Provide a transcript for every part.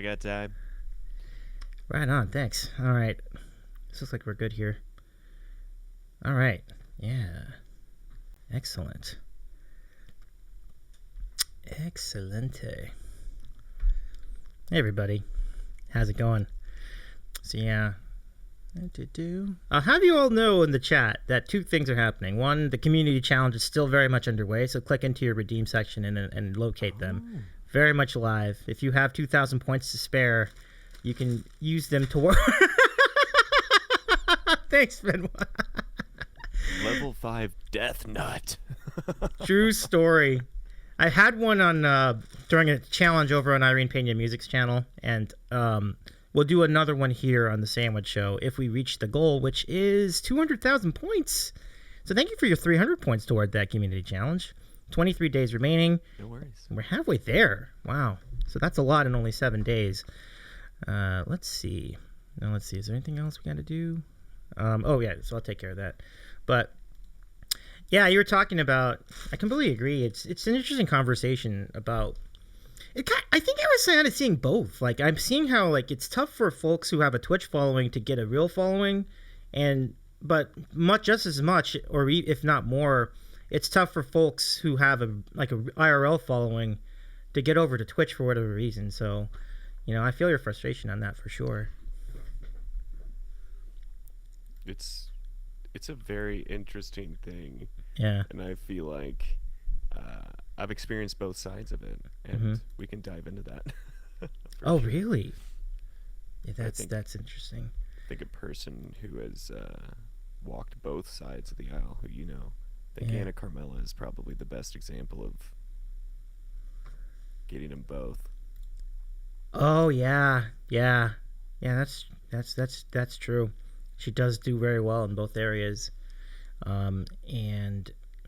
I got time. Right on, thanks. All right. This looks like we're good here. All right. Yeah. Excellent. Excelente. Hey, everybody. How's it going? So, yeah. I'll have you all know in the chat that two things are happening. One, the community challenge is still very much underway, so click into your redeem section and locate them. Very much live. If you have 2,000 points to spare, you can use them to work. Thanks, Fenwa. Level 5 Death Nut. True story. I had one on during a challenge over on Irene Pena Music's channel, and we'll do another one here on the Sandwich Show if we reach the goal, which is 200,000 points. So thank you for your 300 points toward that community challenge. 23 days remaining. No worries. We're halfway there. Wow. So that's a lot in only 7 days. Let's see. Now let's see. Is there anything else we got to do? Oh yeah. So I'll take care of that. But yeah, you were talking about. I completely agree. It's an interesting conversation about. I think I was kind of seeing both. Like I'm seeing how like it's tough for folks who have a Twitch following to get a real following, but just as much, or if not more, it's tough for folks who have a IRL following to get over to Twitch for whatever reason. So, I feel your frustration on that for sure. It's a very interesting thing. Yeah. And I feel like I've experienced both sides of it, and we can dive into that. Oh, sure. Really? Yeah, that's interesting. I think a person who has walked both sides of the aisle, who I think Anna Carmela is probably the best example of getting them both. Oh yeah. That's true. She does do very well in both areas. And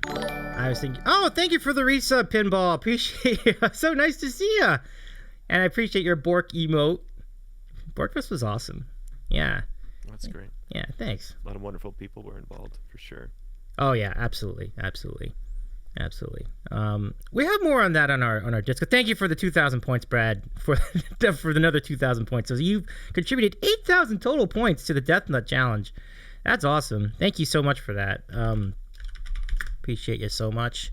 I was thinking, thank you for the resub, Pinball. Appreciate you. So nice to see you. And I appreciate your Bork emote. Borkfest was awesome. Yeah. That's great. Yeah, thanks. A lot of wonderful people were involved, for sure. Oh yeah, absolutely. We have more on that on our Discord. Thank you for the 2,000 points, Brad, for another 2,000 points. So you've contributed 8,000 total points to the Death Nut Challenge. That's awesome. Thank you so much for that. Appreciate you so much.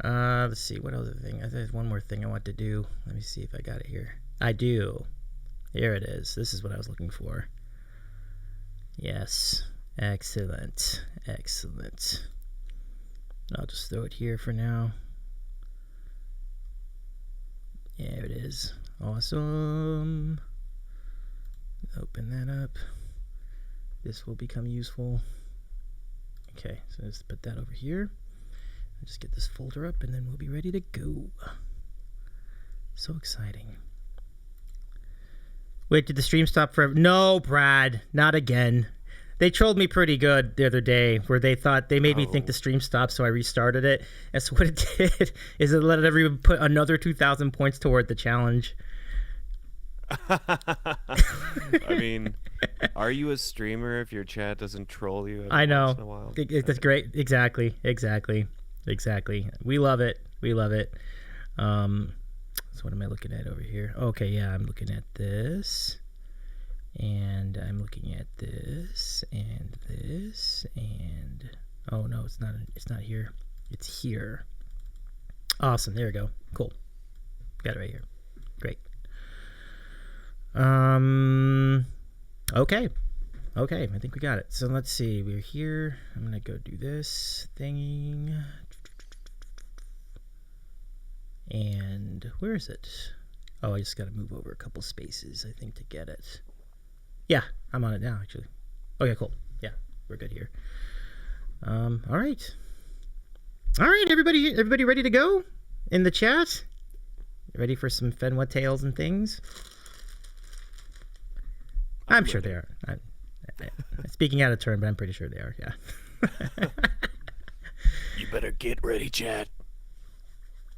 Let's see, what other thing? There's one more thing I want to do. Let me see if I got it here. I do. Here it is. This is what I was looking for. Yes. Excellent. I'll just throw it here for now. There it is. Awesome. Open that up. This will become useful. Okay, so let's put that over here. I'll just get this folder up and then we'll be ready to go. So exciting. Wait, did the stream stop forever? No, Brad, not again. They trolled me pretty good the other day where they thought they made me think the stream stopped, so I restarted it. And so what it did is it let everyone put another 2,000 points toward the challenge. I mean, are you a streamer if your chat doesn't troll you I know. once in a while? That's great. Exactly. We love it. So what am I looking at over here? Okay, yeah, I'm looking at this. And I'm looking at this and this and oh no, it's not here. It's here. Awesome. There we go. Cool. Got it right here. Great. Okay. I think we got it. So let's see. We're here. I'm gonna go do this thing. And where is it? Oh, I just gotta move over a couple spaces, I think, to get it. Yeah, I'm on it now, actually. Okay, cool. Yeah, we're good here. All right, everybody ready to go in the chat? Ready for some Fenwa tales and things? I'm sure they are. I'm speaking out of turn, but I'm pretty sure they are. Yeah. You better get ready, chat.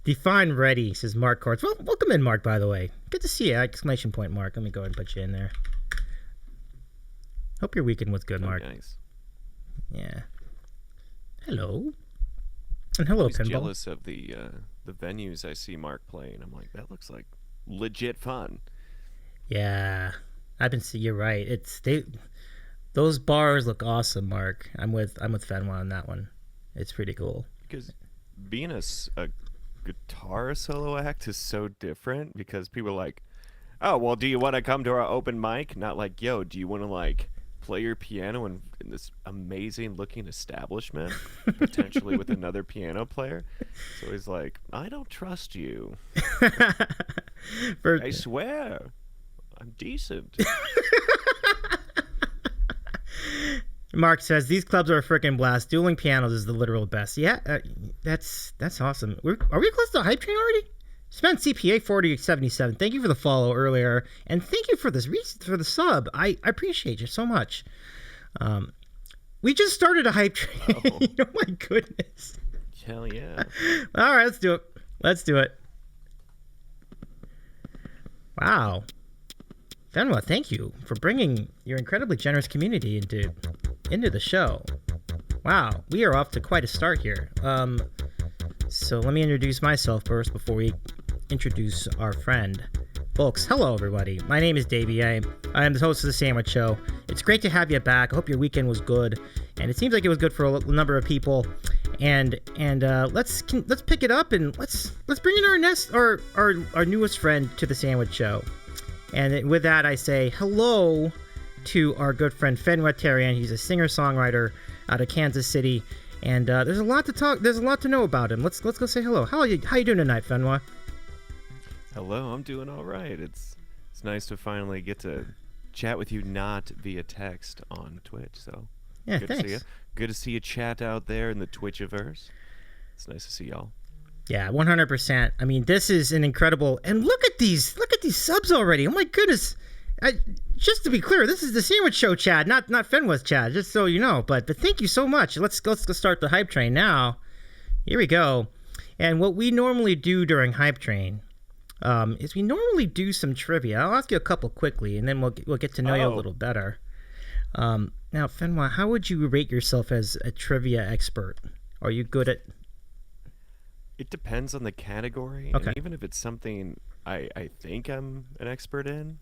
Define ready, says Mark Courts. Well, welcome in, Mark, by the way. Good to see you. Exclamation point, Mark. Let me go ahead and put you in there. Hope your weekend was good, Mark. Nice. Yeah. Hello. And hello, Pinball. Pinball. I'm jealous of the venues I see Mark playing. I'm like, that looks like legit fun. Yeah, I've been see. You're right. Those bars look awesome, Mark. I'm with Fenwa on that one. It's pretty cool. Because being a guitar solo act is so different because people are like, oh, well, do you want to come to our open mic? Not like, yo, do you want to like play your piano in this amazing looking establishment, potentially with another piano player? So he's like, I don't trust you. For, I swear, I'm decent. Mark says these clubs are a freaking blast. Dueling pianos is the literal best. Yeah, that's awesome. Are we close to the hype train already? Spent CPA 4077. Thank you for the follow earlier, and thank you for this for the sub. I appreciate you so much. We just started a hype train. Oh. Oh my goodness. Hell yeah. All right, let's do it. Let's do it. Wow. Fenwa, thank you for bringing your incredibly generous community into the show. Wow, we are off to quite a start here. So let me introduce myself first before we introduce our friend. Folks, hello everybody. My name is Davey. I am the host of The Sandwich Show. It's great to have you back. I hope your weekend was good, and it seems like it was good for a number of people. And let's pick it up and let's bring in our newest friend to The Sandwich Show. And with that, I say hello to our good friend Fenwa Teryen. He's a singer-songwriter out of Kansas City, and there's a lot to know about him. Let's go say hello. How you doing tonight, Fenwa? Hello, I'm doing all right. It's nice to finally get to chat with you, not via text on Twitch. So Yeah, good thanks. to see you. Good to see you chat out there in the Twitchiverse. It's nice to see y'all. Yeah, 100%. I mean, this is an incredible. And look at these subs already. Oh my goodness. Just to be clear, this is the Sandwich Show chat, not Fenwa's chat, just so you know. But thank you so much. Let's go start the hype train now. Here we go. And what we normally do during hype train is we normally do some trivia. I'll ask you a couple quickly, and then we'll get to know you a little better. Now, Fenwa, how would you rate yourself as a trivia expert? Are you good at? It depends on the category. Okay. And even if it's something I think I'm an expert in,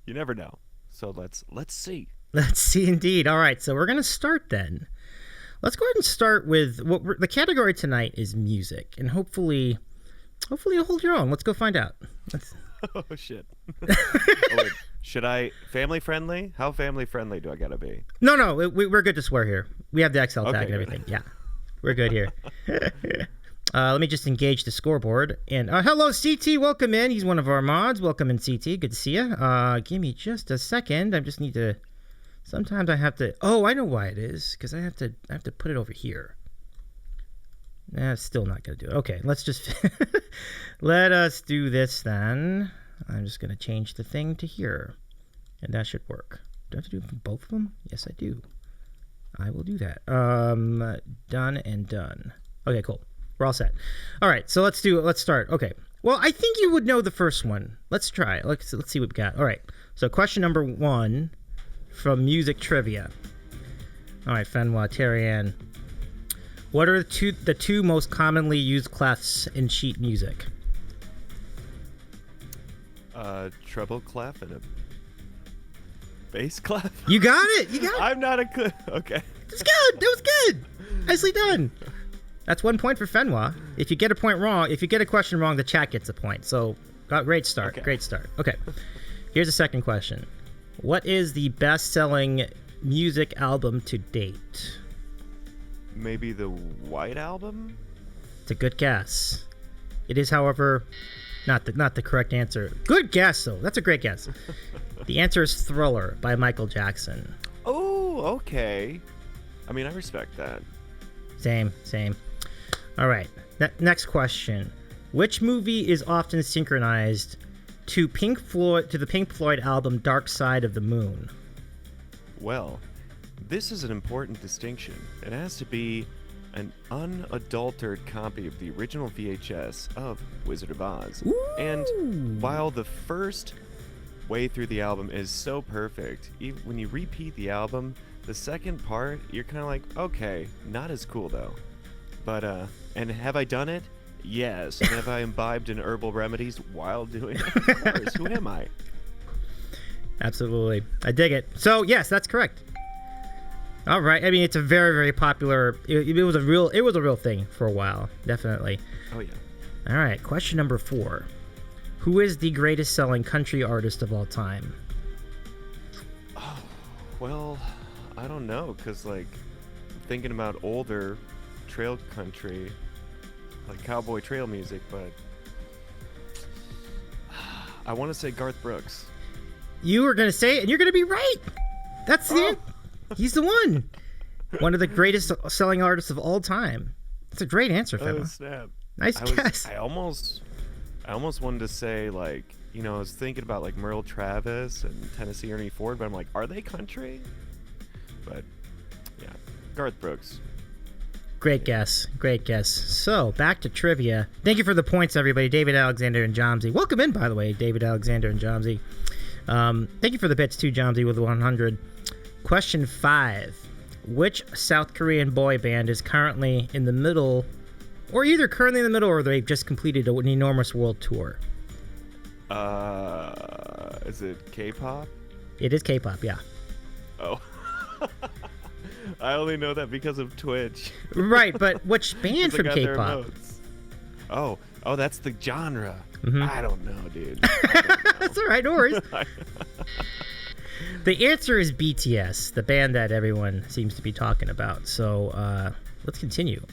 you never know. So let's see. Let's see, indeed. All right, so we're going to start then. Let's go ahead and start with the category tonight is music, and hopefully you'll hold your own. Let's go find out. Oh, shit. Oh, wait. Should I family friendly? How family friendly do I gotta be? No, we're good to swear here. We have the XL tag Okay, and good. everything. Yeah, we're good here. Let me just engage the scoreboard. And hello, CT. Welcome in. He's one of our mods. Welcome in, CT. Good to see you. Give me just a second. I just need to. Sometimes I have to. Oh, I know why it is. Because I have to put it over here. Still not gonna do it. Okay, let's just let us do this then. I'm just gonna change the thing to here, and that should work. Do I have to do it for both of them? Yes, I do. I will do that. Done and done. Okay, cool. We're all set. All right, so let's start. Okay. Well, I think you would know the first one. Let's try. Let's see what we got. All right. So question number 1 from Music Trivia. All right, Fenwa Teryen. What are the two most commonly used clefs in sheet music? Treble clef and a bass clef. You got it. I'm not a good. Okay. That's good. That was good. Nicely done. That's 1 point for Fenwa. If you get a question wrong, the chat gets a point. So, great start. Okay. Great start. Okay. Here's the second question. What is the best-selling music album to date? Maybe the White Album? It's a good guess. It is, however, not the correct answer. Good guess, though. That's a great guess. The answer is Thriller by Michael Jackson. Oh, okay. I mean, I respect that. Same. All right. Next question. Which movie is often synchronized to the Pink Floyd album Dark Side of the Moon? Well, this is an important distinction. It has to be an unadulterated copy of the original VHS of Wizard of Oz. Ooh. And while the first way through the album is so perfect, even when you repeat the album, the second part, you're kind of like, okay, not as cool though. But, and have I done it? Yes. And have I imbibed in herbal remedies while doing it? Of course. Who am I? Absolutely. I dig it. So, yes, that's correct. All right. I mean, it's a very, very popular. It was a real thing for a while. Definitely. Oh yeah. All right. Question number 4. Who is the greatest selling country artist of all time? Oh, well, I don't know, cause like thinking about older trail country, like cowboy trail music, but I want to say Garth Brooks. You were gonna say it, and you're gonna be right. That's it. He's the one. One of the greatest selling artists of all time. That's a great answer, Fenwa. Oh snap! Nice guess. I almost wanted to say like, I was thinking about like Merle Travis and Tennessee Ernie Ford, but I'm like, are they country? But yeah, Garth Brooks. Great guess. So, back to trivia. Thank you for the points, everybody. David Alexander and Jomsy. Welcome in, by the way, David Alexander and Jomsy. Thank you for the bits, too, Jomsy, with 100. Question 5. Which South Korean boy band is currently in the middle, or either currently in the middle or they've just completed an enormous world tour? Is it K-pop? It is K-pop, yeah. Oh. I only know that because of Twitch. Right, but which band from K-pop? Oh, that's the genre. Mm-hmm. I don't know, dude. I don't know. That's all right, no worries. The answer is BTS, the band that everyone seems to be talking about. So let's continue.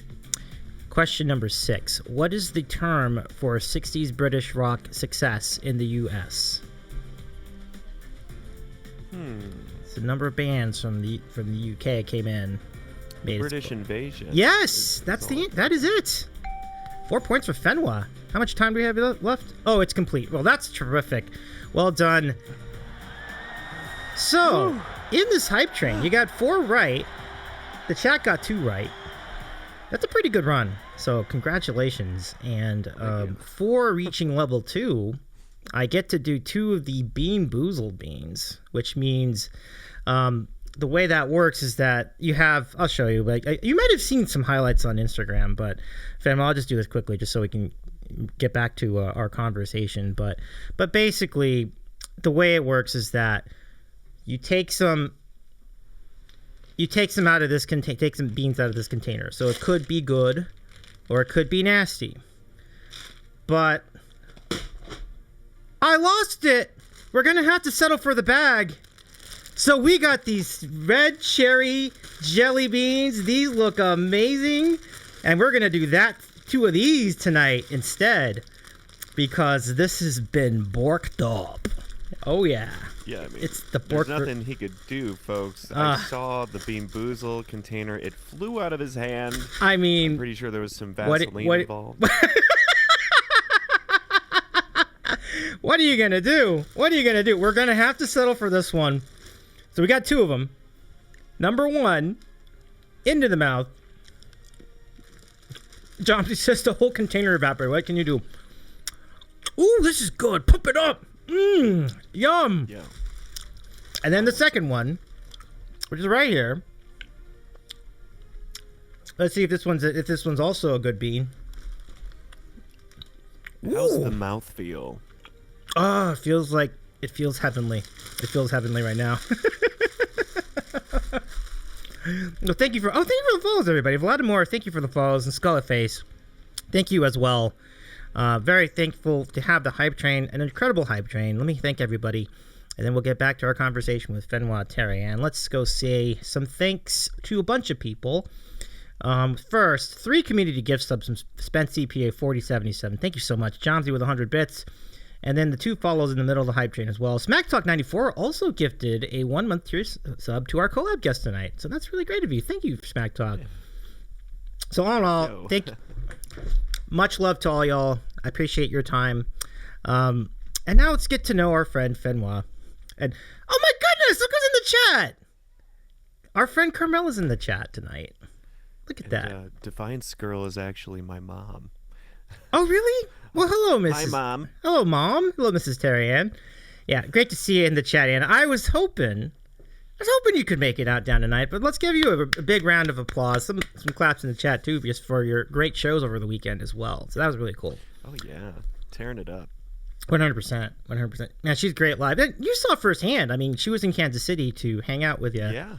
Question number 6. What is the term for 60s British rock success in the U.S.? It's a number of bands from the UK came in. British Invasion. Yes, that is it. 4 points for Fenwa. How much time do we have left? Oh, it's complete. Well, that's terrific. Well done. So, in this hype train, you got 4 right. The chat got 2 right. That's a pretty good run. So, congratulations. And for reaching level 2, I get to do 2 of the Bean Boozled beans, which means the way that works is that you have, I'll show you, but you might have seen some highlights on Instagram, but Fenwa, I'll just do this quickly just so we can get back to our conversation. But basically, the way it works is that you take some out of this take some beans out of this container. So it could be good or it could be nasty. But I lost it. We're going to have to settle for the bag. So we got these red cherry jelly beans. These look amazing. And we're going to do 2 of these tonight instead because this has been borked up. Oh, yeah. Yeah, I mean, it's the there's nothing he could do, folks. I saw the Bean Boozled container. It flew out of his hand. I mean, I'm pretty sure there was some Vaseline involved. What are you going to do? We're going to have to settle for this one. So we got 2 of them. Number 1, into the mouth. John says the whole container evaporated. What can you do? Ooh, this is good. Pump it up. Yum. Yeah. And then the second one, which is right here. Let's see if this one's also a good bean. How's the mouth feel? Oh, it feels heavenly. It feels heavenly right now. Well, thank you for the follows, everybody. Vladimir, thank you for the follows, and Scarlet Face, thank you as well. Very thankful to have the hype train, an incredible hype train. Let me thank everybody, and then we'll get back to our conversation with Fenwa Teryen. Let's go say some thanks to a bunch of people. First, 3 community gift subs from Spent CPA 4077. Thank you so much. Jomsy with 100 bits. And then the 2 follows in the middle of the hype train as well. Smack Talk 94 also gifted a 1-month tier sub to our collab guest tonight. So that's really great of you. Thank you, Smack Talk. Yeah. So all in all, thank you. Much love to all y'all. I appreciate your time. And now let's get to know our friend Fenwa. And oh my goodness, look who's in the chat. Our friend Carmela's in the chat tonight. Look at that. Defiance Girl is actually my mom. Oh, really? Well, hello, Mrs. Hi, Mom. Hello, Mom. Hello, Mrs. Teryen. Yeah, great to see you in the chat, Anna. I was hoping you could make it out down tonight, but let's give you a big round of applause. Some claps in the chat, too, just for your great shows over the weekend as well. So that was really cool. Oh, yeah. Tearing it up. 100%. 100%. Man, she's great live. And you saw firsthand. I mean, she was in Kansas City to hang out with you. Yeah,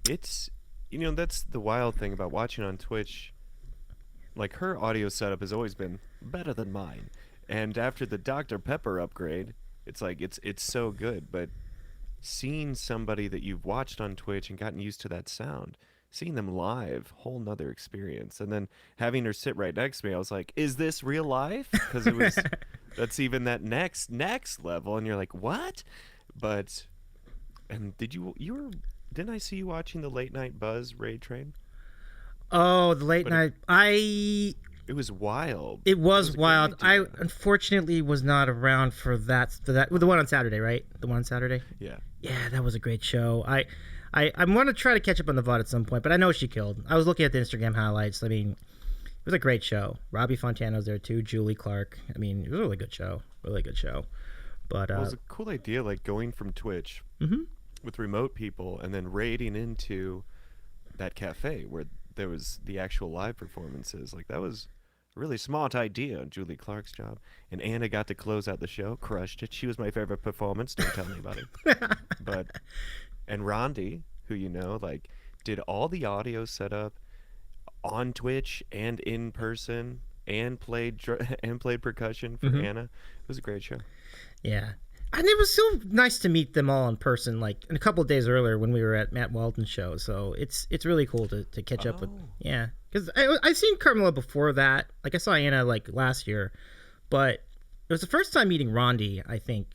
it's that's the wild thing about watching on Twitch. Like her audio setup has always been better than mine, and after the Dr. Pepper upgrade, it's like it's so good. But seeing somebody that you've watched on Twitch and gotten used to that sound, seeing them live, whole nother experience. And then having her sit right next to me, I was like, "Is this real life?" Because it was that's even that next level, and you're like, "What?" But and you were didn't I see you watching the late night Buzz raid train? Oh, the late But night. it was wild. It It was was a great wild. I idea. unfortunately was not around for that. The one on Saturday, right? The one on Saturday. Yeah. Yeah, that was a great show. I'm going to try to catch up on the VOD at some point, but I know she killed. I was looking at the Instagram highlights. I mean, it was a great show. Robbie Fontana was there too. Julie Clark. I mean, it was a really good show. Really good show. But Well, it was a cool idea, like going from Twitch mhm. with remote people and then raiding into that cafe where there was the actual live performances. Like that was a really smart idea on Julie Clark's job. And Anna got to close out the show, crushed it. She was my favorite performance. Don't tell anybody. But and Rondi, who like did all the audio setup on Twitch and in person and and played percussion for Mhm. Anna. It was a great show. Yeah. And it was so nice to meet them all in person, like a couple of days earlier when we were at Matt Walton's show. So it's really cool to catch up with. Oh, Yeah, because I've seen Carmela before that. Like I saw Anna like last year, but it was the first time meeting Rondi. I think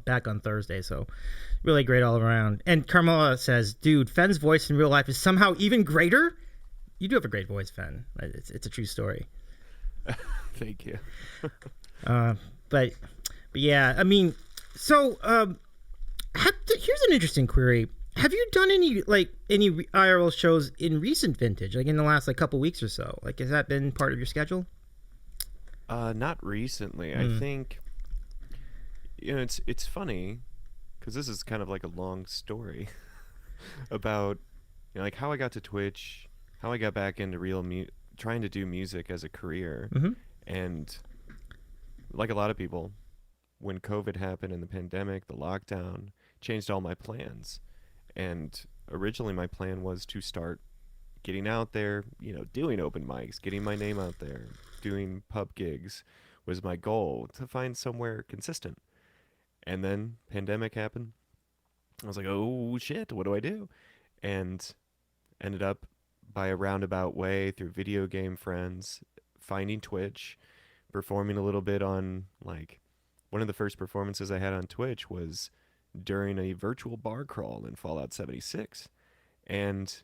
back on Thursday. So really great all around. And Carmela says, "Dude, Fen's voice in real life is somehow even greater." You do have a great voice, Fen. It's a true story. thank you. Uh, but yeah, I mean, so here's an interesting query. Have you done any IRL shows in recent vintage, like in the last like couple weeks or so? Like, has that been part of your schedule? Not recently. I Mm. think it's funny because this is kind of like a long story about like how I got to Twitch, how I got back into trying to do music as a career, Mm-hmm. and like a lot of people, when COVID happened and the pandemic, the lockdown changed all my plans. And originally, my plan was to start getting out there, doing open mics, getting my name out there, doing pub gigs was my goal to find somewhere consistent. And then pandemic happened. I was like, "Oh shit, what do I do?" And ended up by a roundabout way through video game friends finding Twitch, performing a little bit on like one of the first performances I had on Twitch was during a virtual bar crawl in Fallout 76. And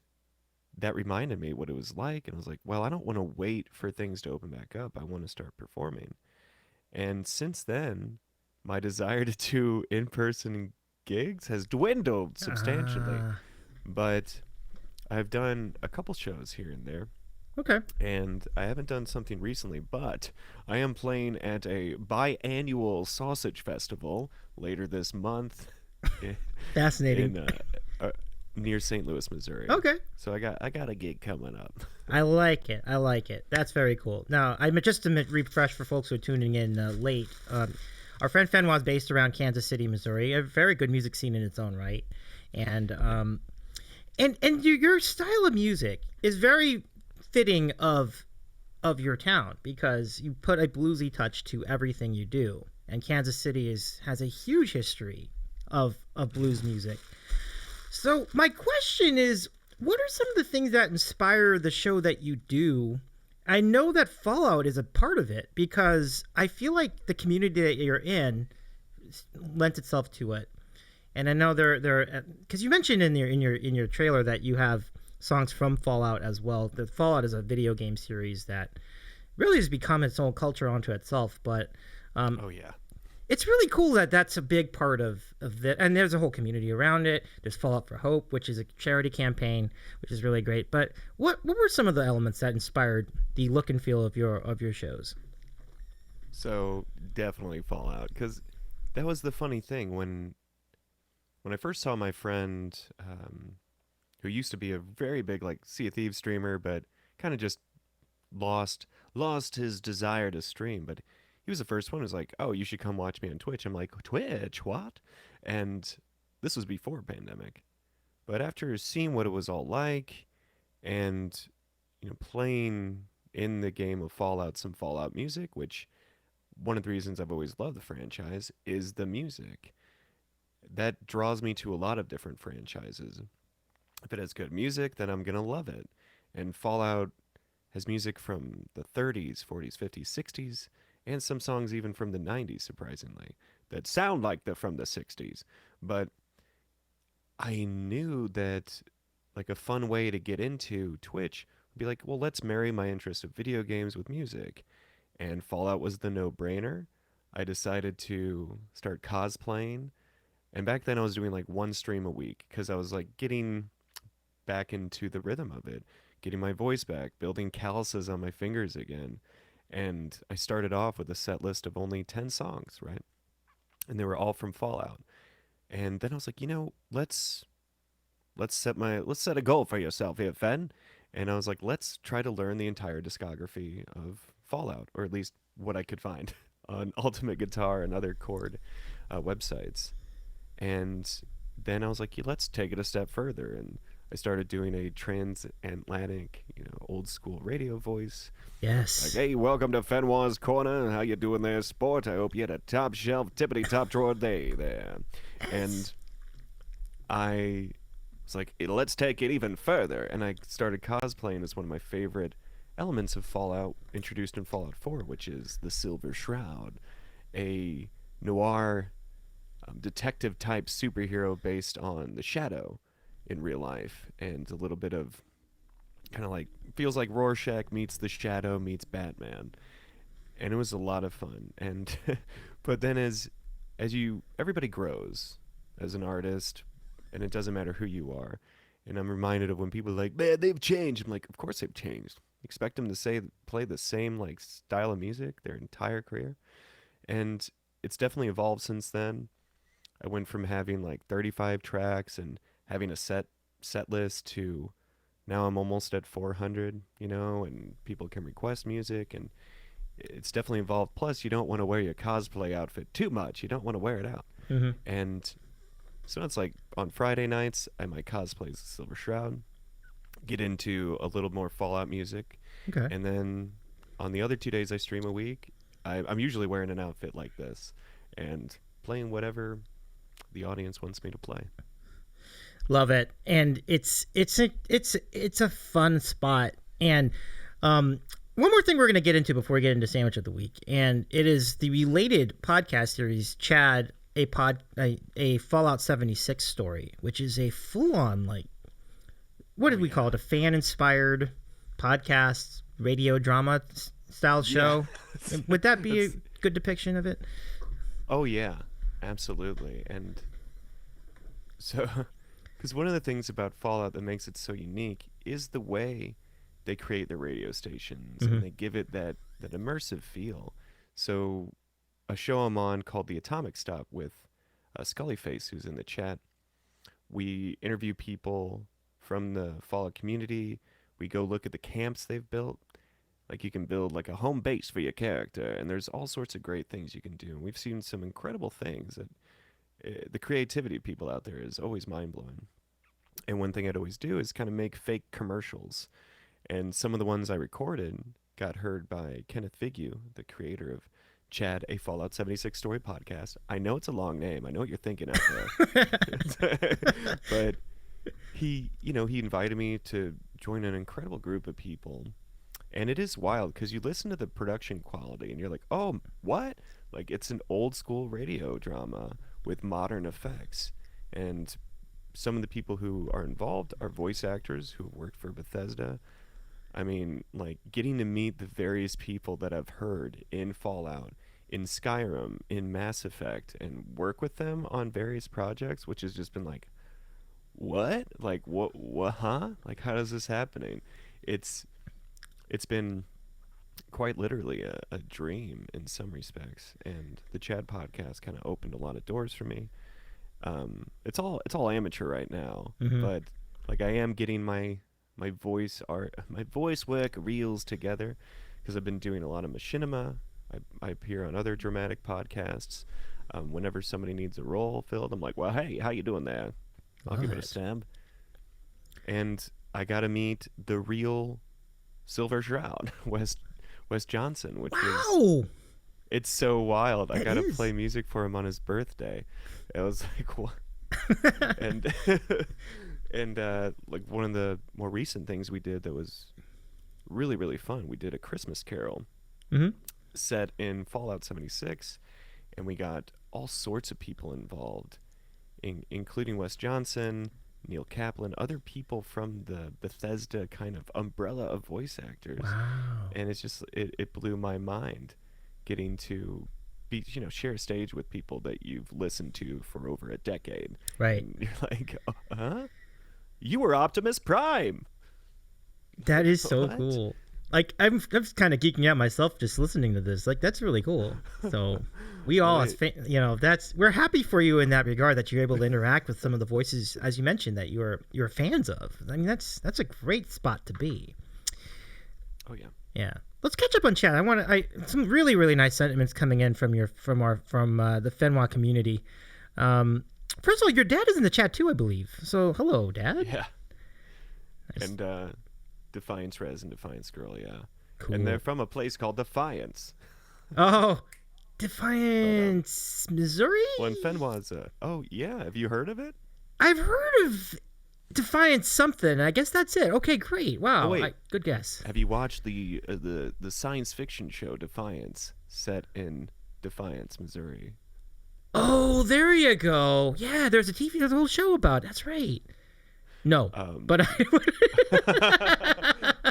that reminded me what it was like. And I was like, well, I don't want to wait for things to open back up. I want to start performing. And since then, my desire to do in person gigs has dwindled substantially. Uh, But I've done a couple shows here and there. okay. And I haven't done something recently, but I am playing at a biannual sausage festival later this month Fascinating. in uh, near St. Louis, Missouri. Okay. So I got a gig coming up. I like it. I like it. That's very cool. Now, I'm just to refresh for folks who are tuning in late. Our friend Fenwa is based around Kansas City, Missouri, a very good music scene in its own right, and your style of music is very fitting of your town because you put a bluesy touch to everything you do, and Kansas City has a huge history of blues music. So my question is, what are some of the things that inspire the show that you do? I know that Fallout is a part of it because I feel like the community that you're in lent itself to it. And I know there because you mentioned in your trailer that you have songs from Fallout as well. The Fallout is a video game series that really has become its own culture onto itself. But Oh yeah. it's really cool that that's a big part of that, and there's a whole community around it. There's Fallout for Hope, which is a charity campaign, which is really great. But what were some of the elements that inspired the look and feel of your shows? So definitely Fallout because that was the funny thing when I first saw my friend who used to be a very big like Sea of Thieves streamer, but kind of just lost his desire to stream. But he was the first one who was like, "Oh, you should come watch me on Twitch." I'm like, "Twitch, what?" And this was before pandemic. But after seeing what it was all like, and playing in the game of Fallout some Fallout music, which one of the reasons I've always loved the franchise is the music. That draws me to a lot of different franchises. If it has good music, then I'm gonna love it. And Fallout has music from the 30s, 40s, 50s, 60s, and some songs even from the 90s, surprisingly, that sound like they're from the 60s. But I knew that like a fun way to get into Twitch would be like, well, let's marry my interest of video games with music. And Fallout was the no-brainer. I decided to start cosplaying, and back then I was doing like one stream a week because I was like getting back into the rhythm of it, getting my voice back, building calluses on my fingers again. And I started off with a set list of only 10 songs, right? And they were all from Fallout. And then I was like, let's set a goal for yourself here, Fen. And I was like, let's try to learn the entire discography of Fallout, or at least what I could find on Ultimate Guitar and other chord websites. And then I was like, yeah, let's take it a step further. And I started doing a transatlantic, old school radio voice. Like, Yes. hey, welcome to Fenwa's Corner. How you doing there, sport? I hope you had a top shelf, tippity top drawer day there. And I was like, let's take it even further. And I started cosplaying as one of my favorite elements of Fallout introduced in Fallout 4, which is the Silver Shroud, a noir detective type superhero based on the Shadow in real life, and a little bit of kind of like feels like Rorschach meets the Shadow meets Batman, and it was a lot of fun. And but then as you everybody grows as an artist, and it doesn't matter who you are. And I'm reminded of when people are like, man, they've changed. I'm like, of course they've changed. Expect them to play the same like style of music their entire career, and it's definitely evolved since then. I went from having like 35 tracks and having a set list to now I'm almost at 400, and people can request music, and it's definitely evolved. Plus, you don't want to wear your cosplay outfit too much. You don't want to wear it out. Mm-hmm. And so it's like on Friday nights, I might cosplay as the Silver Shroud, get into a little more Fallout music, Okay. and then on the other 2 days I stream a week, I'm usually wearing an outfit like this and playing whatever the audience wants me to play. Love it, and it's a fun spot. And one more thing we're going to get into before we get into Sandwich of the Week, and it is the related podcast series, Chad, a Fallout 76 story, which is a full-on like, what did we call it? A fan-inspired podcast radio drama style show. Yeah. Would that be a good depiction of it? Oh yeah, absolutely. And so, because one of the things about Fallout that makes it so unique is the way they create the radio stations, Mm-hmm. and they give it that immersive feel. So, a show I'm on called The Atomic Stop with Scullyface, who's in the chat. We interview people from the Fallout community. We go look at the camps they've built. Like you can build like a home base for your character, and there's all sorts of great things you can do. And we've seen some incredible things. That the creativity of people out there is always mind blowing. And one thing I'd always do is kind of make fake commercials. And some of the ones I recorded got heard by Kenneth Figure, the creator of Chad, a Fallout 76 story podcast. I know it's a long name. I know what you're thinking out there. But he invited me to join an incredible group of people. And it is wild because you listen to the production quality and you're like, oh, what? Like it's an old school radio drama with modern effects. And some of the people who are involved are voice actors who have worked for Bethesda. I mean, like getting to meet the various people that I've heard in Fallout, in Skyrim, in Mass Effect, and work with them on various projects, which has just been like, what? Like what huh? Like how is this happening? It's it's been quite literally a dream in some respects, and the Chad podcast kind of opened a lot of doors for me. It's all amateur right now, Mm-hmm. but like I am getting my voice work reels together because I've been doing a lot of machinima I appear on other dramatic podcasts. Whenever somebody needs a role filled, I'm like, well, hey, how you doing there? I'll Love give it a it. stab. And I got to meet the real Silver Shroud, Wes Johnson, which was Wow, it's so wild. I that got to is. play music for him on his birthday. It was like what? And and like one of the more recent things we did that was really fun. We did a Christmas Carol hmm set in Fallout 76, and we got all sorts of people involved, including Wes Johnson, Neil Kaplan, other people from the Bethesda kind of umbrella of voice actors, Wow. and it blew my mind getting to be share a stage with people that you've listened to for over a decade, Right. and you're like, huh? You were Optimus Prime. That is so What? cool. Like I'm kind of geeking out myself just listening to this. Like that's really cool. So we Well, all, as that's we're happy for you in that regard that you're able to interact with some of the voices, as you mentioned, that you're fans of. I mean, that's a great spot to be. oh yeah. Yeah. Let's catch up on chat. I some really nice sentiments coming in from the Fenwa community. First of all, your dad is in the chat too, I believe. So hello, Dad. Yeah. Nice. And Defiance Res and Defiance Girl, yeah. And they're Cool. from a place called Defiance. Oh, But Defiance, Missouri. well, in Fenwa's, oh yeah, have you heard of it? I've heard of Defiance something. I guess that's it. Okay, great. Oh Wow, wait, good guess. have you watched the science fiction show Defiance, set in Defiance, Missouri? Oh, there you go. Yeah, there's a whole show about it. That's right. No, Um, but I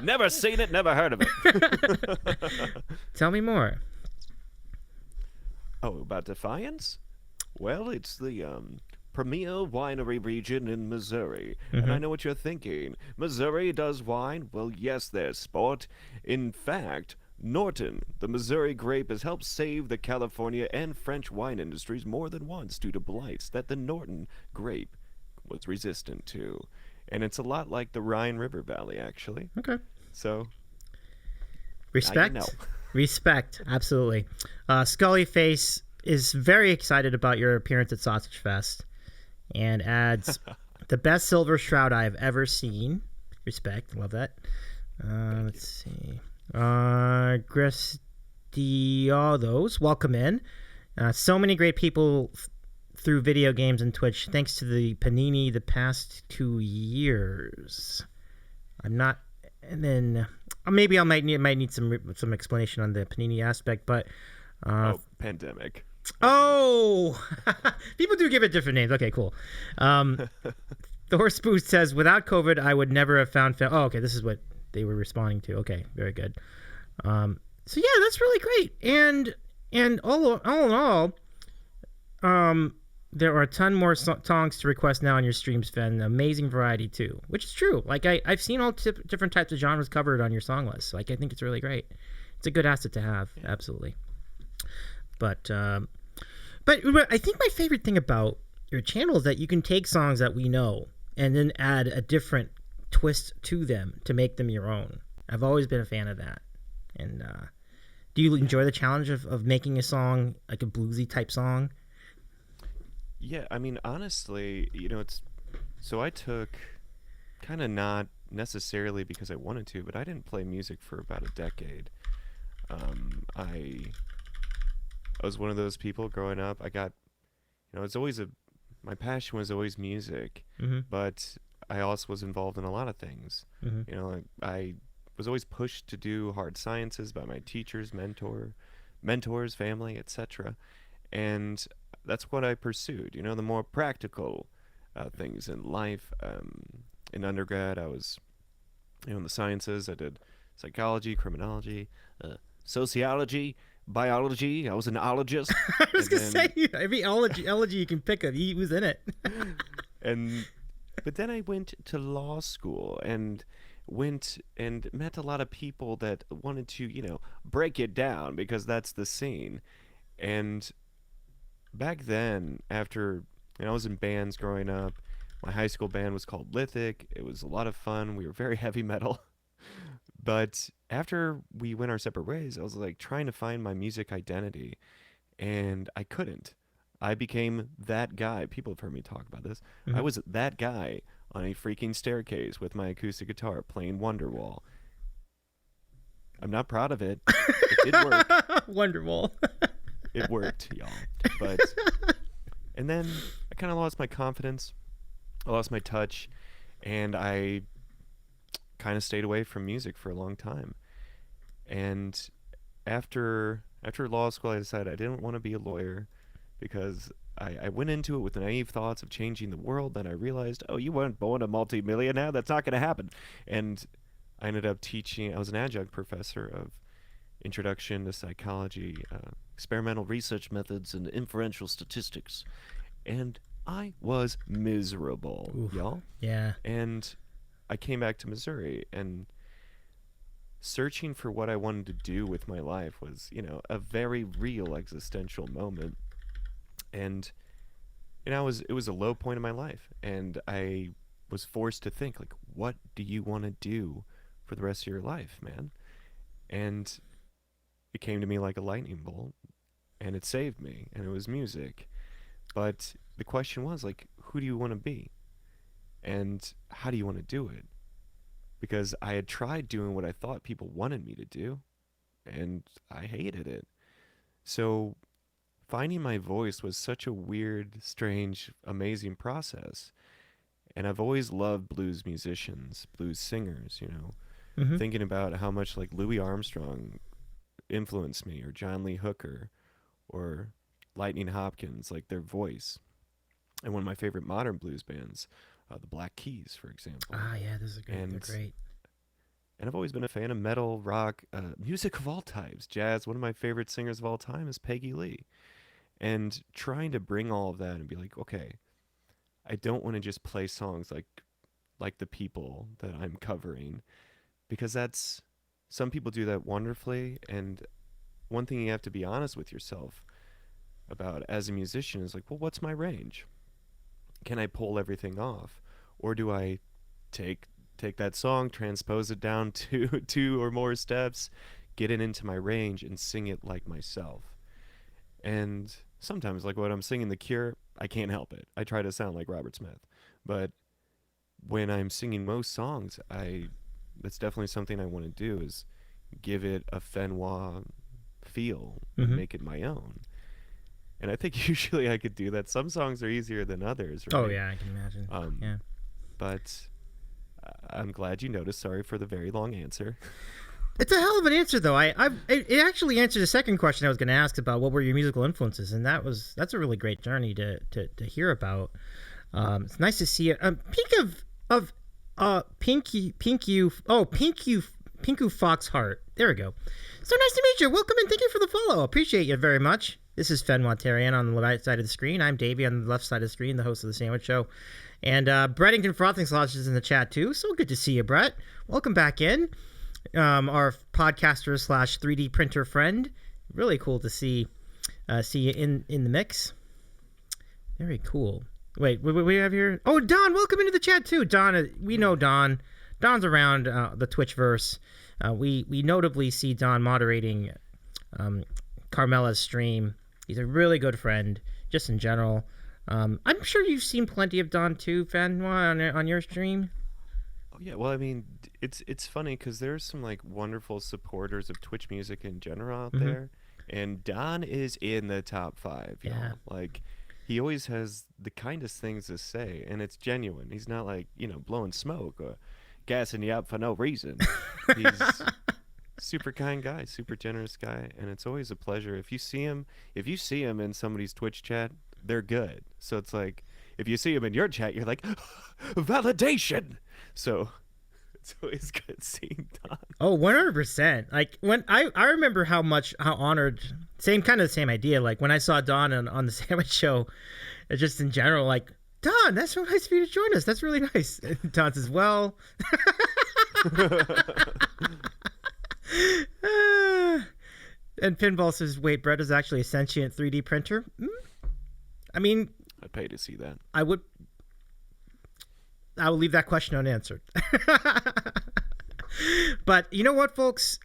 never seen it, never heard of it. tell me more. Oh, about Defiance? Well, it's the premier winery region in Missouri. And I hmm know what you're thinking. Missouri does wine? Well, yes, there's sport. In fact, Norton, the Missouri grape, has helped save the California and French wine industries more than once due to blights that the Norton grape was resistant to. And it's a lot like the Rhine River Valley, actually. Okay. So, now you know. Respect. Respect. Absolutely. Scully Face is very excited about your appearance at Sausage Fest and adds the best Silver Shroud I have ever seen. Respect. Love that. Thank you. Let's see. Grestiodos, welcome in. So many great people through video games and Twitch, thanks to the Panini the past 2 years. I'm not, and then maybe I might need some explanation on the Panini aspect, but Oh, pandemic. oh, people do give it different names. Okay, cool. The Horse Boost says, without COVID, I would never have found. Oh, okay, this is what they were responding to. Okay, very good. So yeah, that's really great. And all in all, there are a ton more songs to request now on your streams, Fen. Amazing variety too, which is true. Like I've seen all different types of genres covered on your song list. Like I think it's really great. It's a good asset to have, absolutely. But I think my favorite thing about your channel is that you can take songs that we know and then add a different twist to them to make them your own. I've always been a fan of that. And do you enjoy the challenge of making a song like a bluesy type song? Yeah, I mean, honestly, it's so I took kind of not necessarily because I wanted to, but I didn't play music for about a decade. I was one of those people growing up. I got, it's always my passion was always music, Mm-hmm. but I also was involved in a lot of things. Mm-hmm. I was always pushed to do hard sciences by my teachers, mentors, family, etc. And that's what I pursued. The more practical things in life. In undergrad, I was, in the sciences. I did psychology, criminology, sociology, biology. I was an ologist, I was and gonna then say every elegy you can pick of, he was in it. and but then I went to law school and went and met a lot of people that wanted to, break it down because that's the scene. And back then, after I was in bands growing up, my high school band was called Lithic. It was a lot of fun. We were very heavy metal. But after we went our separate ways, I was like trying to find my music identity, and I couldn't. I became that guy. People have heard me talk about this. I Hmm. was that guy on a freaking staircase with my acoustic guitar playing Wonderwall. I'm not proud of it. It did work. Wonderful. It worked, y'all. But and then I kind of lost my confidence. I lost my touch, and I kind of stayed away from music for a long time. And after law school, I decided I didn't want to be a lawyer because I went into it with the naive thoughts of changing the world. Then I realized, oh, you weren't born a multimillionaire. That's not going to happen. And I ended up teaching. I was an adjunct professor of introduction to psychology, experimental research methods, and inferential statistics. And I was miserable, Oof. y'all. Yeah. And I came back to Missouri, and searching for what I wanted to do with my life was, a very real existential moment. And it was a low point in my life, and I was forced to think like, what do you want to do for the rest of your life, man? And it came to me like a lightning bolt, and it saved me, and it was music. But the question was like, who do you want to be? And how do you want to do it? Because I had tried doing what I thought people wanted me to do, and I hated it. So finding my voice was such a weird, strange, amazing process. And I've always loved blues musicians, blues singers, Hmm. thinking about how much like Louis Armstrong influenced me, or John Lee Hooker, or Lightning Hopkins, like their voice. And one of my favorite modern blues bands, the Black Keys, for example. Ah, yeah, this is great. They're And great. and I've always been a fan of metal, rock, music of all types, jazz. One of my favorite singers of all time is Peggy Lee. And trying to bring all of that and be like, okay, I don't want to just play songs like the people that I'm covering, because that's some people do that wonderfully. And one thing you have to be honest with yourself about as a musician is like, well, what's my range? Can I pull everything off, or do I take that song, transpose it down to two or more steps, get it into my range, and sing it like myself? And sometimes, like when I'm singing The Cure, I can't help it. I try to sound like Robert Smith. But when I'm singing most songs, that's definitely something I want to do, is give it a Fenwa feel and Hmm. make it my own. And I think usually I could do that. Some songs are easier than others, Oh right? yeah, I can imagine. Um, Yeah. but I'm glad you noticed. Sorry for the very long answer. It's a hell of an answer, though. It actually answered the second question I was going to ask about what were your musical influences, and that's a really great journey to hear about. It's nice to see it. Peak of Pinku Foxheart. There we go. So nice to meet you. Welcome and thank you for the follow. Appreciate you very much. This is Fenwa Teryen on the right side of the screen. I'm Davey on the left side of the screen, the host of the Sandwich Show. And Brettington Frothing Slosh is in the chat too. So good to see you, Brett. Welcome back in. Our podcaster slash 3D printer friend. Really cool to see you in the mix. Very cool. Wait, what we have here? Oh, Don, welcome into the chat too. Don, we know Don. Don's around the Twitchverse. We notably see Don moderating Carmela's stream. He's a really good friend, just in general. I'm sure you've seen plenty of Don too, Fenwa, on your stream. Oh yeah, well, I mean, it's funny because there's some like wonderful supporters of Twitch music in general out there, and Don is in the top 5, y'all. Yeah. Like, he always has the kindest things to say, and it's genuine. He's not like, blowing smoke or gassing you up for no reason. He's super kind guy, super generous guy, and it's always a pleasure. If you see him in somebody's Twitch chat, they're good. So it's like, if you see him in your chat, you're like, validation. So it's always good seeing Don. Oh, 100%. Like when I remember how honored, same idea. Like when I saw Don on the Sandwich Show, just in general, like, Don, that's so nice for you to join us. That's really nice. And Don says, well. And Pinball says, wait, Brett is actually a sentient 3D printer? I mean, I'd pay to see that. I will leave that question unanswered. But you know what, folks?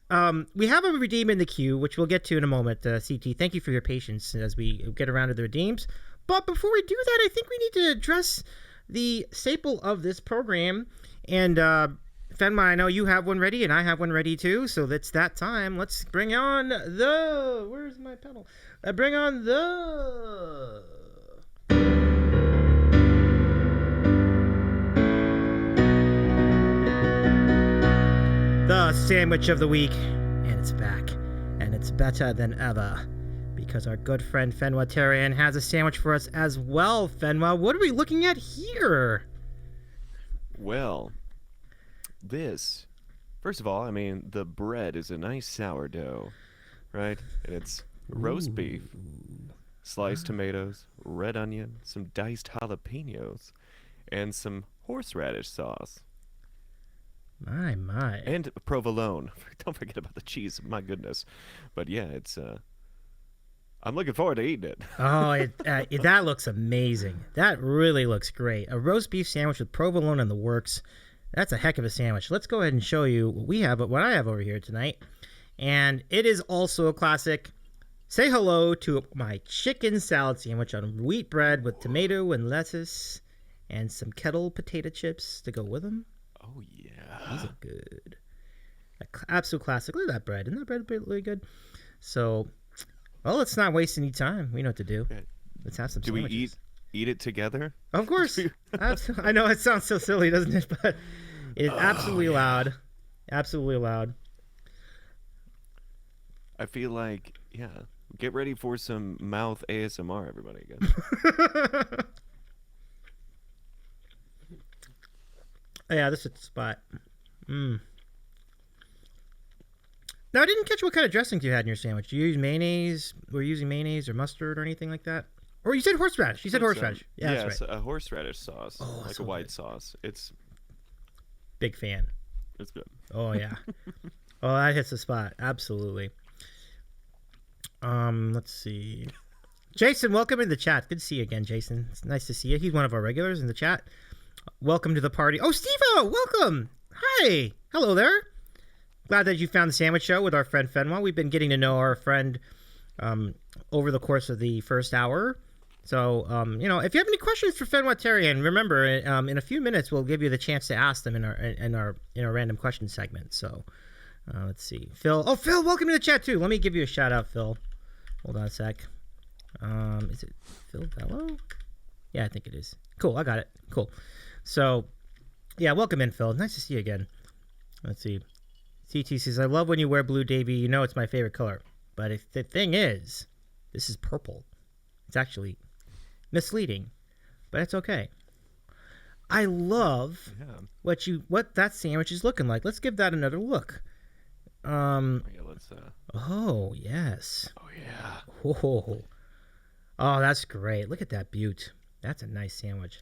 We have a redeem in the queue, which we'll get to in a moment. CT, thank you for your patience as we get around to the redeems. But before we do that, I think we need to address the staple of this program. And Fenwa, I know you have one ready, and I have one ready too. So it's that time. Let's bring on the. Where's my pedal? Bring on the. The sandwich of the week, and it's back, and it's better than ever, because our good friend Fenwa Teryen has a sandwich for us as well. Fenwa, what are we looking at here? Well, this, first of all, I mean, the bread is a nice sourdough, right? And it's roast beef, sliced tomatoes, red onion, some diced jalapenos, and some horseradish sauce. My. And provolone. Don't forget about the cheese. My goodness. But yeah, it's I'm looking forward to eating it. Oh, that looks amazing. That really looks great. A roast beef sandwich with provolone in the works. That's a heck of a sandwich. Let's go ahead and show you what I have over here tonight. And it is also a classic. Say hello to my chicken salad sandwich on wheat bread with tomato and lettuce and some kettle potato chips to go with them. Oh, yeah. These are good. Absolute classic. Look at that bread. Isn't that bread really good? So, well, let's not waste any time. We know what to do. Okay. Let's have some Do sandwiches. we eat it together? Of course. I know it sounds so silly, doesn't it? But it's absolutely loud. Absolutely loud. I feel like, yeah. Get ready for some mouth ASMR, everybody. Again. Yeah, this is the spot. Now, I didn't catch what kind of dressings you had in your sandwich. Do you use mayonnaise? Were you using mayonnaise or mustard or anything like that? Or you said horseradish. You said horseradish. Yeah, that's right. A horseradish sauce, like so a white good. sauce. It's Big fan. good. Oh, yeah. Oh, that hits the spot. Absolutely. Let's see. Jason, welcome in the chat. Good to see you again, Jason. It's nice to see you. He's one of our regulars in the chat. Welcome to the party. Oh, Steve-O, welcome. Hi. Hello there. Glad that you found the sandwich show with our friend Fenwa. We've been getting to know our friend over the course of the first hour. So, if you have any questions for Fenwa Teryen, remember, in a few minutes, we'll give you the chance to ask them in our random question segment. So, let's see. Phil. Oh, Phil, welcome to the chat, too. Let me give you a shout out, Phil. Hold on a sec. Is it Phil Bello? Yeah, I think it is. Cool, I got it. Cool. So, yeah, welcome in, Phil. Nice to see you again. Let's see. CT says, I love when you wear blue, Davey. You know it's my favorite color. But if the thing is, this is purple. It's actually misleading, but it's okay. I love what that sandwich is looking like. Let's give that another look. Let's. Oh, yes. Oh yeah. Oh, that's great. Look at that beaut. That's a nice sandwich.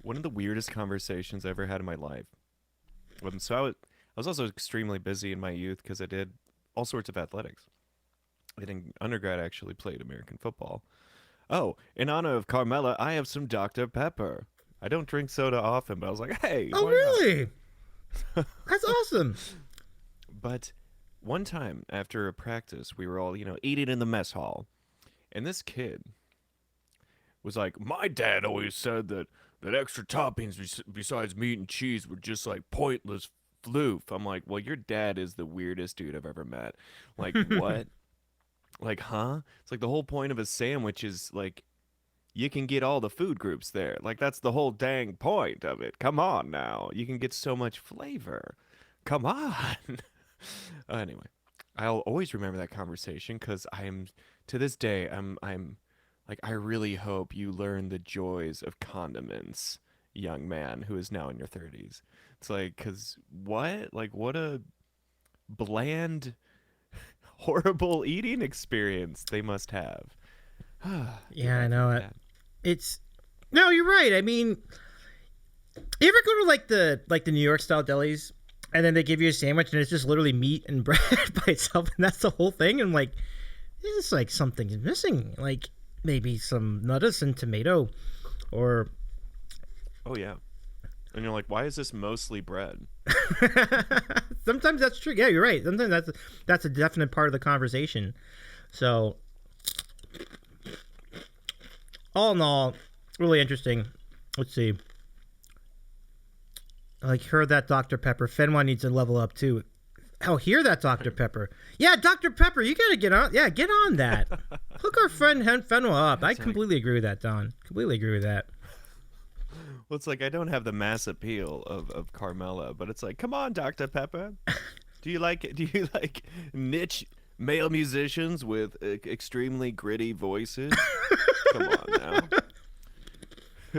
One of the weirdest conversations I ever had in my life. So I was also extremely busy in my youth because I did all sorts of athletics. In undergrad, I actually played American football. Oh, in honor of Carmela, I have some Dr. Pepper. I don't drink soda often, but I was like, hey. Oh, really? That's awesome. But one time after a practice, we were all, eating in the mess hall. And this kid was like, my dad always said that extra toppings besides meat and cheese were just like pointless floof. I'm like, well, your dad is the weirdest dude I've ever met. Like, what? Like, huh? It's like the whole point of a sandwich is like you can get all the food groups there. Like, that's the whole dang point of it. Come on now. You can get so much flavor. Come on. Anyway, I'll always remember that conversation because to this day, I'm like, I really hope you learn the joys of condiments, young man who is now in your 30s. It's like, because what? Like, what a bland, horrible eating experience they must have. Yeah, I know it. No, you're right. I mean, you ever go to like the New York style delis and then they give you a sandwich and it's just literally meat and bread by itself and that's the whole thing? And like, this is like something's missing. Like maybe some lettuce and tomato or... Oh, yeah. And you're like, why is this mostly bread? Sometimes that's true. Yeah, you're right. Sometimes that's a definite part of the conversation. So, all in all, really interesting. Let's see. Like, heard that Dr. Pepper. Fenwa needs to level up too. Oh, hear that Dr. Pepper. Yeah, Dr. Pepper, you gotta get on. Yeah, get on that. Hook our friend Fenwa up. I completely agree with that, Don. Completely agree with that. Well, it's like I don't have the mass appeal of Carmela, but it's like, come on, Dr. Pepper. Do you like niche male musicians with extremely gritty voices? Come on now.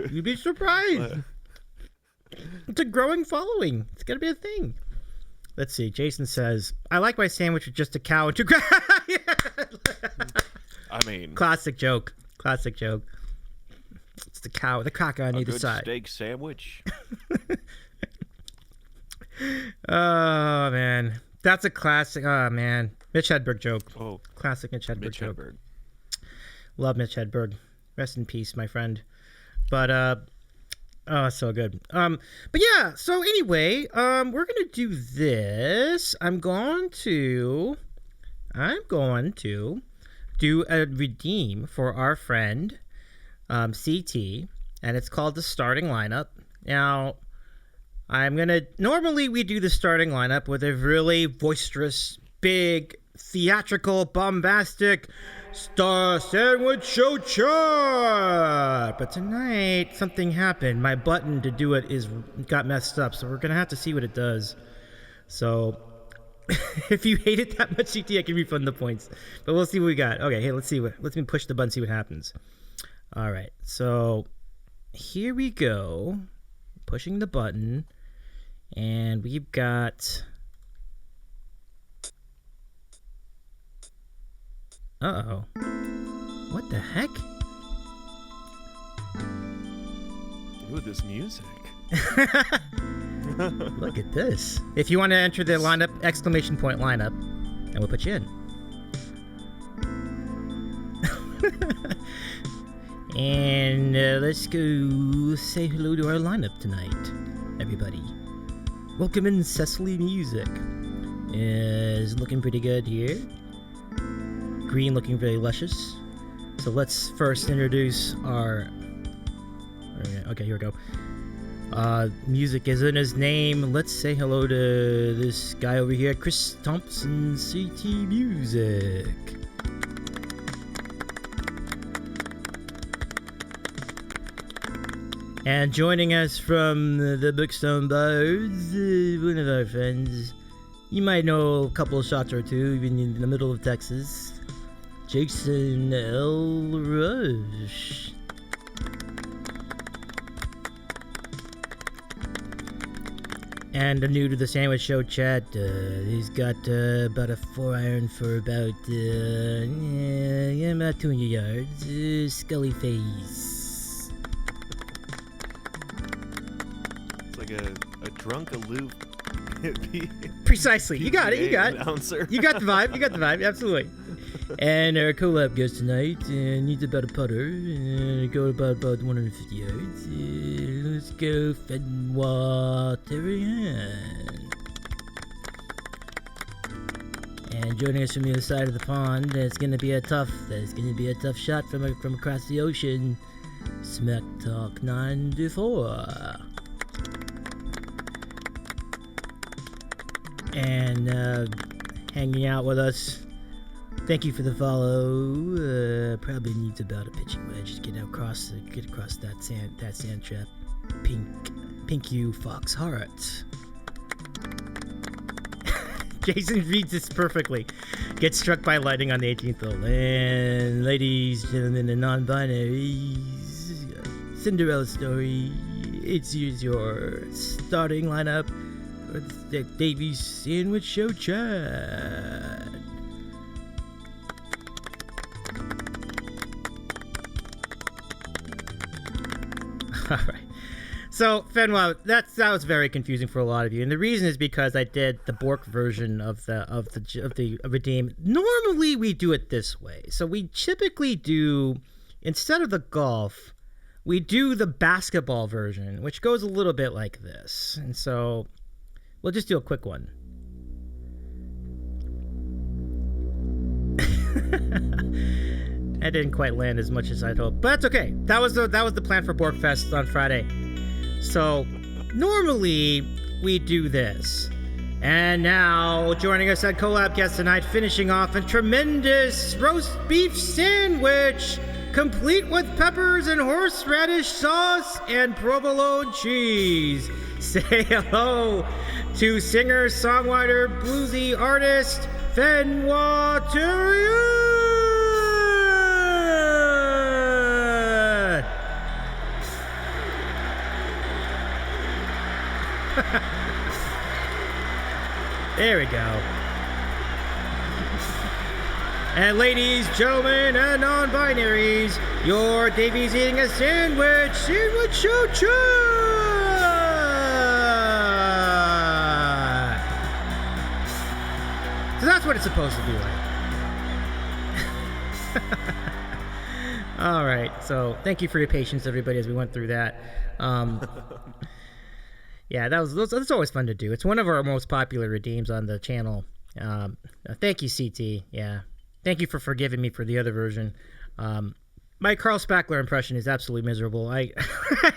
You'd be surprised. It's a growing following. It's gonna be a thing. Let's see. Jason says, "I like my sandwich with just a cow and two." I mean, classic joke. Classic joke. It's the cow, the cracker on either side. Steak sandwich. Oh man, that's a classic. Oh man, Mitch Hedberg joke. Oh, classic Mitch Hedberg joke. Hedberg. Love Mitch Hedberg. Rest in peace, my friend. But oh, so good. But yeah. So anyway, we're gonna do this. I'm going to do a redeem for our friend CT, and it's called the starting lineup. Now, normally we do the starting lineup with a really boisterous, big, theatrical, bombastic Star Sandwich Show chart. But tonight, something happened. My button to do it got messed up, so we're going to have to see what it does. So, if you hate it that much, CT, I can refund the points. But we'll see what we got. Okay, hey, let me push the button, see what happens. All right, so here we go. Pushing the button, and we've got... Uh-oh. What the heck? Ooh, this music. Look at this. If you want to enter the lineup, exclamation point lineup, and we'll put you in. And let's go say hello to our lineup tonight, everybody. Welcome in Cecily Music. Is looking pretty good here. Green looking very luscious. So let's first introduce our... Okay, here we go. Music is in his name. Let's say hello to this guy over here, Chris Thompson, CT Music. And joining us from the Bookstone Bards, one of our friends. You might know a couple of shots or two, even in the middle of Texas. Jason L. Rush. And new to the Sandwich Show chat, he's got about a 4-iron for about 200 yards. Scully face. It's like a drunk, aloof. Precisely. You got it. Announcer. You got the vibe. Absolutely. And our collab guest tonight needs about a putter and go about 150 yards. Let's go Fenwa Teryen. And joining us from the other side of the pond, that's gonna be a tough shot from across the ocean. Smack Talk 94. And hanging out with us. Thank you for the follow. Probably needs about a pitching wedge to get across that sand trap. Pink you fox heart. Jason reads this perfectly. Gets struck by lightning on the 18th hole. And ladies, gentlemen, and non-binaries, Cinderella story. It's your starting lineup for the Davies Sandwich Show chat. All right. So, Fenwa, that was very confusing for a lot of you, and the reason is because I did the Bork version of the redeem. Normally, we do it this way. So we typically do, instead of the golf, we do the basketball version, which goes a little bit like this. And so we'll just do a quick one. That didn't quite land as much as I'd hoped, but that's okay. That was the plan for Borgfest on Friday. So normally we do this. And now, joining us at Collab Guest tonight, finishing off a tremendous roast beef sandwich, complete with peppers and horseradish sauce and provolone cheese. Say hello to singer, songwriter, bluesy artist, Fenwa Teryen! There we go. And ladies, gentlemen, and non-binaries, your Davy's eating a sandwich show chat! So that's what it's supposed to be like. All right, so thank you for your patience, everybody, as we went through that. Yeah, that's always fun to do. It's one of our most popular redeems on the channel. Thank you, CT. Yeah, thank you for forgiving me for the other version. My Carl Spackler impression is absolutely miserable. I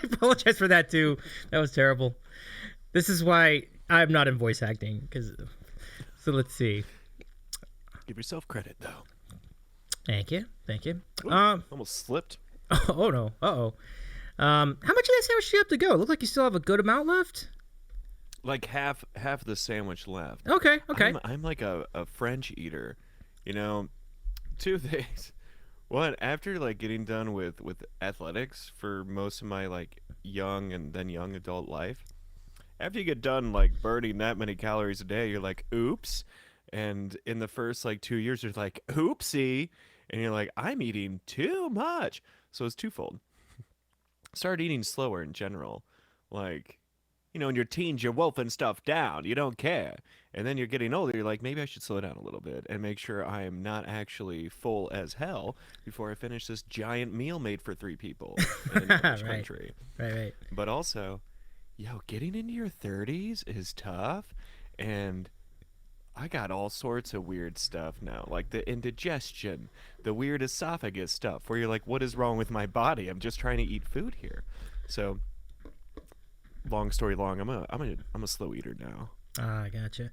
apologize for that too. That was terrible. This is why I'm not in voice acting. So let's see. Give yourself credit, though. Thank you. Ooh, almost slipped. Oh no. How much of that sandwich do you have to go? It looked like you still have a good amount left. Like half the sandwich left. Okay. I'm like a French eater. You know, two things. One, after like getting done with athletics for most of my like young adult life, after you get done like burning that many calories a day, you're like, oops. And in the first like 2 years, you're like, oopsie. And you're like, I'm eating too much. So it's twofold. Start eating slower in general. Like, you know, in your teens, you're wolfing stuff down. You don't care. And then you're getting older. You're like, maybe I should slow down a little bit and make sure I am not actually full as hell before I finish this giant meal made for 3 people in an English country. Right. But also, getting into your 30s is tough. And I got all sorts of weird stuff now, like the indigestion, the weird esophagus stuff, where you're like, what is wrong with my body? I'm just trying to eat food here. So, long story long, I'm a slow eater now. I gotcha.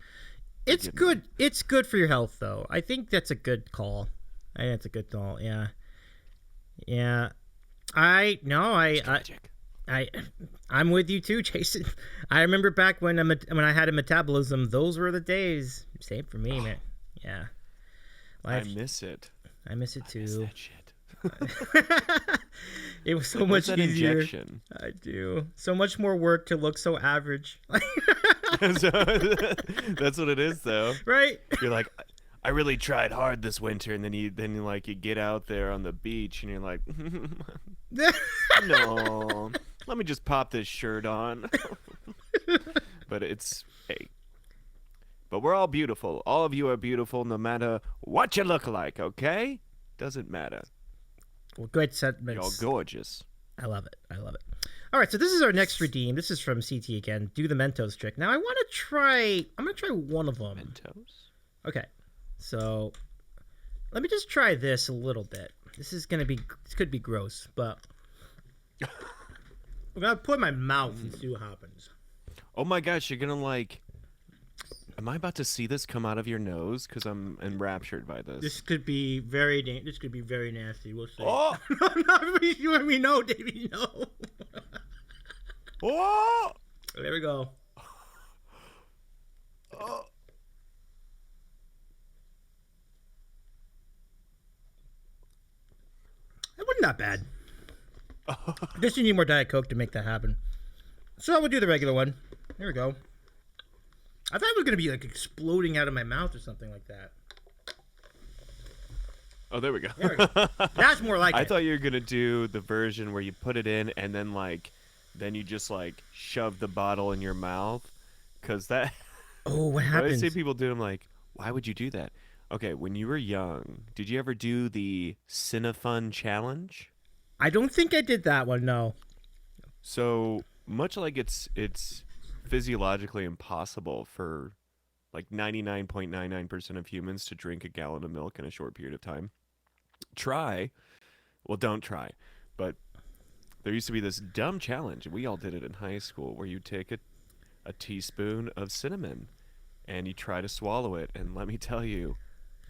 It's good. It's good for your health, though. I think that's a good call. I think that's a good call. Yeah. I'm with you too, Jason. I remember back when I had a metabolism. Those were the days. Same for me, man. Yeah. I miss it. I miss it too. I miss that shit. It was so much that easier. Injection? I do. So much more work to look so average. That's what it is, though. Right? You're like, I really tried hard this winter, and then you get out there on the beach, and you're like, no, let me just pop this shirt on. But but we're all beautiful. All of you are beautiful, no matter what you look like. Okay, doesn't matter. Well, good sentiments. You're all gorgeous. I love it. All right, so this is our next redeem. This is from CT again. Do the Mentos trick. Now I'm gonna try one of them. Mentos. Okay. So let me just try this a little bit. This could be gross, but I'm gonna put it in my mouth and see what happens. Oh my gosh, you're gonna like. Am I about to see this come out of your nose? Because I'm enraptured by this. This could be very nasty. We'll see. Oh! No, you and me know, Davey. No. Oh! There we go. Oh. That wasn't that bad. I guess you need more Diet Coke to make that happen. So we'll do the regular one. Here we go. I thought it was going to be like exploding out of my mouth or something like that. Oh, there we go. That's more like it. I thought you were going to do the version where you put it in and then then you just shove the bottle in your mouth. Because that... Oh, what happens? I see people do it, I'm like, why would you do that? Okay, when you were young, did you ever do the Cinefun challenge? I don't think I did that one. No. So much like it's physiologically impossible for like 99.99% of humans to drink a gallon of milk in a short period of time. Try, well, don't try, but there used to be this dumb challenge. We all did it in high school where you take a teaspoon of cinnamon and you try to swallow it. And let me tell you,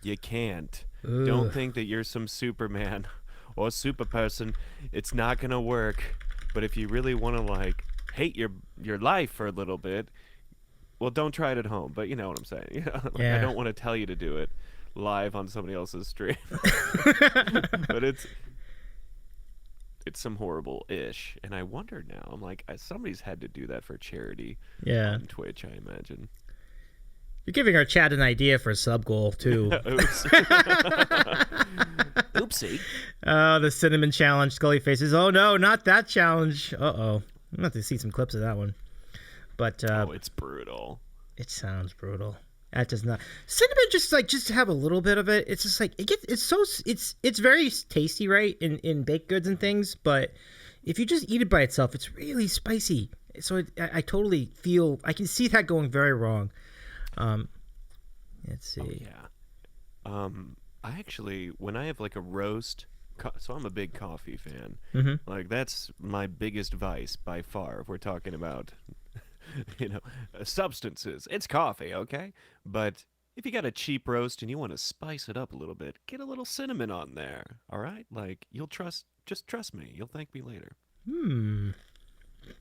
you can't. Ooh. Don't think that you're some Superman or super person. It's not going to work. But if you really want to, like, hate your life for a little bit, well, don't try it at home. But you know what I'm saying. You know, like, I Yeah. don't want to tell you to do it live on somebody else's stream. But it's some horrible ish. And I wonder now, I'm like, somebody's had to do that for charity Yeah. on Twitch, I imagine. You're giving our chat an idea for a sub goal too. Oops. Oopsie. The cinnamon challenge. Scully faces. Oh no, not that challenge. I'm gonna have to see some clips of that one. But Oh, it's brutal. it sounds brutal. That does not cinnamon. Just to have a little bit of it. It's just like it's very tasty, right? In baked goods and things. But if you just eat it by itself, it's really spicy. So I totally feel I can see that going very wrong. Let's see. Oh yeah. I actually, when I have like a roast, so I'm a big coffee fan. Mm-hmm. Like that's my biggest vice by far. If we're talking about, substances, it's coffee, okay? But if you got a cheap roast and you want to spice it up a little bit, get a little cinnamon on there. All right, like just trust me. You'll thank me later.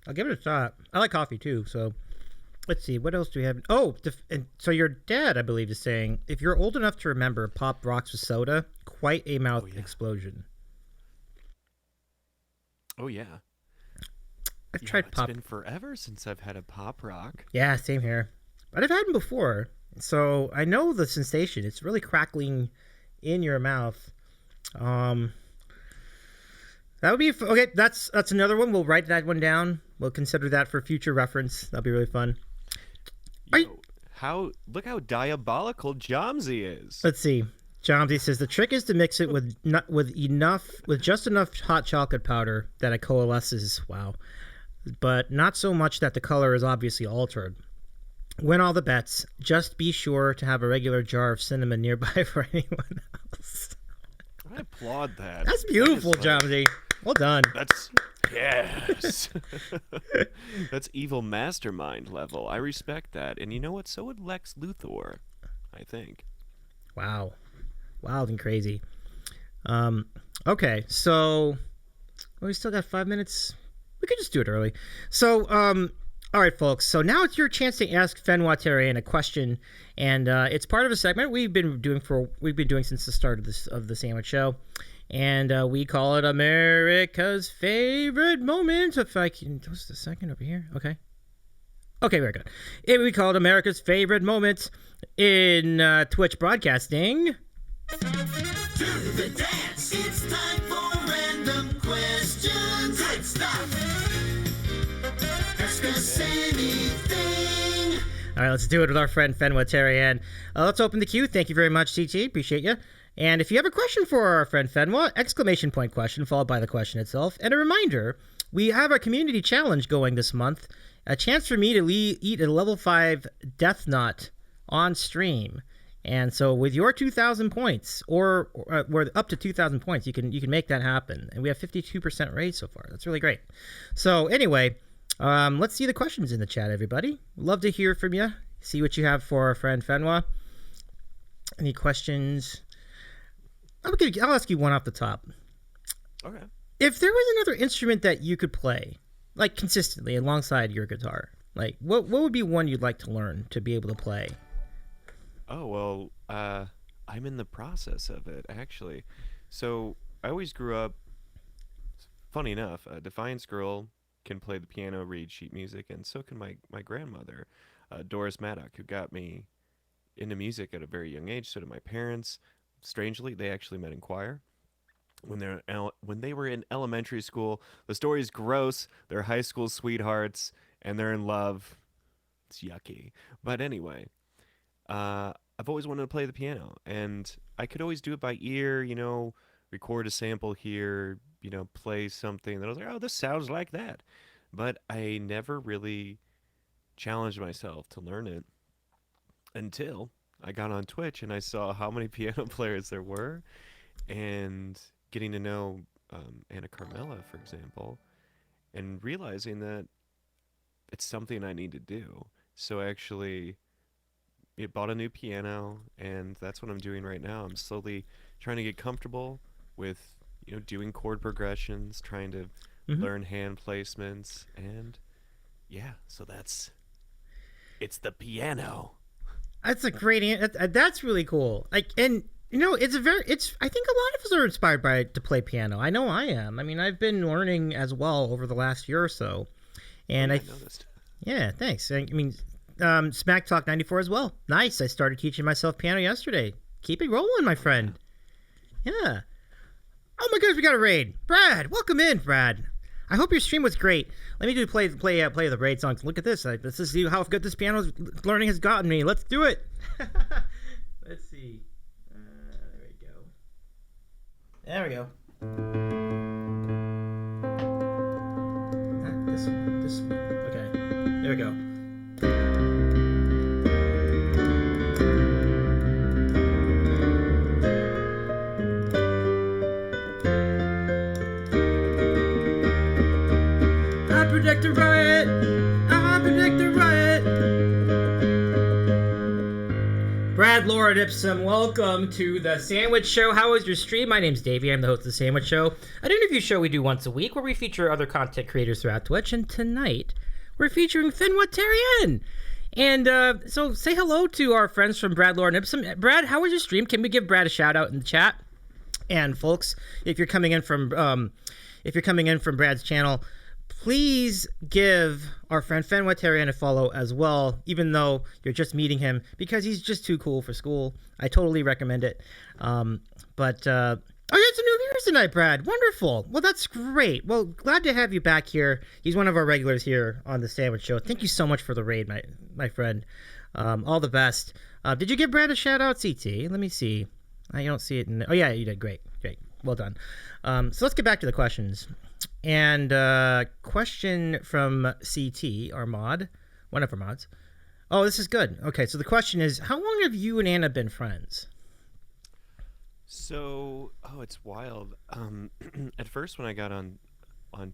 I'll give it a shot. I like coffee too, so let's see. What else do we have? Oh, and so your dad, I believe, is saying if you're old enough to remember Pop Rocks with soda, quite a mouth explosion. Oh yeah. I've tried It's Pop. been forever since I've had a pop rock. Yeah, same here. But I've had them before, so I know the sensation. It's really crackling in your mouth. That would be okay. That's another one. We'll write that one down. We'll consider that for future reference. That'll be really fun. Look how diabolical Jomsy is. Let's see. Jomsy says the trick is to mix it with just enough hot chocolate powder that it coalesces. Wow, but not so much that the color is obviously altered. Win all the bets. Just be sure to have a regular jar of cinnamon nearby for anyone else. I applaud that. That's beautiful, Jomsy. Well done. Yes. That's evil mastermind level. I respect that. And you know what? So would Lex Luthor, I think. Wow. Wild and crazy. Okay, so we still got 5 minutes. We could just do it early. So, all right, folks. So now it's your chance to ask Fenwa Teryen a question, and it's part of a segment we've been doing since the start of the Sandwich Show, and we call it America's Favorite Moment. If I can, just a second over here. Okay, very good. We call it America's Favorite Moment in Twitch broadcasting. Do the dance. It's time for random questions. Good stuff. Ask us anything. All right, let's do it with our friend Fenwa Teryen. Let's open the queue. Thank you very much, CT. Appreciate you. And if you have a question for our friend Fenwa, exclamation point question followed by the question itself. And a reminder, we have a community challenge going this month. A chance for me to eat a level 5 Death Nut on stream. And so with your 2,000 points, or we're up to 2,000 points, you can make that happen. And we have 52% raise so far. That's really great. So anyway, let's see the questions in the chat, everybody. Love to hear from you. See what you have for our friend Fenwa. Any questions? I'll ask you one off the top. Okay. If there was another instrument that you could play, like consistently alongside your guitar, like what would be one you'd like to learn to be able to play? Oh, well, I'm in the process of it, actually. So I always grew up, funny enough, a Defiance girl can play the piano, read sheet music, and so can my grandmother, Doris Maddock, who got me into music at a very young age. So did my parents. Strangely, they actually met in choir. When they were in elementary school, the story's gross. They're high school sweethearts, and they're in love. It's yucky. But anyway, I've always wanted to play the piano, and I could always do it by ear, record a sample here, play something that I was like, oh, this sounds like that. But I never really challenged myself to learn it until I got on Twitch and I saw how many piano players there were, and getting to know Anna Carmela, for example, and realizing that it's something I need to do. So I actually bought a new piano, and that's what I'm doing right now. I'm slowly trying to get comfortable with doing chord progressions, trying to Hmm. learn hand placements, and yeah, so it's the piano. That's a great. That's really cool. Like, and it's a very. It's. I think a lot of us are inspired by to play piano. I know I am. I mean, I've been learning as well over the last year or so, Oh and yeah, I noticed. yeah, thanks. I mean, Smack Talk 94 as well. Nice. I started teaching myself piano yesterday. Keep it rolling, my friend. Yeah. Oh my goodness, we got a raid. Brad, welcome in, Brad. I hope your stream was great. Let me play the raid songs. Look at this. Let's just see how good this piano learning has gotten me. Let's do it. Let's see. There we go. There we go. Not this one. This one. Okay. There we go. I predict a riot. I predict a riot. Brad, Laura, and Ipsum, welcome to the Sandwich Show. How was your stream? My name's Davey. I'm the host of the Sandwich Show, an interview show we do once a week where we feature other content creators throughout Twitch. And tonight, we're featuring Fenwa Teryen. And so say hello to our friends from Brad, Laura, and Ipsum. Brad, how was your stream? Can we give Brad a shout out in the chat? And folks, if you're coming in from Brad's channel, please give our friend Fenwa Teryen a follow as well, even though you're just meeting him, because he's just too cool for school. I totally recommend it. Oh, you had some new viewers tonight, Brad. Wonderful. Well, that's great. Well, glad to have you back here. He's one of our regulars here on the Sandwich Show. Thank you so much for the raid, my friend. All the best. Did you give Brad a shout out, CT? Let me see. I don't see it. Oh, yeah, you did. Great. Well done. So let's get back to the questions. And question from CT, our mod, one of our mods. Oh, this is good. Okay, so the question is, how long have you and Anna been friends? So, it's wild. At first, when I got on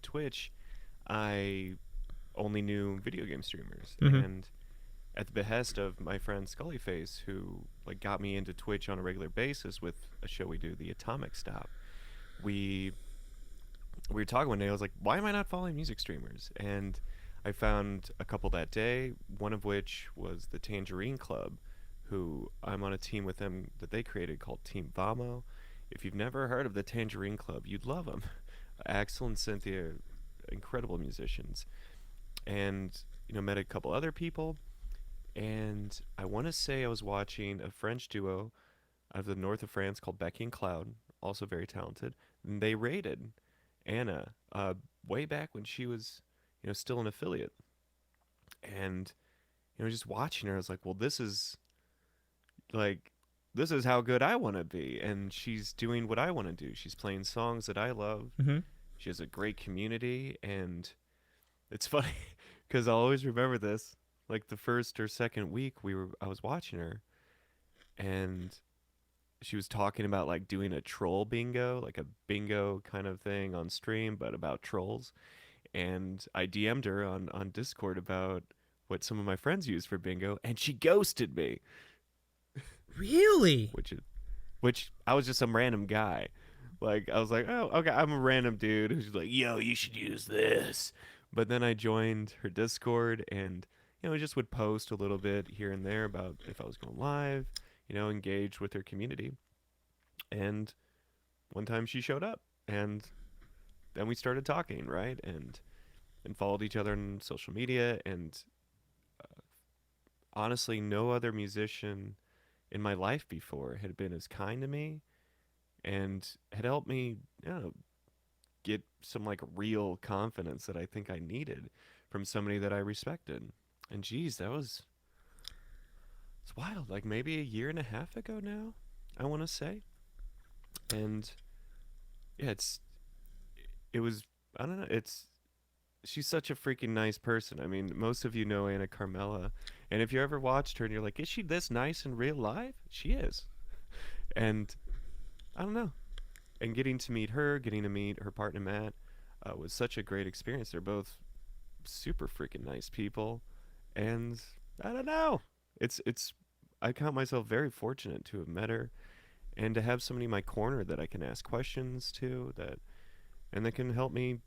Twitch, I only knew video game streamers, and at the behest of my friend Scullyface, who got me into Twitch on a regular basis with a show we do, the Atomic Stop. We were talking one day. I was like, why am I not following music streamers? And I found a couple that day, one of which was the Tangerine Club, who I'm on a team with them that they created called Team Vamo. If you've never heard of the Tangerine Club, you'd love them. Axel and Cynthia, incredible musicians. And, met a couple other people. And I want to say I was watching a French duo out of the north of France called Becky and Cloud, also very talented. And they raided Anna way back when she was, still an affiliate. And, just watching her, I was like, well, this is how good I want to be. And she's doing what I want to do. She's playing songs that I love. Mm-hmm. She has a great community. And it's funny because I'll always remember this. The first or second week I was watching her, and she was talking about doing a troll bingo, a bingo kind of thing on stream, but about trolls. And I DM'd her on Discord about what some of my friends use for bingo, and she ghosted me. Really? Which I was just some random guy. I was like, oh, okay, I'm a random dude who's like, yo, you should use this. But then I joined her Discord, and I just would post a little bit here and there about if I was going live, engage with her community. And one time she showed up, and then we started talking, right? And followed each other on social media. And honestly, no other musician in my life before had been as kind to me and had helped me, get some real confidence that I think I needed from somebody that I respected. And geez, it's wild. Maybe a year and a half ago now, I want to say. And yeah, it was, I don't know, she's such a freaking nice person. I mean, most of you know Anna Carmela, and if you ever watched her and you're like, is she this nice in real life? She is. And I don't know. And getting to meet her, getting to meet her partner Matt, was such a great experience. They're both super freaking nice people, and I don't know. It's I count myself very fortunate to have met her and to have somebody in my corner that I can ask questions to, that can help me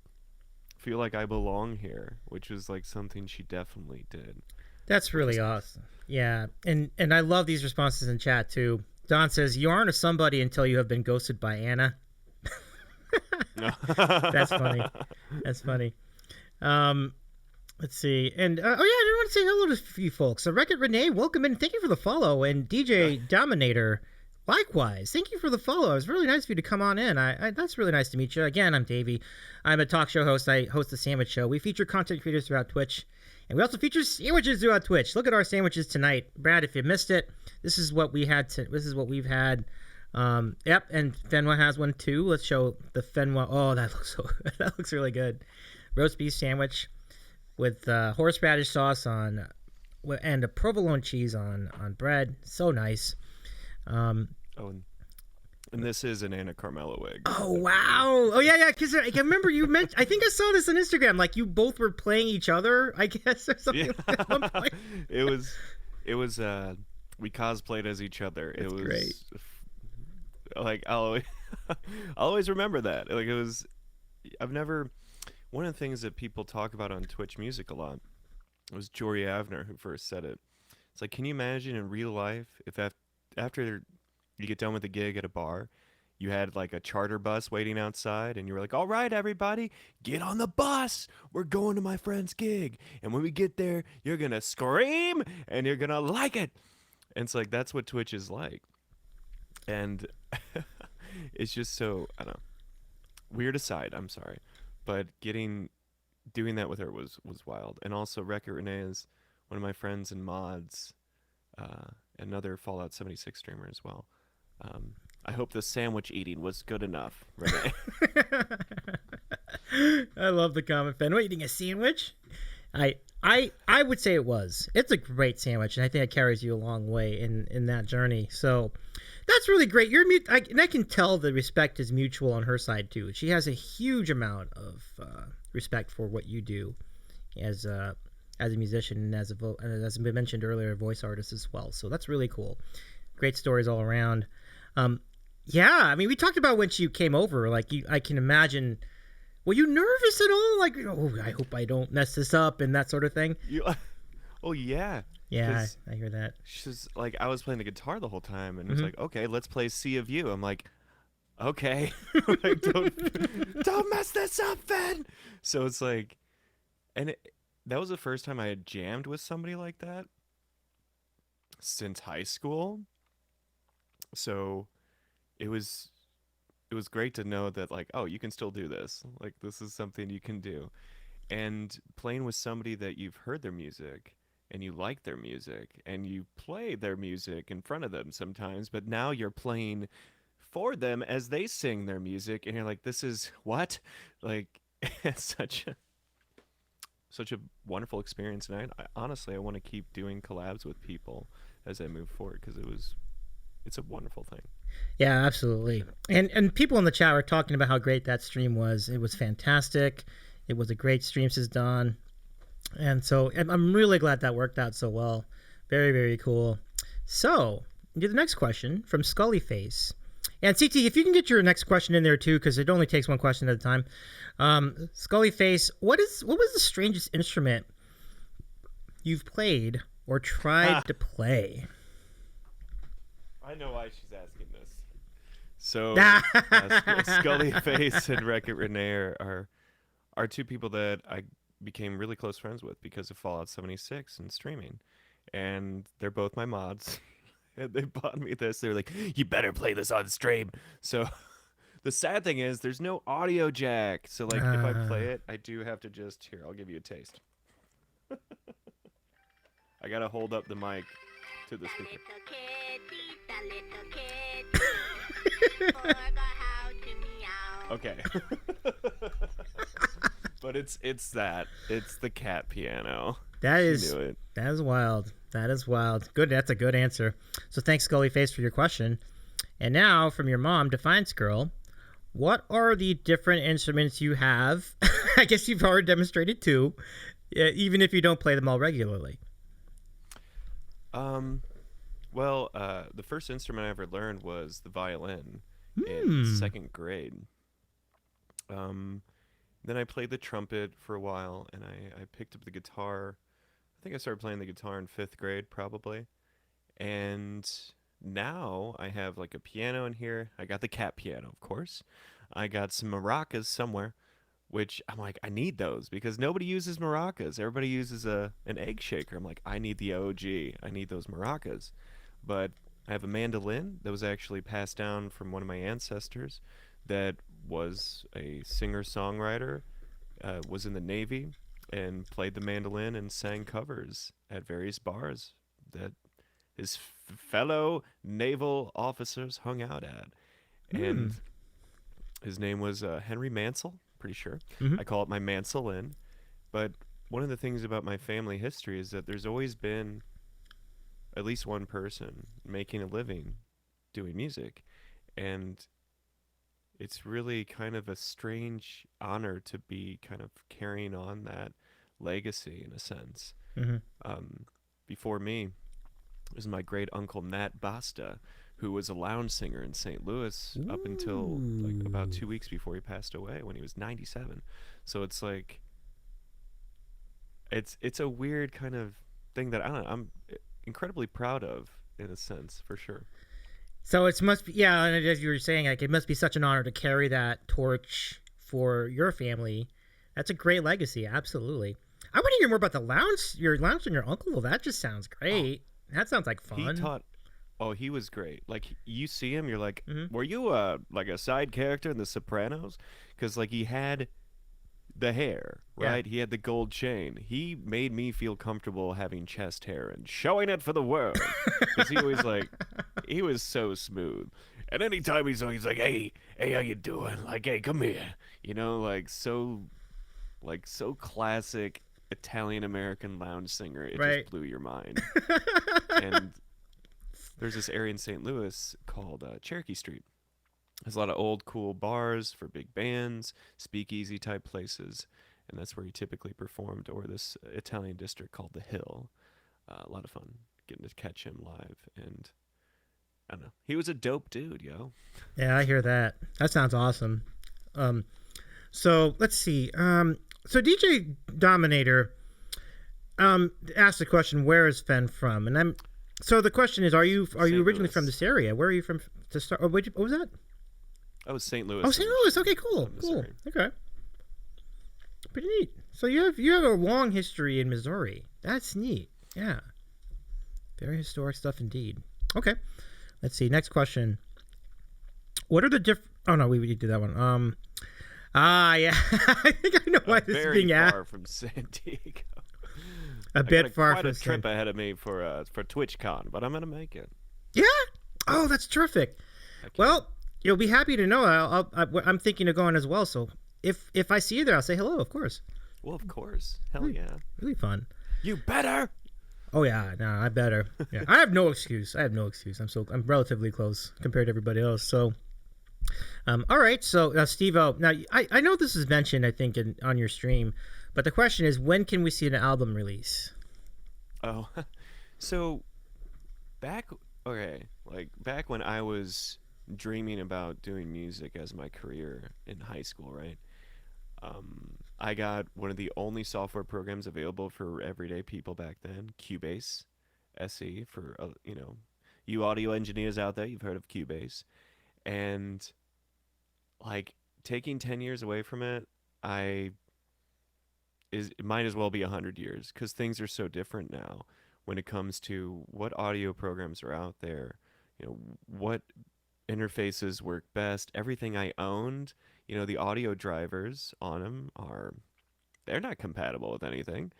feel like I belong here, which was like something she definitely did. That's Which really was awesome. Yeah, and I love these responses in chat too. Don says, "You aren't a somebody until you have been ghosted by Anna." no. That's funny. That's funny. Um, let's see. And oh yeah, I didn't want to say hello to a few folks. So Wreck-It Renee, welcome in. Thank you for the follow. And DJ Dominator, likewise. Thank you for the follow. It was really nice of you to come on in. That's really nice to meet you. Again, I'm Davey. I'm a talk show host. I host the Sandwich Show. We feature content creators throughout Twitch. And we also feature sandwiches throughout Twitch. Look at our sandwiches tonight. Brad, if you missed it, this is what we had. This is what we've had. Yep, and Fenwa has one too. Let's show the Fenwa. Oh, that looks so that looks really good. Roast beef sandwich with horseradish sauce on, and a provolone cheese on bread. So nice. Oh, and this is an Anna Carmela wig. Oh wow! Oh yeah. Because I remember you mentioned. I think I saw this on Instagram. Like you both were playing each other, I guess, or something. Yeah. At one point. It was. We cosplayed as each other. That's it was great. Like I'll always remember that. Like it was. I've never. One of the things that people talk about on Twitch Music a lot was Jory Avner who first said it. It's like, can you imagine in real life if after you get done with a gig at a bar, you had like a charter bus waiting outside and you were like, all right, everybody, get on the bus. We're going to my friend's gig. And when we get there, you're going to scream and you're going to like it. And it's like, that's what Twitch is like. And it's just so, I don't know, weird aside, I'm sorry. But doing that with her was wild. And also Wreck-It Renee is one of my friends and mods, another Fallout 76 streamer as well. I hope the sandwich eating was good enough, Renee. I love the comment, Fenwa eating a sandwich. I would say it was. It's a great sandwich, and I think it carries you a long way in that journey. So that's really great. And I can tell the respect is mutual on her side too. She has a huge amount of respect for what you do as a musician and as we mentioned earlier, a voice artist as well. So that's really cool. Great stories all around. Yeah, I mean, we talked about when she came over. Like, I can imagine. Were you nervous at all? Like, oh, I hope I don't mess this up and that sort of thing. Oh yeah. Yeah, I hear that. She's like, I was playing the guitar the whole time, and it's like, okay, let's play Sea of You. I'm like, okay, like, don't mess this up, Fen. So it's like, and that was the first time I had jammed with somebody like that since high school. So it was great to know that, like, oh, you can still do this. Like, this is something you can do. And playing with somebody that you've heard their music and you like their music and you play their music in front of them sometimes, but now you're playing for them as they sing their music, and you're like, this is what? Like, it's such a wonderful experience. And honestly, I want to keep doing collabs with people as I move forward, because it's a wonderful thing. Yeah, absolutely. And people in the chat were talking about how great that stream was. It was fantastic. It was a great stream, says Don. And so I'm really glad that worked out so well. Very, very cool. So, the next question from Scullyface. And CT, if you can get your next question in there too, because it only takes one question at a time. Scullyface, what was the strangest instrument you've played or tried to play? I know why she's asking this. So, Scullyface and Wreck-It Renee are two people that I became really close friends with because of Fallout 76 and streaming. And they're both my mods. And they bought me this. They were like, you better play this on stream. So the sad thing is there's no audio jack. So, like, if I play it, I do have to just... Here, I'll give you a taste. I got to hold up the mic to the speaker. Okay. But it's that. It's the cat piano. That She is knew it. that is wild. That is wild. Good. That's a good answer. So thanks, Scully Face, for your question. And now from your mom, Defiance Girl, what are the different instruments you have? I guess you've already demonstrated two, even if you don't play them all regularly. Um, well, the first instrument I ever learned was the violin in Hmm. second grade. Um, then I played the trumpet for a while, and I picked up the guitar. I think I started playing the guitar in fifth grade, probably. And now I have like a piano in here. I got the cat piano, of course. I got some maracas somewhere, which I'm like, I need those because nobody uses maracas. Everybody uses an egg shaker. I'm like, I need the OG. I need those maracas. But I have a mandolin that was actually passed down from one of my ancestors that was a singer-songwriter, was in the Navy, and played the mandolin and sang covers at various bars that his fellow naval officers hung out at. Hmm. And his name was Henry Mansell, pretty sure. Hmm. I call it my Mansell Inn. But one of the things about my family history is that there's always been at least one person making a living doing music. And it's really kind of a strange honor to be kind of carrying on that legacy in a sense. Hmm. Um, Before me, it was my great uncle Nat Basta, who was a lounge singer in St. Louis up until like about Ooh. 2 weeks before he passed away when he was 97. So it's like it's a weird kind of thing that I don't know, I'm incredibly proud of in a sense for sure. So it must be, yeah, and as you were saying, like it must be such an honor to carry that torch for your family. That's a great legacy, absolutely. I want to hear more about the lounge and your uncle. That just sounds Oh, great. That sounds like he fun. taught. Oh, he was great. Like you see him, you're like, Hmm. were you like a side character in The Sopranos? Because like he had the hair, Yeah. right? He had the gold chain. He made me feel comfortable having chest hair and showing it for the world. Because he always like, he was so smooth. And anytime he's like, hey, how you doing? Like, hey, come here. Like so classic Italian American lounge singer. It just Right. blew your mind. And there's this area in St. Louis called Cherokee Street. There's a lot of old cool bars for big bands, speakeasy type places, and that's where he typically performed. Or this Italian district called the Hill. A lot of fun getting to catch him live, and I don't know. He was a dope dude, yo. Yeah, I hear that. That sounds awesome. Um, so let's see. So DJ Dominator asked the question, "Where is Fen from?" And I'm so the question is, are you St. originally from Louis. this area? Where are you from to start? Or what was that? Oh, St. Louis. Oh, St. Louis. Okay, cool, cool. Missouri. Okay, pretty neat. So you have a long history in Missouri. That's neat. Yeah, very historic stuff indeed. Okay, let's see. Next question. What are the diff? Oh no, we did that one. Yeah. I think I know why this is Very being asked. far from San Diego. A I bit got far quite from a trip San. ahead of me for TwitchCon, but I'm gonna make it. Yeah. Oh, that's terrific. Heck yeah. Well, you'll be happy to know. I'm thinking of going as well. So if I see you there, I'll say hello. Of course. Well, of course. Hell Really, yeah. really fun. You better. Oh yeah, no, I better. Yeah, I have no excuse. I'm relatively close compared to everybody else. So, all right. So, Steve, now I know this is mentioned, I think, on your stream, but the question is, when can we see an album release? Oh, so back okay, like back when I was dreaming about doing music as my career in high school, right? I got one of the only software programs available for everyday people back then, Cubase SE for you audio engineers out there, you've heard of Cubase. And like taking 10 years away from it, I it might as well be 100 years because things are so different now when it comes to what audio programs are out there, what interfaces work best. Everything I owned, the audio drivers on them they're not compatible with anything.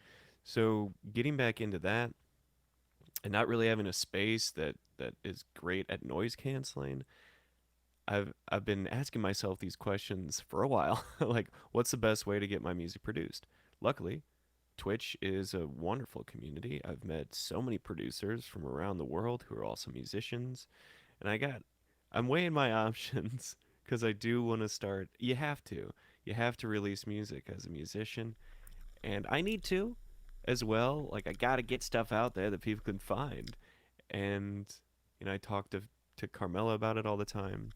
So getting back into that and not really having a space that is great at noise canceling, I've been asking myself these questions for a while. Like, what's the best way to get my music produced? Luckily, Twitch is a wonderful community. I've met so many producers from around the world who are also musicians, and I'm weighing my options because I do want to start. You have to release music as a musician, and I need to as well. Like, I got to get stuff out there that people can find. And I talk to Carmela about it all the time,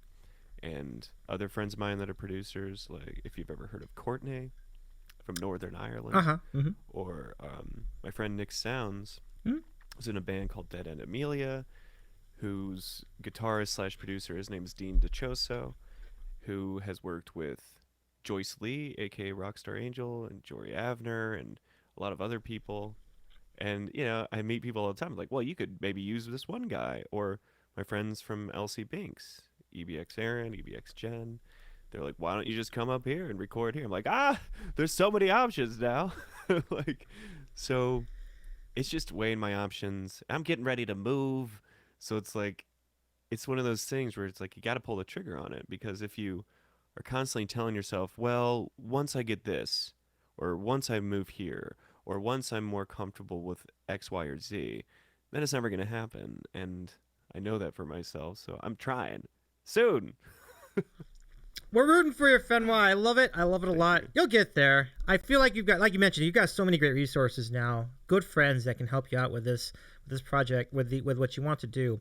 and other friends of mine that are producers. Like, if you've ever heard of Courtney from Northern Ireland, Uh-huh. Mm-hmm. or my friend Nick Sounds, Mm-hmm. who's in a band called Dead End Amelia, whose guitarist slash producer, his name is Dean DeChoso, who has worked with Joyce Lee, aka Rockstar Angel, and Jory Avner, and a lot of other people. And I meet people all the time. Like, well, you could maybe use this one guy, or my friends from LC Binks, EBX Aaron, EBX Jen. They're like, why don't you just come up here and record here? I'm like, there's so many options now. Like, so it's just weighing my options. I'm getting ready to move, so it's like it's one of those things where it's like you got to pull the trigger on it, because if you are constantly telling yourself, well, once I get this, or once I move here, or once I'm more comfortable with X, Y, or Z, then it's never going to happen. And I know that for myself, so I'm trying. Soon. We're rooting for you, Fenwa. I love it. I love it a lot. You'll get there. I feel like you've got, like you mentioned, you've got so many great resources now. Good friends that can help you out with this project, with what you want to do.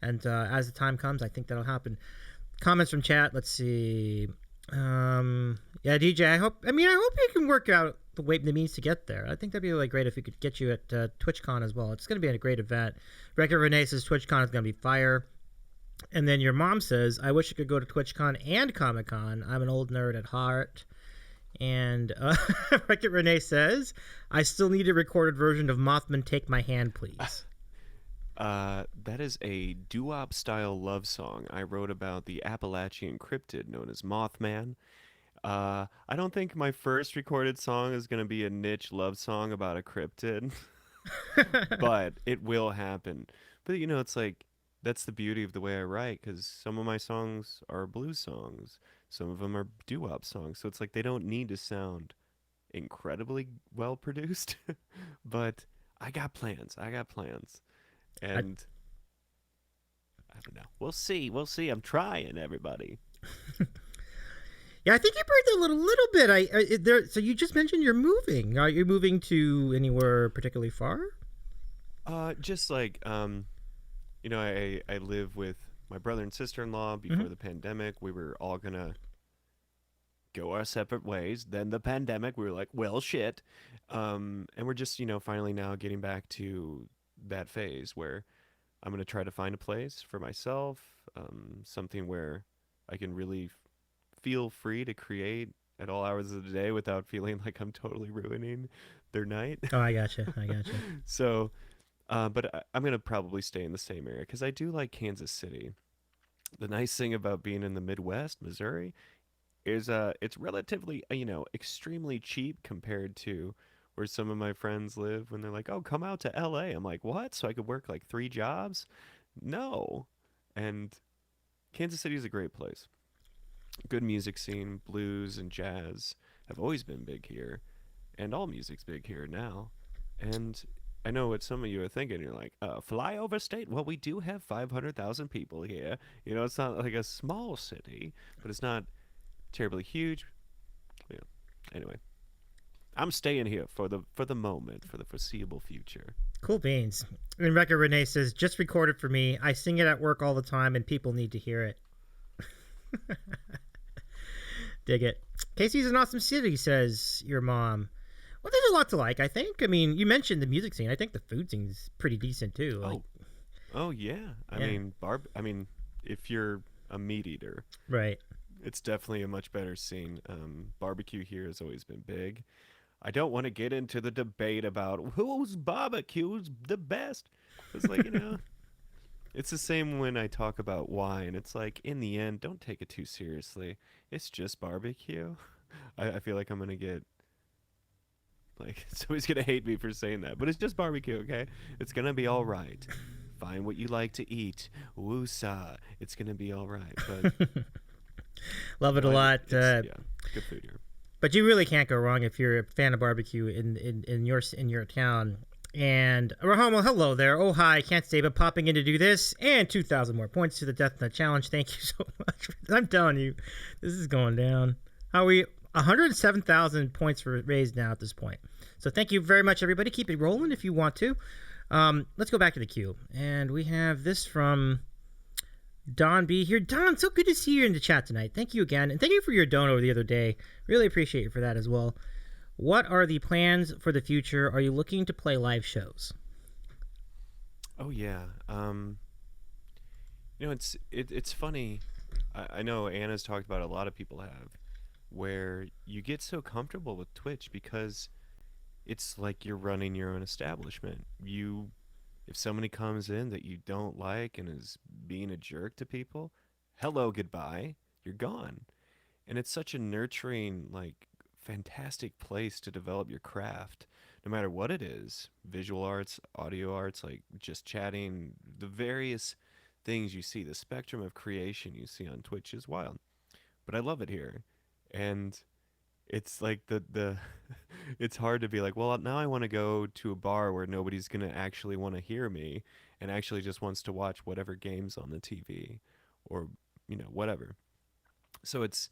And as the time comes, I think that'll happen. Comments from chat. Let's see. Yeah, DJ. I hope you can work out the means to get there. I think that'd be really great if we could get you at TwitchCon as well. It's going to be a great event. Record Renee says TwitchCon is going to be fire. And then your mom says, I wish I could go to TwitchCon and Comic-Con. I'm an old nerd at heart. And Record Renee says, I still need a recorded version of Mothman Take My Hand, please. That is a doo-wop style love song I wrote about the Appalachian cryptid known as Mothman. I don't think my first recorded song is going to be a niche love song about a cryptid, but it will happen. But it's like, that's the beauty of the way I write, because some of my songs are blues songs, some of them are doo-wop songs, so it's like they don't need to sound incredibly well produced. But I got plans. And I don't know. We'll see. I'm trying, everybody. Yeah, I think you breathed a little bit. So you just mentioned you're moving. Are you moving to anywhere particularly far? Just like I live with my brother and sister-in-law. Before the pandemic, we were all gonna go our separate ways. Then the pandemic, we were like, well, shit. And we're just finally now getting back to that phase where I'm gonna try to find a place for myself, something where I can really feel free to create at all hours of the day without feeling like I'm totally ruining their night. Oh, I gotcha. So, but I'm going to probably stay in the same area because I do like Kansas City. The nice thing about being in the Midwest, Missouri, is it's relatively, extremely cheap compared to where some of my friends live when they're like, oh, come out to LA. I'm like, what? So I could work like 3 jobs? No. And Kansas City is a great place. Good music scene, blues and jazz have always been big here, and all music's big here now. And I know what some of you are thinking. You're like, flyover state? Well, we do have 500,000 people here. It's not like a small city, but it's not terribly huge. Anyway, I'm staying here for the moment, for the foreseeable future. Cool beans. And Record Renee says, just record it for me. I sing it at work all the time, and people need to hear it. Dig it. Casey's an awesome city, says your mom. Well, there's a lot to like, I think. I mean, you mentioned the music scene. I think the food scene's pretty decent too. Like, oh yeah. I mean, if you're a meat eater, right? It's definitely a much better scene. Barbecue here has always been big. I don't want to get into the debate about whose barbecue's the best. It's like, it's the same when I talk about wine. It's like, in the end, don't take it too seriously. It's just barbecue. I feel like I'm going to get, like, somebody's going to hate me for saying that. But it's just barbecue, okay? It's going to be all right. Find what you like to eat. Woosah. It's gonna be all right. But Love it a lot. yeah, good food here. But you really can't go wrong if you're a fan of barbecue in your town. And Rahamo, hello there. Oh hi, can't stay but popping in to do this and 2,000 more points to the Death Nut Challenge. Thank you so much. I'm telling you, this is going down. How are we? 107,000 points raised now at this point. So thank you very much, everybody. Keep it rolling if you want to. Let's go back to the queue, and we have this from Don B here. Don, so good to see you in the chat tonight. Thank you again, and thank you for your dono the other day. Really appreciate you for that as well. What are the plans for the future? Are you looking to play live shows? Oh yeah. It's funny. I know Anna's talked about it, a lot of people have, where you get so comfortable with Twitch because it's like you're running your own establishment. If somebody comes in that you don't like and is being a jerk to people, hello, goodbye, you're gone. And it's such a nurturing, like, fantastic place to develop your craft, no matter what it is, visual arts, audio arts, like just chatting, the various things you see, the spectrum of creation you see on Twitch is wild. But I love it here. And it's like the it's hard to be like, well, now I want to go to a bar where nobody's going to actually want to hear me and actually just wants to watch whatever games on the TV or, whatever. So it's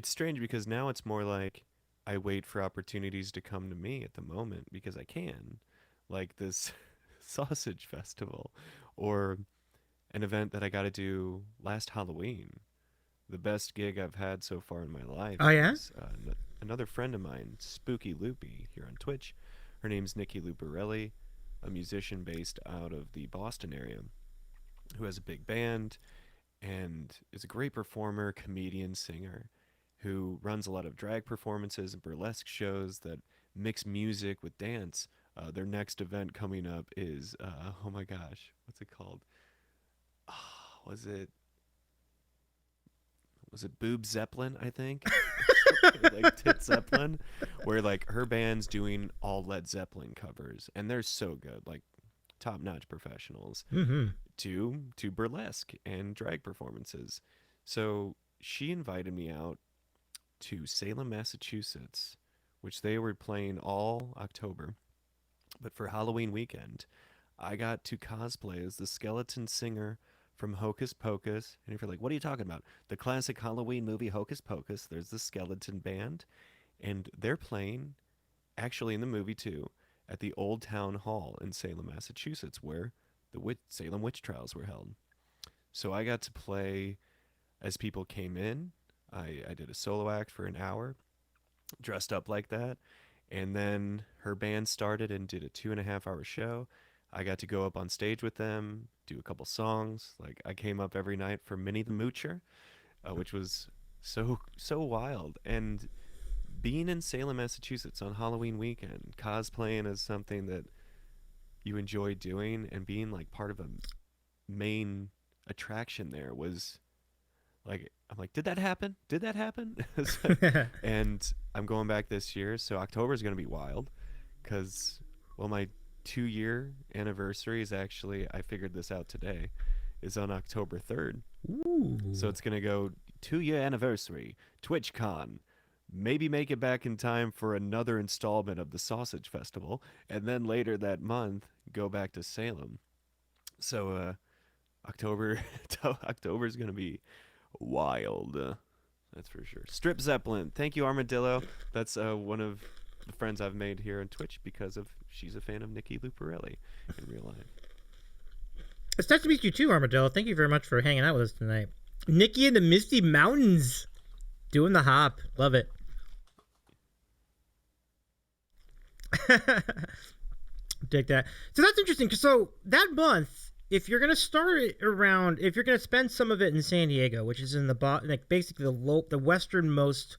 strange because now it's more like I wait for opportunities to come to me at the moment because I can, like this sausage festival or an event that I got to do last Halloween. The best gig I've had so far in my life. Oh, yeah? Is, another friend of mine, Spooky Loopy, here on Twitch. Her name's Nikki Luparelli, a musician based out of the Boston area, who has a big band and is a great performer, comedian, singer, who runs a lot of drag performances and burlesque shows that mix music with dance. Their next event coming up is, oh my gosh, what's it called? Was it Boob Zeppelin, I think? Like Tit Zeppelin, where like her band's doing all Led Zeppelin covers, and they're so good, like top-notch professionals, to burlesque and drag performances. So she invited me out to Salem, Massachusetts, which they were playing all October. But for Halloween weekend, I got to cosplay as the skeleton singer from Hocus Pocus. And if you're like, what are you talking about? The classic Halloween movie Hocus Pocus. There's the skeleton band, and they're playing, actually in the movie too, at the Old Town Hall in Salem, Massachusetts, where the Salem witch trials were held. So I got to play as people came in. I did a solo act for an hour, dressed up like that, and then her band started and did a 2.5-hour show. I got to go up on stage with them, do a couple songs. Like, I came up every night for Minnie the Moocher, which was so wild. And being in Salem, Massachusetts on Halloween weekend, cosplaying as something that you enjoy doing and being like part of a main attraction there was like, I'm like, did that happen? Did that happen? And I'm going back this year, so October is going to be wild because, well, my 2-year anniversary is actually, I figured this out today, is on October 3rd. Ooh. So it's going to go 2-year anniversary, TwitchCon. Maybe make it back in time for another installment of the Sausage Festival, and then later that month, go back to Salem. So October is going to be wild. That's for sure. Strip Zeppelin. Thank you, Armadillo. That's one of the friends I've made here on Twitch because of she's a fan of Nikki Luparelli in real life. It's nice to meet you too, Armadillo. Thank you very much for hanging out with us tonight. Nikki in the Misty Mountains. Doing the hop. Love it. Take that. So that's interesting. So that month, if you're gonna start it around, if you're gonna spend some of it in San Diego, which is in the like basically the westernmost,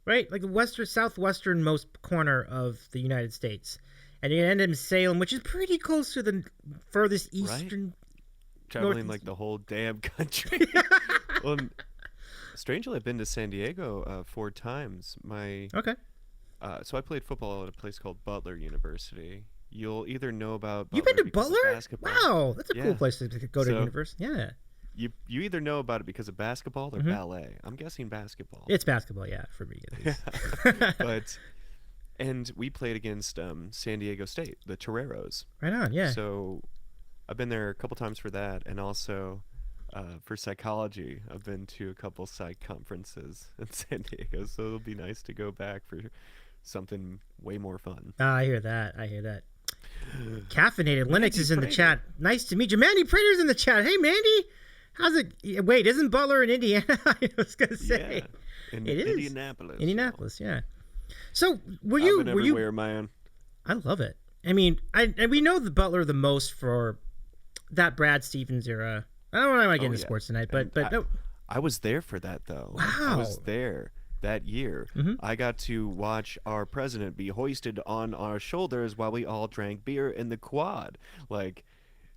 right, like the southwesternmost corner of the United States, and you end in Salem, which is pretty close to the furthest eastern. Right? Traveling like the whole damn country. Well, strangely, I've been to San Diego 4 times. Okay. So I played football at a place called Butler University, you'll either know about You've Butler been to because of Butler? basketball. Wow, that's a cool Yeah. place to go to So- university. Yeah, You either know about it because of basketball or ballet. I'm guessing basketball. it's basketball. Yeah, for me at least. But and we played against San Diego State, the Toreros. Right on. Yeah. So I've been there a couple times for that, and also for psychology, I've been to a couple psych conferences in San Diego. So it'll be nice to go back for something way more fun. I hear that. Caffeinated Linux is in the Prater. chat. Nice to meet you. Mandy Prater's in the chat. Hey, Mandy. How's it? Wait, isn't Butler in Indiana? I was going to say. Yeah, in It is. Indianapolis. Indianapolis, yeah. So, were I've you... been were you? everywhere, man. I love it. I mean, and we know the Butler the most for that Brad Stevens era. I don't want to get into yeah. sports tonight, And but no. I was there for that, though. I Wow. was there that year. I got to watch our president be hoisted on our shoulders while we all drank beer in the quad. Like,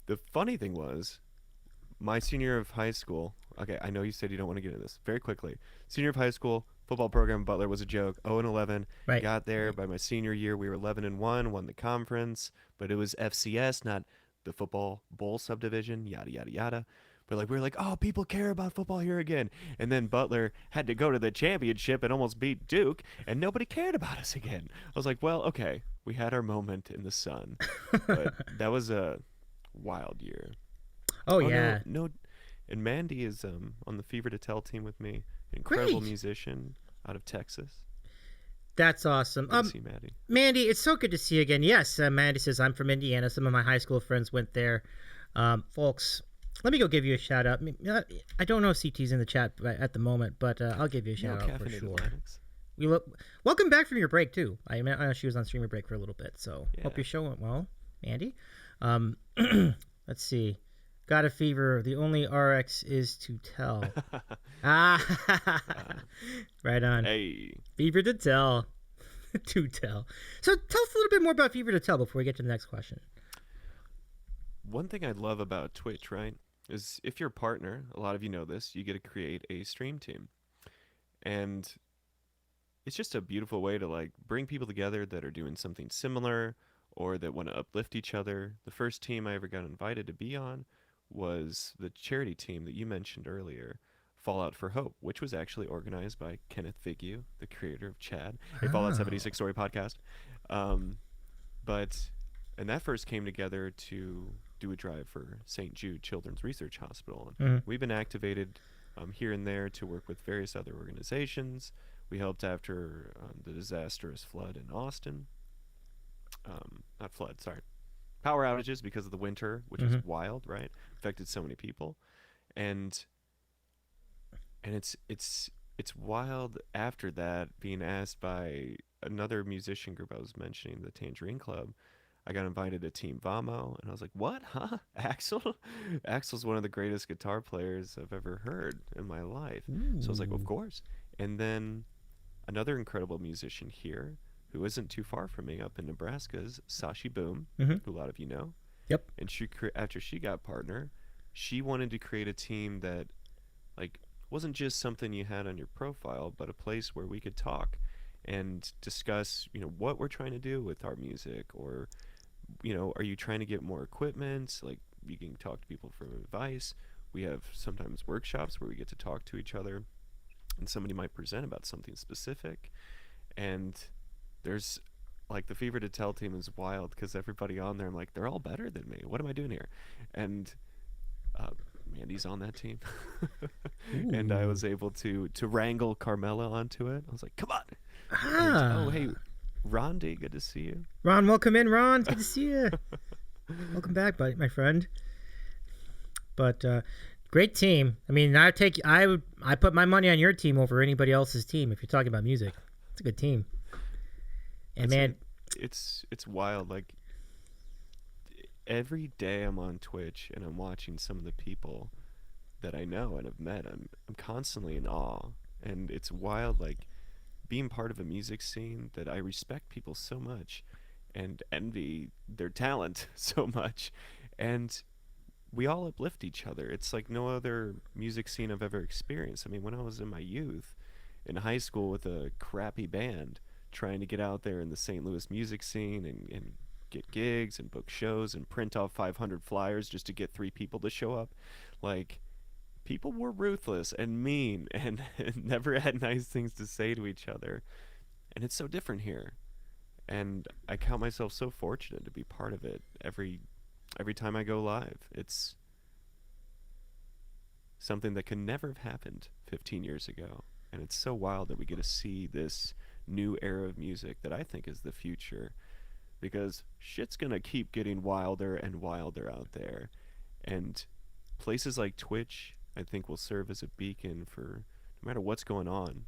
the funny thing was, my senior year of high school, okay, I know you said you don't want to get into this. Very quickly. Senior year of high school, football program, Butler was a joke. 0-11. Right. Got there by my senior year. We were 11-1, won the conference, but it was FCS, not the football bowl subdivision, yada, yada, yada. But we were like, oh, people care about football here again. And then Butler had to go to the championship and almost beat Duke, and nobody cared about us again. I was like, well, okay, we had our moment in the sun. But that was a wild year. Oh, no, yeah. No, and Mandy is on the Fever to Tell team with me. Incredible Great. musician out of Texas. That's awesome. Good to see Mandy. Mandy, it's so good to see you again. Yes, Mandy says, I'm from Indiana. Some of my high school friends went there. Folks, let me go give you a shout out. I don't know if CT's in the chat at the moment, but I'll give you a shout out for Caffeinated sure. Linux. Welcome back from your break too. I know she was on streamer break for a little bit, so hope Yeah. your show went well, Mandy. Let's see. Got a fever. The only RX is to tell. Right on. Hey. Fever to tell. To tell. So tell us a little bit more about Fever to tell before we get to the next question. One thing I love about Twitch, right, is if you're a partner, a lot of you know this, you get to create a stream team. And it's just a beautiful way to bring people together that are doing something similar or that want to uplift each other. The first team I ever got invited to be on was the charity team that you mentioned earlier, Fallout for Hope, which was actually organized by Kenneth Figge, the creator of Chad, a Fallout 76 story podcast. And that first came together to do a drive for St. Jude Children's Research Hospital. And we've been activated here and there to work with various other organizations. We helped after the disastrous flood in Austin. Not flood, sorry. Power outages because of the winter, which was wild, right? Affected so many people. And it's wild after that, being asked by another musician group I was mentioning, the Tangerine Club. I got invited to Team Vamo, and I was like, what? Huh? Axel? Axel's one of the greatest guitar players I've ever heard in my life. So I was like, of course. And then another incredible musician here, who isn't too far from me up in Nebraska, is Sashi Boom, who a lot of you know. Yep. And after she got partner, she wanted to create a team that wasn't just something you had on your profile, but a place where we could talk and discuss, what we're trying to do with our music, or are you trying to get more equipment? You can talk to people for advice. We have sometimes workshops where we get to talk to each other, and somebody might present about something specific. And there's the Fever to Tell team is wild because everybody on there, I'm like, they're all better than me. What am I doing here? And Mandy's on that team. And I was able to wrangle Carmela onto it. I was like, come on. And, hey, Rondi, good to see you. Ron, welcome in, Ron. It's good to see you. Welcome back, buddy, my friend. But great team. I mean, I put my money on your team over anybody else's team if you're talking about music. It's a good team. And it's wild. Every day I'm on Twitch and I'm watching some of the people that I know and have met. I'm constantly in awe, and it's wild. Being part of a music scene that I respect people so much and envy their talent so much, and we all uplift each other. It's like no other music scene I've ever experienced. I mean, when I was in my youth in high school with a crappy band trying to get out there in the St. Louis music scene and get gigs and book shows and print off 500 flyers just to get 3 people to show up. Like, people were ruthless and mean and never had nice things to say to each other. And it's so different here. And I count myself so fortunate to be part of it every time I go live. It's something that could never have happened 15 years ago. And it's so wild that we get to see this new era of music that I think is the future, because shit's gonna keep getting wilder and wilder out there. And places like Twitch, I think, will serve as a beacon for no matter what's going on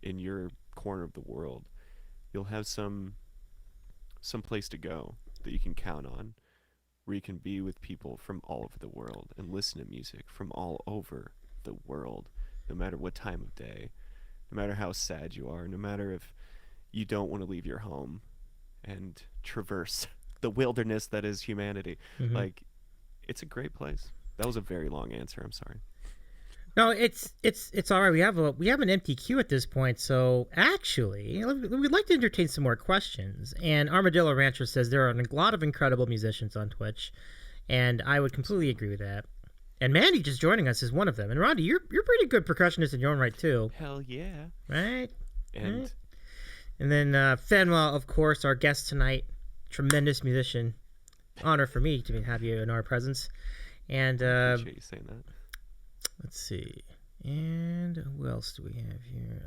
in your corner of the world. You'll have some place to go that you can count on, where you can be with people from all over the world and listen to music from all over the world, no matter what time of day, no matter how sad you are, no matter if you don't want to leave your home and traverse the wilderness that is humanity. Like, it's a great place. That was a very long answer. I'm sorry. No, it's all right. We have an empty queue at this point, so actually, we'd like to entertain some more questions. And Armadillo Rancher says there are a lot of incredible musicians on Twitch, and I would completely agree with that. And Mandy just joining us is one of them. And Roddy, you're pretty good percussionist in your own right too. Hell yeah. Right. And right. And then Fenwa, of course, our guest tonight, tremendous musician. Honor for me to have you in our presence. And I appreciate you saying that. Let's see. And who else do we have here?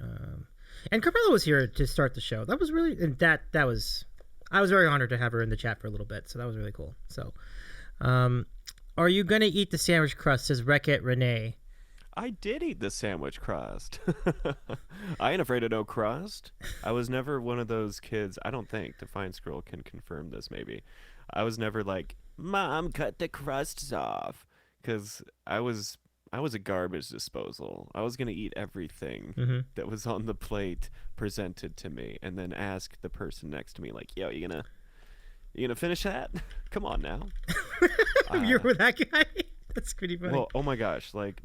And Carmela was here to start the show. That was really, and that was, I was very honored to have her in the chat for a little bit. So that was really cool. So, are you going to eat the sandwich crust, says Wreck-It Renee. I did eat the sandwich crust. I ain't afraid of no crust. I was never one of those kids, I don't think, Defiant Scroll can confirm this maybe. I was never like, Mom, cut the crusts off. Because I was a garbage disposal. I was going to eat everything that was on the plate presented to me and then ask the person next to me, like, yo, you gonna finish that? Come on now. You're with that guy? That's pretty funny. Well, oh my gosh, like,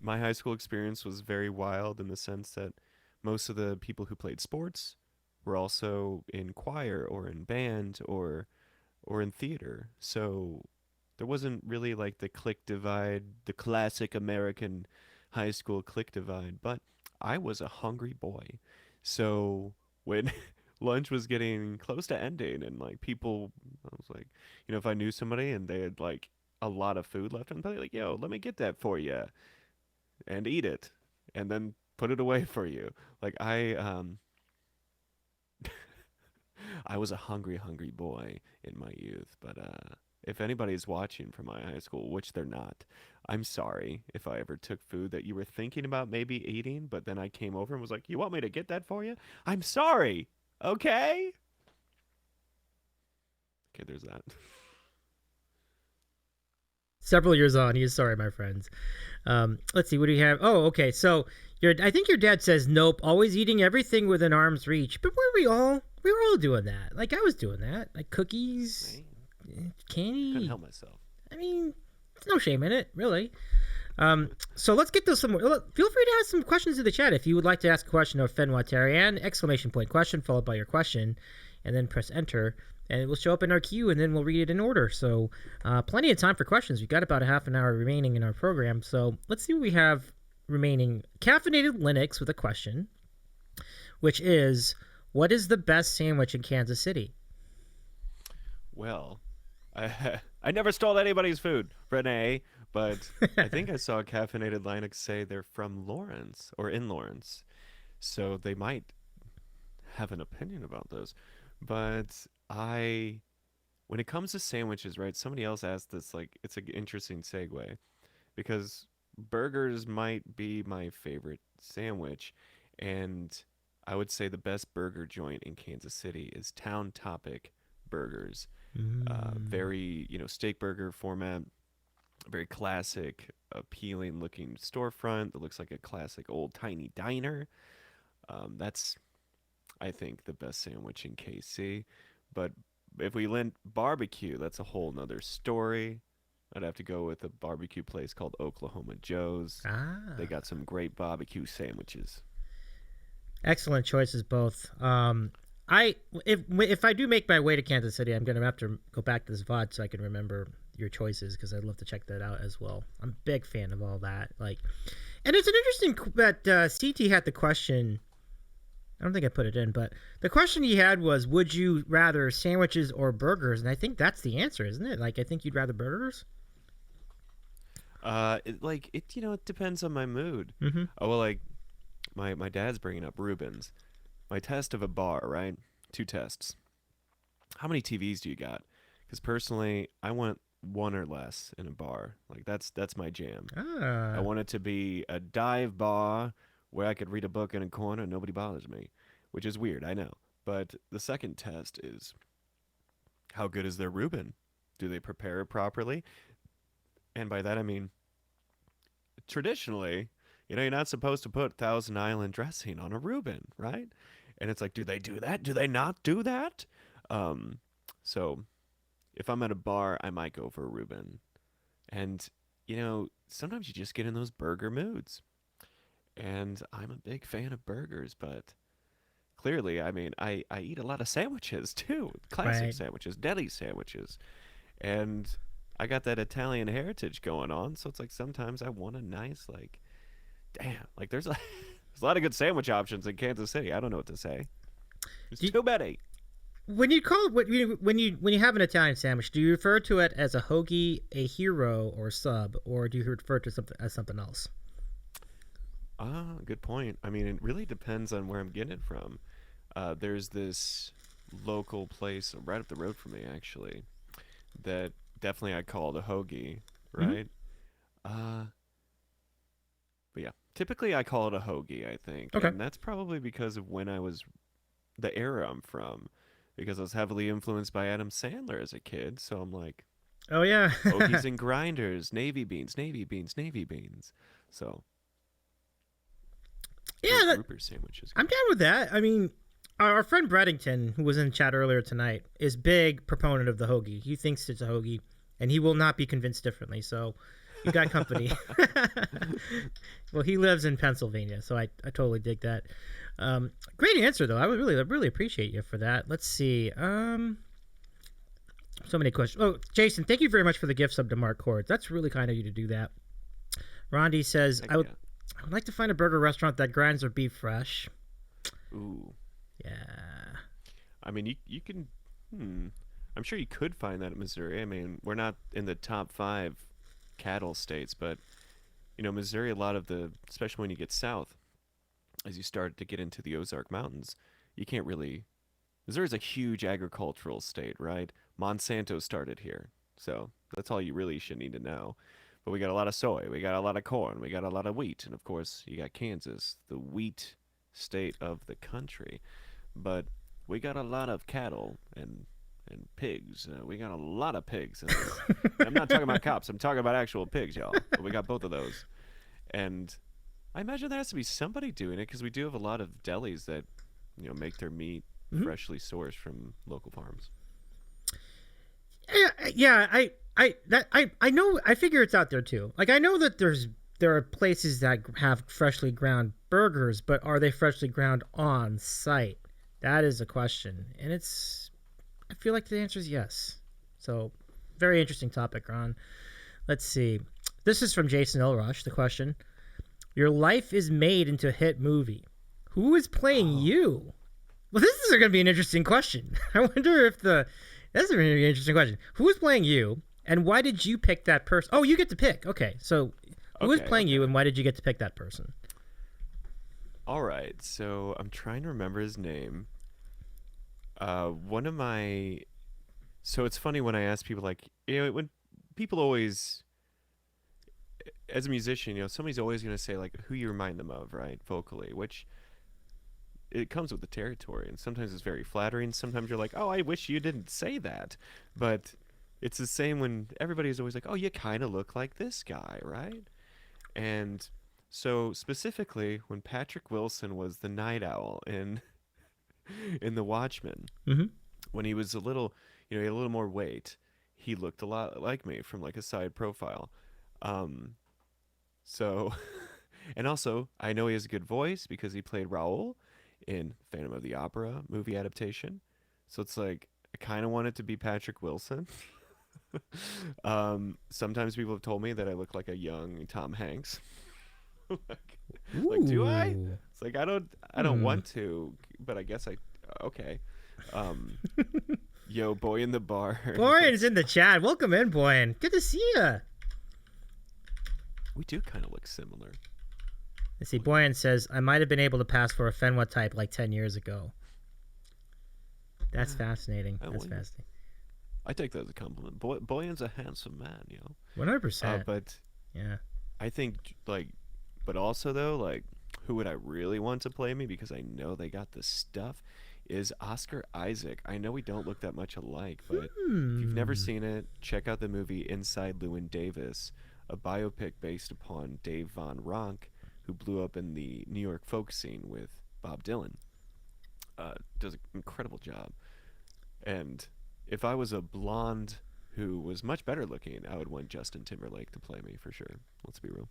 my high school experience was very wild in the sense that most of the people who played sports were also in choir or in band or in theater. So there wasn't really like the clique divide, the classic American high school clique divide, but I was a hungry boy. So when lunch was getting close to ending and like people, I was like, if I knew somebody and they had like a lot of food left on the plate, like, yo, let me get that for you and eat it and then put it away for you. Like I was a hungry boy in my youth, but if anybody's watching from my high school, which they're not, I'm sorry if I ever took food that you were thinking about maybe eating, but then I came over and was like, you want me to get that for you? I'm sorry. Okay? Okay, there's that. Several years on, he is sorry, my friends. Let's see, what do you have? Oh, okay, so I think your dad says, nope, always eating everything within arm's reach. But we were all doing that. Like, I was doing that. Like, cookies, candy. Couldn't help myself. I mean, there's no shame in it, really. So let's get to some more. Feel free to ask some questions in the chat. If you would like to ask a question of Fenwa Teryen, exclamation point question, followed by your question, and then press enter. And it will show up in our queue, and then we'll read it in order. So plenty of time for questions. We've got about a half an hour remaining in our program. So let's see what we have remaining. Caffeinated Linux with a question, which is, what is the best sandwich in Kansas City? Well, I never stole anybody's food, Renee, but I think I saw Caffeinated Linux say they're from Lawrence or in Lawrence. So they might have an opinion about those. But when it comes to sandwiches, right, somebody else asked this, like, it's an interesting segue, because burgers might be my favorite sandwich, and I would say the best burger joint in Kansas City is Town Topic Burgers. Very, steak burger format, very classic, appealing looking storefront that looks like a classic old tiny diner. That's, I think, the best sandwich in KC. But if we lent barbecue, that's a whole nother story. I'd have to go with a barbecue place called Oklahoma Joe's. They got some great barbecue sandwiches. Excellent choices, both. if I do make my way to Kansas City, I'm gonna have to go back to this VOD so I can remember your choices because I'd love to check that out as well. I'm a big fan of all that. Like, and it's an interesting that CT had the question. I don't think I put it in, but the question he had was, would you rather sandwiches or burgers? And I think that's the answer, isn't it? Like, I think you'd rather burgers. It depends on my mood. Mm-hmm. Oh well, like my dad's bringing up Rubens. My test of a bar, right? Two tests. How many TVs do you got? Because personally, I want one or less in a bar. Like that's my jam. I Ah, want it to be a dive bar where I could read a book in a corner and nobody bothers me, which is weird, I know. But the second test is how good is their Reuben? Do they prepare it properly? And by that I mean traditionally, you're not supposed to put Thousand Island dressing on a Reuben, right? And it's like, do they do that? Do they not do that? Um, so if I'm at a bar, I might go for a Reuben. And sometimes you just get in those burger moods. And I'm a big fan of burgers, but clearly, I mean, I eat a lot of sandwiches too, classic right. sandwiches, deli sandwiches, and I got that Italian heritage going on. So it's like sometimes I want a nice like, damn, like there's a lot of good sandwich options in Kansas City. I don't know what to say. There's Do too many. when you call when you have an Italian sandwich, do you refer to it as a hoagie, a hero, or sub, or do you refer to something as something else? Ah, good point. I mean, it really depends on where I'm getting it from. There's this local place right up the road from me, actually, that definitely I call it a hoagie, Hmm. right? Uh, but yeah, typically I call it a hoagie, I think, Okay. and that's probably because of when I was the era I'm from, because I was heavily influenced by Adam Sandler as a kid. So I'm like, Oh yeah. hoagies and grinders, navy beans, navy beans, navy beans. So Yeah, or that, grouper sandwiches. I'm down with that. I mean, our friend Breddington, who was in chat earlier tonight, is big proponent of the hoagie. He thinks it's a hoagie, and he will not be convinced differently. So, you got company. Well, he lives in Pennsylvania, so I totally dig that. Great answer, though. I would really appreciate you for that. Let's see. So many questions. Oh, Jason, thank you very much for the gift sub to Mark Cords. That's really kind of you to do that. Rondi says, Heck I yeah. would like to find a burger restaurant that grinds their beef fresh. Ooh. Yeah. I mean, you can. Hmm. I'm sure you could find that in Missouri. I mean, we're not in the top 5 cattle states, but Missouri, a lot of especially when you get south, as you start to get into the Ozark Mountains, you can't really. Missouri's a huge agricultural state, right? Monsanto started here, so that's all you really should need to know. But we got a lot of soy, we got a lot of corn, we got a lot of wheat, and of course, you got Kansas, the wheat state of the country. But we got a lot of cattle and pigs. We got a lot of pigs in this. And I'm not talking about cops. I'm talking about actual pigs, y'all. But we got both of those. And I imagine there has to be somebody doing it because we do have a lot of delis that make their meat Mhm. freshly sourced from local farms. Yeah, I know. I figure it's out there too. Like I know that there are places that have freshly ground burgers, but are they freshly ground on site? That is a question, and I feel like the answer is yes. So, very interesting topic, Ron. Let's see. This is from Jason Elrush. The question: Your life is made into a hit movie. Who is playing Oh, you? Well, this is going to be an interesting question. I wonder if the that's a really interesting question. Who is playing you, and why did you pick that person? Oh, you get to pick. Okay, so who is okay, playing you, okay. and why did you get to pick that person? All right. So I'm trying to remember his name. One of my. So it's funny when I ask people, like, when people always, as a musician, somebody's always going to say, like, who you remind them of, right? Vocally, which it comes with the territory. And sometimes it's very flattering. Sometimes you're like, oh, I wish you didn't say that. But it's the same when everybody's always like, oh, you kind of look like this guy, right? And so specifically, when Patrick Wilson was the night owl in The Watchmen, Mm-hmm. when he was a little, he had a little more weight, he looked a lot like me from like a side profile. Um, so, and also I know he has a good voice because he played Raoul in Phantom of the Opera movie adaptation. So it's like I kind of want it to be Patrick Wilson. Sometimes people have told me that I look like a young Tom Hanks. like, do I? Ooh. It's like I don't want to, but I guess I okay. Um, yo, boy in the bar. Boyan is in the chat. Welcome in, Boyan. Good to see you. We do kind of look similar. Let's see. Boyan says, I might have been able to pass for a Fenwa type like 10 years ago. That's fascinating. Oh, That's well, fascinating. I take that as a compliment. Boyan's a handsome man, 100%. But yeah. I think but also though, like, who would I really want to play me because I know they got the stuff is Oscar Isaac. I know we don't look that much alike, but if you've never seen it, check out the movie Inside Llewyn Davis, a biopic based upon Dave Von Ronk, who blew up in the New York folk scene with Bob Dylan. Does an incredible job. And if I was a blonde who was much better looking, I would want Justin Timberlake to play me for sure. Let's be real.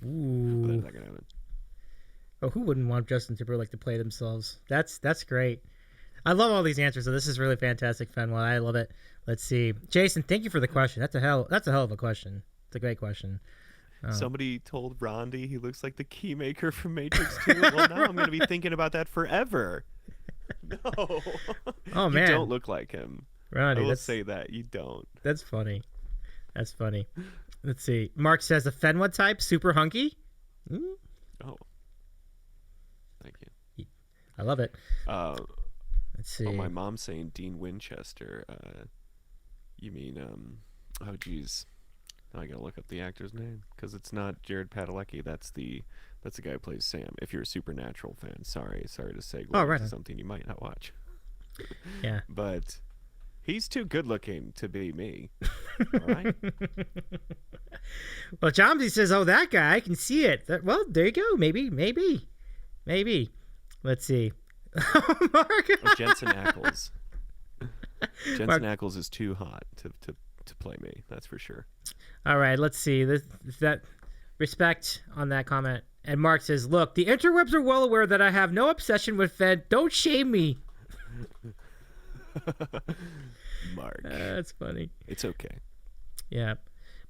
But Ooh. that's not gonna happen. Oh, who wouldn't want Justin Timberlake to play themselves? That's great. I love all these answers. So this is really fantastic, Fenwa. I love it. Let's see, Jason. Thank you for the question. That's a hell of a question. It's a great question. Somebody told Rondi he looks like the Keymaker from Matrix 2. Well, now I'm going to be thinking about that forever. No. Oh, man. You don't look like him. Rondi, I will say that. You don't. That's funny. That's funny. Let's see. Mark says, a Fenwa type, super hunky? Oh. Thank you. I love it. Let's see. Oh, my mom's saying Dean Winchester. You mean, oh, geez. Now I gotta look up the actor's name because it's not Jared Padalecki. That's the guy who plays Sam. If you're a Supernatural fan, sorry to segue right to on. something you might not watch. Yeah. But he's too good looking to be me. All right. Well, Jomsy says, oh, that guy, I can see it. Well, there you go. Maybe. Let's see. Mark. Oh, Jensen Ackles. Jensen Ackles is too hot to play me. That's for sure. All right, let's see. That respect on that comment. And Mark says, look, the interwebs are well aware that I have no obsession with Fed. Don't shame me. Mark. That's funny. It's okay. Yeah.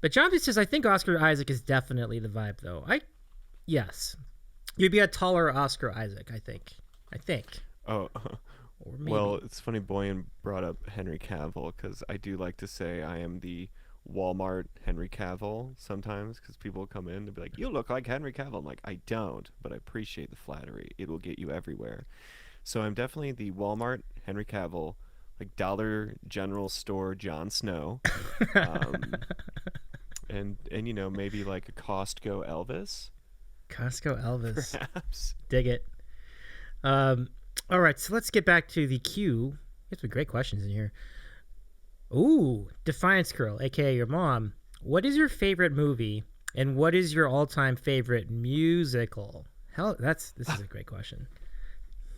But John says, I think Oscar Isaac is definitely the vibe, though. Yes. You'd be a taller Oscar Isaac, I think. Oh, Or maybe. well, it's funny Boyan brought up Henry Cavill because I do like to say I am the Walmart Henry Cavill sometimes because people come in and be like, you look like Henry Cavill. I'm like, I don't, but I appreciate the flattery. It will get you everywhere. So I'm definitely the Walmart Henry Cavill, like Dollar General Store Jon Snow. And maybe like a Costco Elvis. Costco Elvis. Perhaps. Dig it. All right, so let's get back to the queue. There's some great questions in here. Ooh, Defiance Girl, aka your mom. What is your favorite movie, and what is your all-time favorite musical? This is a great question.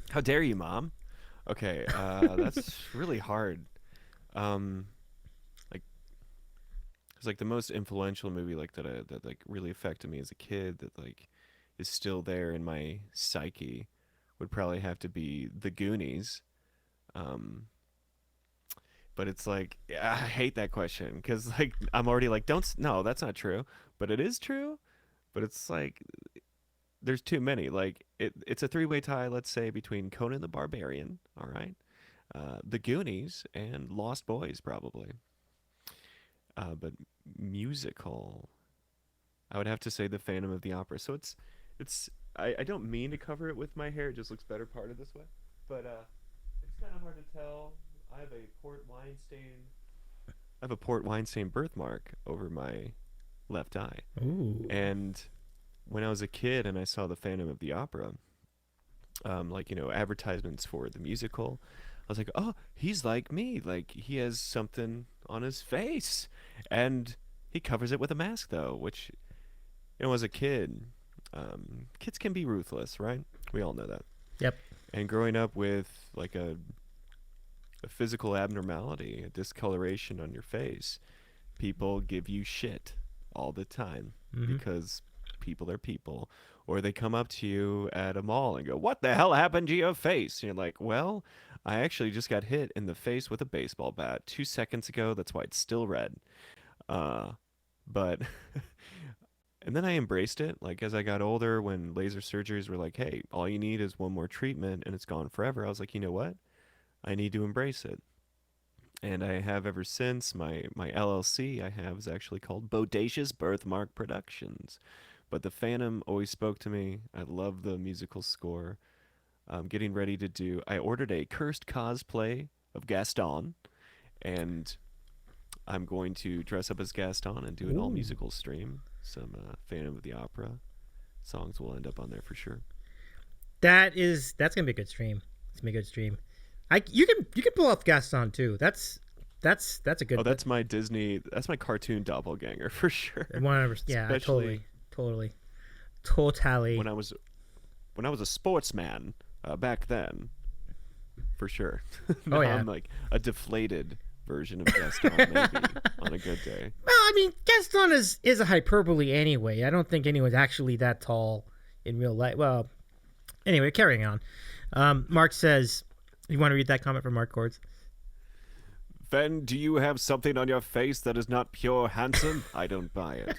How dare you, Mom? Okay, that's really hard. It's like the most influential movie that really affected me as a kid that like is still there in my psyche would probably have to be The Goonies. But it's like I hate that question because like I'm already like no, that's not true, but it is true. But it's like there's too many. Like it's a three-way tie, let's say, between Conan the Barbarian, all right, The Goonies, and Lost Boys probably. But musical, I would have to say The Phantom of the Opera. So it's I don't mean to cover it with my hair. It just looks better parted this way. But it's kind of hard to tell. I have a port wine stain birthmark over my left eye. Ooh. And when I was a kid and I saw The Phantom of the Opera, advertisements for the musical, I was like, oh, he's like me. Like, he has something on his face. And he covers it with a mask, though, which, as a kid, kids can be ruthless, right? We all know that. Yep. And growing up with, like, a physical abnormality, a discoloration on your face, people give you shit all the time because people are people. Or they come up to you at a mall and go, "What the hell happened to your face?" And you're like, "Well, I actually just got hit in the face with a baseball bat 2 seconds ago. That's why it's still red." Uh, but and then I embraced it. Like as I got older, when laser surgeries were like, "Hey, all you need is one more treatment and it's gone forever," I was like, you know what? I need to embrace it. And I have ever since. My LLC I have is actually called Bodacious Birthmark Productions. But the Phantom always spoke to me. I love the musical score. I'm getting ready to do. I ordered a cursed cosplay of Gaston, and I'm going to dress up as Gaston and do an all Ooh. musical stream. Some Phantom of the Opera songs will end up on there for sure. That's gonna be a good stream. It's gonna be a good stream. You can pull off Gaston too. That's a good. Oh, that's my Disney. That's my cartoon doppelganger for sure. 100%. Yeah, Especially totally. when I was a sportsman back then, for sure. Now Oh, yeah. I'm like a deflated version of Gaston, maybe on a good day. Well, I mean, Gaston is a hyperbole anyway. I don't think anyone's actually that tall in real life. Well, anyway, carrying on. Mark says, you want to read that comment from Mark Cords? Fen, do you have something on your face that is not pure handsome? I don't buy it.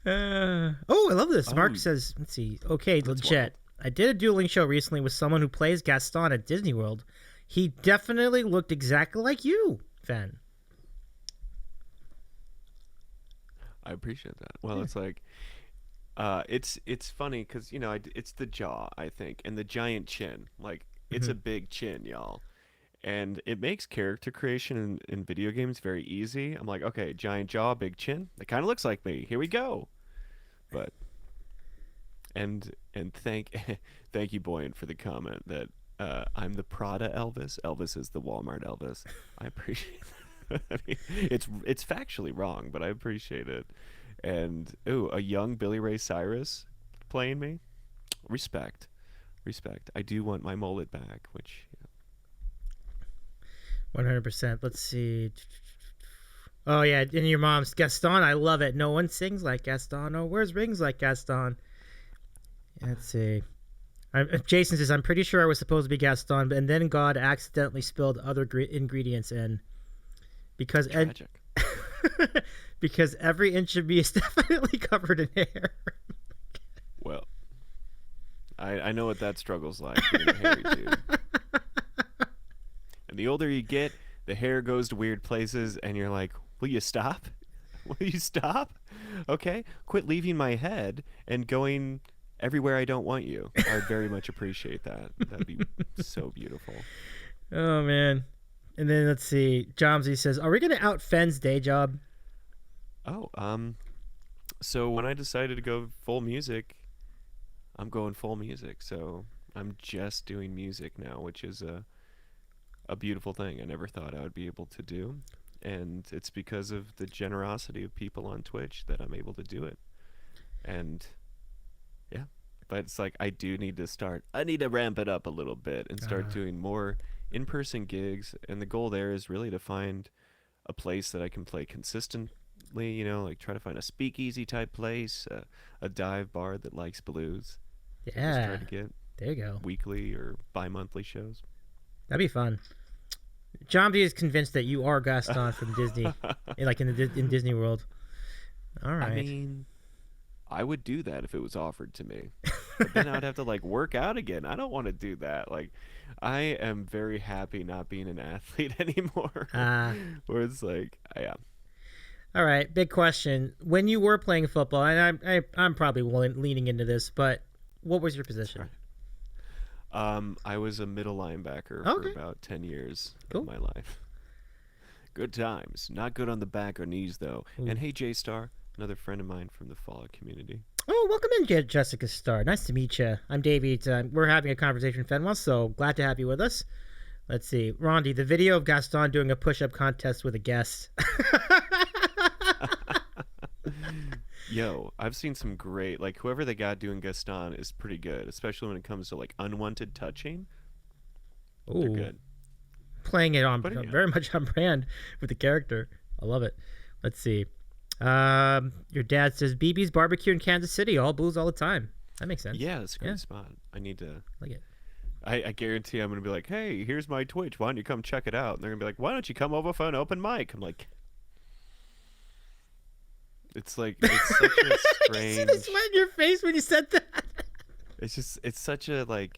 I love this. Mark says, let's see. Okay, legit. I did a dueling show recently with someone who plays Gaston at Disney World. He definitely looked exactly like you, Fen. I appreciate that. Well, it's like, it's funny because it's the jaw, I think, and the giant chin. Like it's a big chin, y'all, and it makes character creation in video games very easy. I'm like, okay, giant jaw, big chin. That kind of looks like me. Here we go. But and thank you, Boyan, for the comment that I'm the Prada Elvis. Elvis is the Walmart Elvis. I appreciate that. I mean, it's factually wrong, but I appreciate it. And a young Billy Ray Cyrus playing me. Respect. I do want my mullet back, which 100%. Let's see. Oh yeah, and your mom's Gaston. I love it. No one sings like Gaston. Oh, where's rings like Gaston? Let's see. Jason says, I'm pretty sure I was supposed to be Gaston, and then God accidentally spilled other ingredients in. Because tragic. because every inch of me is definitely covered in hair. Well, I know what that struggle's like, being a hairy dude. And the older you get, the hair goes to weird places, and you're like, will you stop? Will you stop? Okay, quit leaving my head and going everywhere I don't want you. I would very much appreciate that. That'd be so beautiful. Oh, man. And then let's see. Jomsy says, are we going to out Fen's day job? Oh, so when I decided to go full music, I'm going full music. So I'm just doing music now, which is a beautiful thing. I never thought I would be able to do. And it's because of the generosity of people on Twitch that I'm able to do it. And yeah, but it's like I need to ramp it up a little bit and start doing more in-person gigs. And the goal there is really to find a place that I can play consistently, like try to find a speakeasy type place, a dive bar that likes blues. Yeah. Just try to get there you go. weekly or bi-monthly shows. That'd be fun. Jomsy is convinced that you are Gaston from Disney, like in Disney World. All right. I mean, I would do that if it was offered to me. But then I'd have to work out again. I don't want to do that. I am very happy not being an athlete anymore. Where it's yeah. All right, big question. When you were playing football, and I'm probably leaning into this, but what was your position? I was a middle linebacker for about 10 years of my life. Good times. Not good on the back or knees, though. Ooh. And hey, J-Star, another friend of mine from the Fallout community. Oh, welcome in, Jessica Star. Nice to meet you. I'm Davey. We're having a conversation, Fenwa, so glad to have you with us. Let's see. Rondi, the video of Gaston doing a push-up contest with a guest. Yo, I've seen some great, whoever they got doing Gaston is pretty good, especially when it comes to, unwanted touching. Ooh. They're good. Playing it on very much on brand with the character. I love it. Let's see. Your dad says BB's Barbecue in Kansas City, all blues all the time. That makes sense. Yeah, it's a great spot. I need to. Like it. I guarantee I'm gonna be like, hey, here's my Twitch. Why don't you come check it out? And they're gonna be like, why don't you come over for an open mic? I'm like, it's like it's such a You strange. see the sweat in your face when you said that. It's such a like.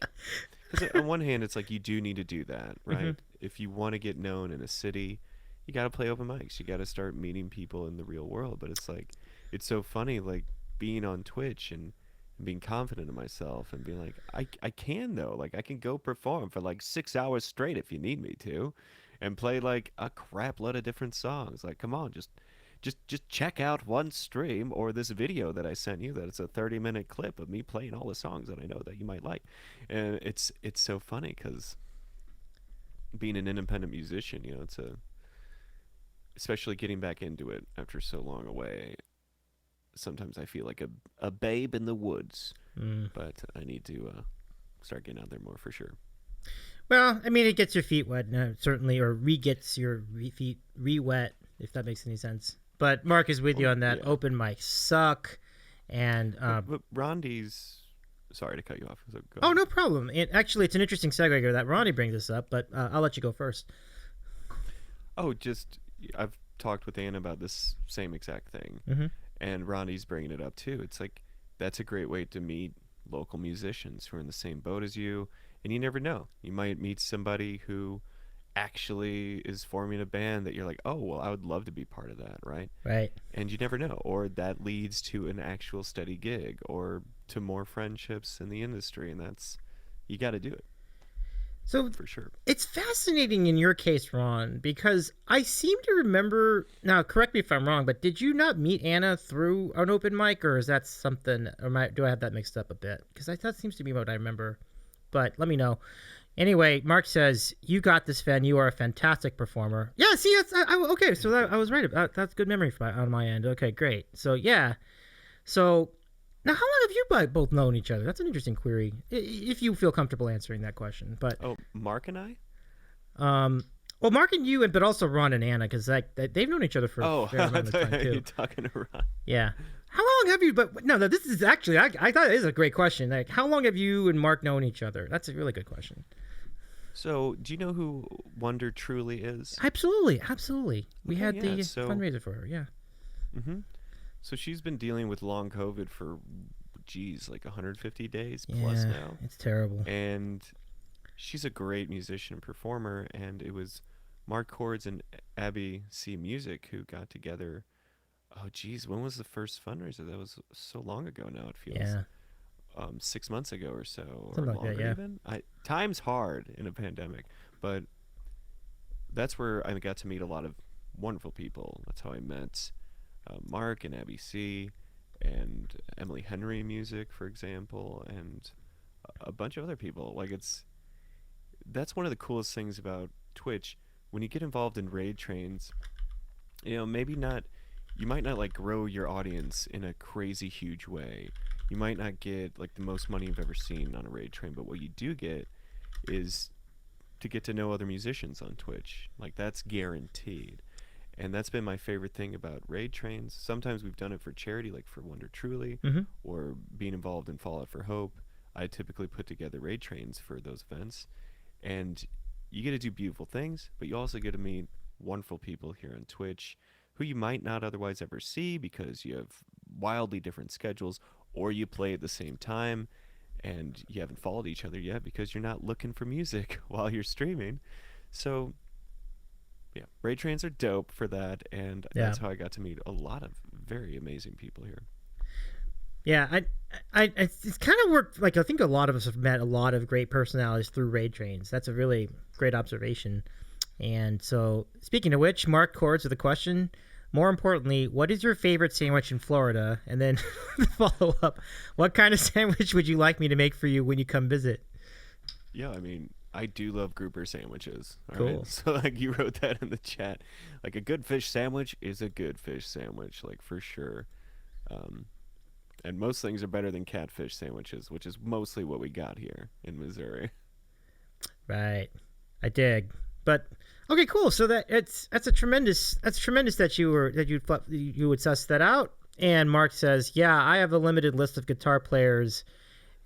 'Cause on one hand, it's like you do need to do that, right? If you want to get known in a city, you got to play open mics. You got to start meeting people in the real world. But it's like, it's so funny, like being on Twitch and being confident in myself and being like, I can though. Like I can go perform for like 6 hours straight if you need me to, and play like a crap load of different songs. Like, come on, just check out one stream or this video that I sent you. That it's a 30-minute clip of me playing all the songs that I know that you might like, and it's so funny because being an independent musician, you know, it's a especially getting back into it after so long away. Sometimes I feel like a babe in the woods, but I need to start getting out there more for sure. Well, I mean, it gets your feet wet, certainly, or gets your feet re-wet, if that makes any sense. But Mark is with you on that. Yeah. Open mics suck, and But Rondi's. Sorry to cut you off. So go oh, ahead. no problem. Actually, it's an interesting segue here that Ronnie brings this up, but I'll let you go first. Oh, just I've talked with Anna about this same exact thing, and Rondi's bringing it up too. It's like that's a great way to meet local musicians who are in the same boat as you, and you never know. You might meet somebody who actually is forming a band that you're like, oh, well, I would love to be part of that, right? Right. And you never know, or that leads to an actual steady gig, or to more friendships in the industry, and that's you got to do it So for sure. it's fascinating in your case, Ron, because I seem to remember. Now, correct me if I'm wrong, but did you not meet Anna through an open mic, or is that something? Or do I have that mixed up a bit? Because that seems to be what I remember. But let me know. Anyway, Mark says, you got this, Fen. You are a fantastic performer. Yeah, see, okay, so I was right. That's good memory on my end. Okay, great. So, yeah. So, now how long have you both known each other? That's an interesting query, if you feel comfortable answering that question. But Oh, Mark and I? well, Mark and you, but also Ron and Anna, because they've known each other for Oh, a fair amount of time, you're too. talking to Ron. Yeah. How long have you, but no, this is actually, I thought it is a great question. Like, how long have you and Mark known each other? That's a really good question. So, do you know who Wonder Truly is? Absolutely, absolutely. We Okay, had yeah, the so- fundraiser for her. Yeah. So she's been dealing with long COVID for, geez, like 150 days plus Yeah, now. it's terrible. And she's a great musician and performer. And it was Mark Cords and Abby C. Music who got together. Oh, geez, when was the first fundraiser? That was so long ago now, it feels. Yeah. 6 months ago or so, or Something like that, longer yeah. even. Time's hard in a pandemic, but that's where I got to meet a lot of wonderful people. That's how I met Mark and Abby C. and Emily Henry Music, for example, and a bunch of other people. Like that's one of the coolest things about Twitch. When you get involved in raid trains, you know, you might not like grow your audience in a crazy huge way. You might not get like the most money you've ever seen on a raid train, but what you do get is to get to know other musicians on Twitch. Like that's guaranteed. And that's been my favorite thing about raid trains. Sometimes we've done it for charity, like for Wonder Truly, or being involved in Fallout for Hope. I typically put together raid trains for those events. And you get to do beautiful things, but you also get to meet wonderful people here on Twitch who you might not otherwise ever see because you have wildly different schedules, or you play at the same time and you haven't followed each other yet because you're not looking for music while you're streaming. So yeah, raid trains are dope for that, and that's how I got to meet a lot of very amazing people here. Yeah, it's kind of worked. Like I think a lot of us have met a lot of great personalities through raid trains. That's a really great observation. And so, speaking of which, Mark Cords with a question. More importantly, what is your favorite sandwich in Florida? And then the follow up, what kind of sandwich would you like me to make for you when you come visit? Yeah, I mean, I do love grouper sandwiches. All Cool. right? So like you wrote that in the chat. Like a good fish sandwich is a good fish sandwich, like for sure. And most things are better than catfish sandwiches, which is mostly what we got here in Missouri. Right. I dig. But okay, cool. So that's tremendous that you would suss that out. And Mark says, yeah, I have a limited list of guitar players,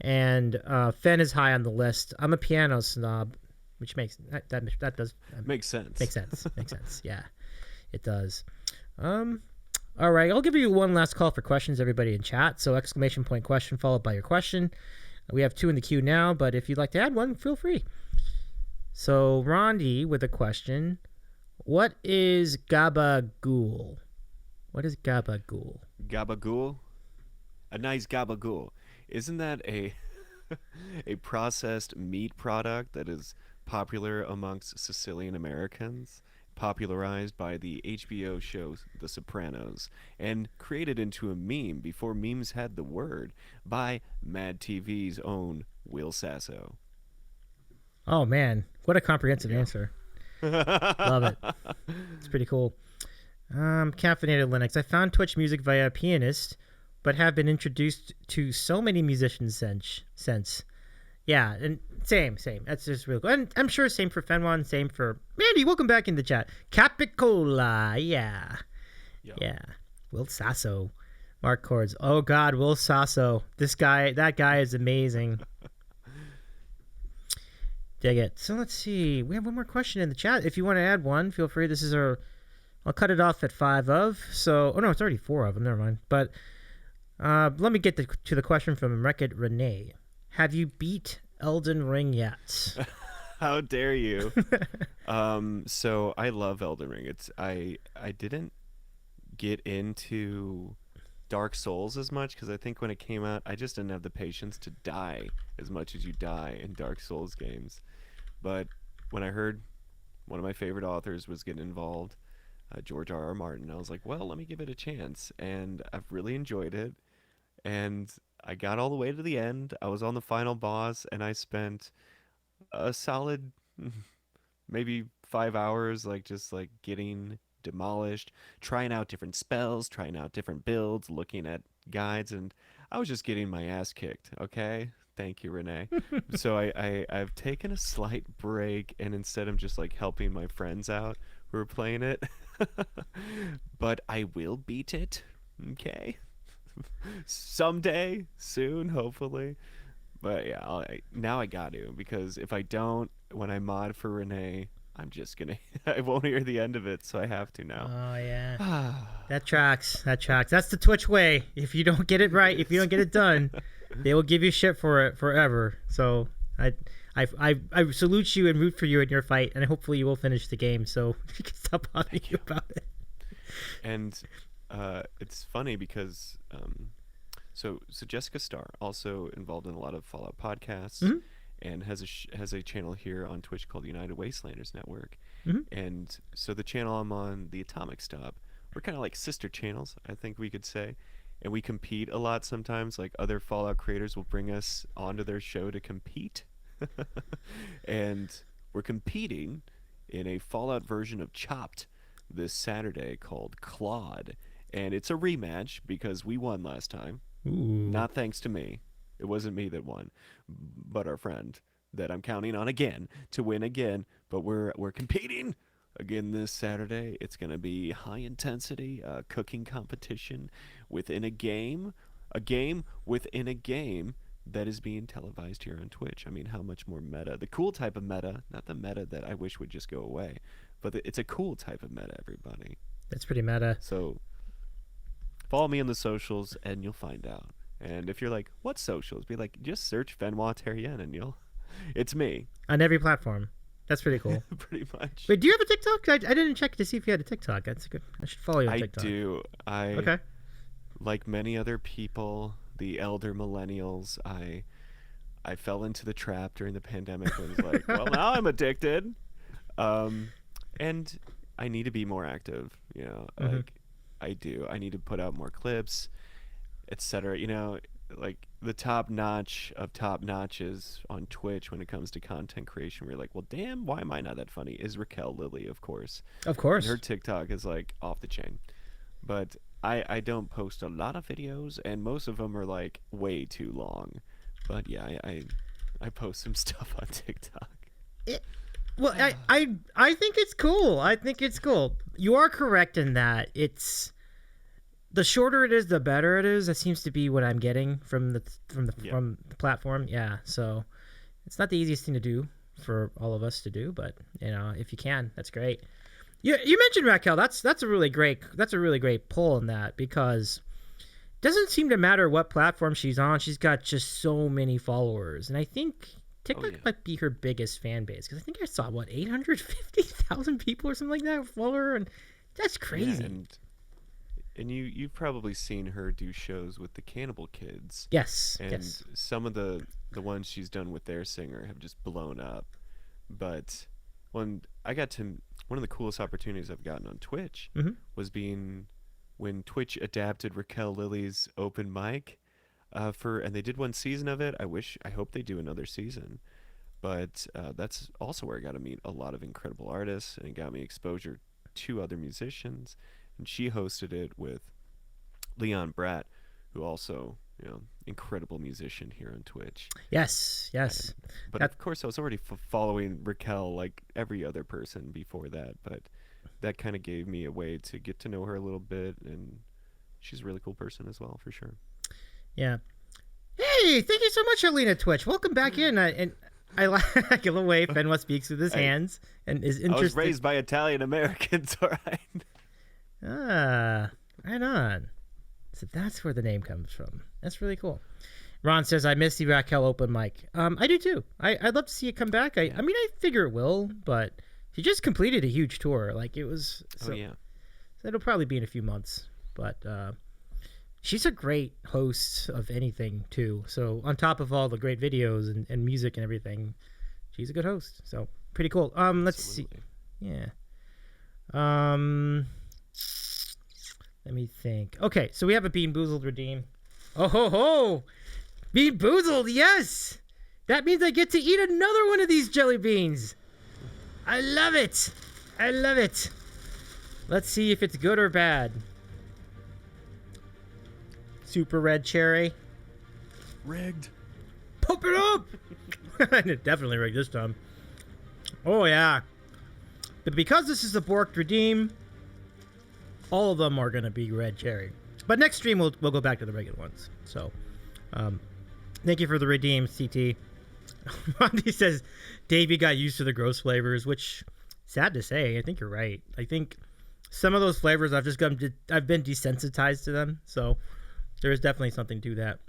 and Fen is high on the list. I'm a piano snob, which makes that does Makes sense. Makes sense. Makes sense. Yeah, it does. All right, I'll give you one last call for questions, everybody in chat. So exclamation point question followed by your question. We have 2 in the queue now, but if you'd like to add one, feel free. So Rondi with a question: what is gabagool? What is gabagool? Gabagool? A nice gabagool. Isn't that a a processed meat product that is popular amongst Sicilian Americans, popularized by the HBO show The Sopranos, and created into a meme before memes had the word by Mad TV's own Will Sasso? Oh man, what a comprehensive answer! Love it. It's pretty cool. Caffeinated Linux. I found Twitch music via a pianist, but have been introduced to so many musicians since. Yeah, and same. That's just real cool. And I'm sure same for Fenwa and same for Mandy. Welcome back in the chat. Capicola, yeah. Yeah. Will Sasso. Mark Cords. Oh God, Will Sasso. That guy is amazing. Dig it. So let's see. We have one more question in the chat. If you want to add one, feel free. I'll cut it off at 5 of. So, oh no, it's already 4 of them. Never mind. But let me get to the question from Wrecked Renee. Have you beat Elden Ring yet? How dare you? So I love Elden Ring. I didn't get into Dark Souls as much because I think when it came out, I just didn't have the patience to die as much as you die in Dark Souls games. But when I heard one of my favorite authors was getting involved, George R.R. Martin, I was like, well, let me give it a chance. And I've really enjoyed it. And I got all the way to the end. I was on the final boss, and I spent a solid maybe 5 hours just getting demolished, trying out different spells, trying out different builds, looking at guides, and I was just getting my ass kicked. Okay, thank you, Renee. So I've taken a slight break, and instead I'm just helping my friends out who are playing it. But I will beat it. Okay. Someday, soon, hopefully. But yeah, now I got to, because if I don't, when I mod for Renee, I'm just gonna I won't hear the end of it, so I have to now. Oh yeah. That tracks. That's the Twitch way. If you don't get it right, if you don't get it done, they will give you shit for it forever. So I salute you and root for you in your fight, and hopefully you will finish the game so you can stop bothering you about it. And it's funny because so Jessica Starr, also involved in a lot of Fallout podcasts, and has a channel here on Twitch called United Wastelanders Network. And so the channel I'm on, the Atomic Stop, we're kind of like sister channels, I think we could say. And we compete a lot sometimes. Other Fallout creators will bring us onto their show to compete. And we're competing in a Fallout version of Chopped this Saturday called Claude. And it's a rematch because we won last time. Ooh. Not thanks to me. It wasn't me that won, but our friend that I'm counting on again to win again. But we're competing again this Saturday. It's going to be high intensity cooking competition within a game within a game that is being televised here on Twitch. I mean, how much more meta? The cool type of meta, not the meta that I wish would just go away, but it's a cool type of meta, everybody. That's pretty meta. So follow me on the socials and you'll find out. And if you're like, what socials? Be like, just search Fenwa Teryen and it's me. On every platform. That's pretty cool. Pretty much. Wait, do you have a TikTok? I didn't check to see if you had a TikTok. That's good. I should follow you on TikTok. I do. Okay. Like many other people, the elder millennials, I fell into the trap during the pandemic. I was like, well, now I'm addicted. And I need to be more active, I do. I need to put out more clips, etc. The top notch of top notches on Twitch when it comes to content creation. We're like, well, damn, why am I not that funny? Is Raquel Lilly, of course. Of course. And her TikTok is off the chain. But I don't post a lot of videos, and most of them are way too long. But yeah, I post some stuff on TikTok. Well, I think it's cool. I think it's cool. You are correct in that it's the shorter it is, the better it is. That seems to be what I'm getting from from the platform. Yeah. So it's not the easiest thing to do for all of us to do, but if you can, that's great. You mentioned Raquel. That's a really great pull in that, because it doesn't seem to matter what platform she's on. She's got just so many followers, and I think TikTok might be her biggest fan base, because I think I saw 850,000 people or something like that follow her, and that's crazy. Yeah, and you've probably seen her do shows with the Cannibal Kids. Yes. And Yes. some of the ones she's done with their singer have just blown up. But one of the coolest opportunities I've gotten on Twitch was being when Twitch adapted Raquel Lilly's open mic and they did one season of it. I hope they do another season. But that's also where I got to meet a lot of incredible artists, and it got me exposure to other musicians. And she hosted it with Leon Bratt, who also, incredible musician here on Twitch. Yes. But of course, I was already following Raquel like every other person before that. But that kind of gave me a way to get to know her a little bit, and she's a really cool person as well, for sure. Yeah. Hey, thank you so much, Alina Twitch. Welcome back in. And I like the way Fenwa speaks with his hands and is interested. I was raised by Italian Americans, all right. Ah, right on. So that's where the name comes from. That's really cool. Ron says, I miss the Raquel open mic. I do too. I'd love to see it come back. I mean, I figure it will, but she just completed a huge tour. Like, it was. So it'll probably be in a few months. But she's a great host of anything too. So on top of all the great videos and music and everything, she's a good host. So pretty cool. Let's see. Yeah. Let me think. Okay, so we have a Bean Boozled redeem. Oh ho ho! Bean Boozled, yes! That means I get to eat another one of these jelly beans. I love it. I love it. Let's see if it's good or bad. Super red cherry. Rigged. Pump it up! Definitely rigged this time. Oh yeah. But because this is a Borked redeem, all of them are going to be red cherry. But next stream, we'll go back to the regular ones. So, thank you for the redeem, CT. Monty says, Davey got used to the gross flavors, which, sad to say, I think you're right. I think some of those flavors, I've been desensitized to them. So, there is definitely something to that.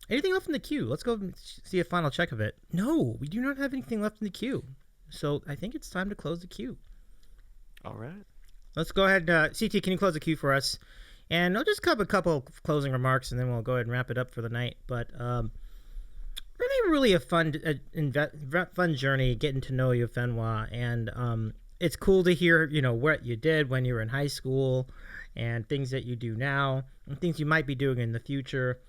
Anything left in the queue? Let's go see a final check of it. No, we do not have anything left in the queue. So, I think it's time to close the queue. All right. Let's go ahead. CT, can you close the queue for us? And I'll just cover a couple of closing remarks, and then we'll go ahead and wrap it up for the night. But really a fun journey getting to know you, Fenwa. And it's cool to hear, what you did when you were in high school and things that you do now and things you might be doing in the future.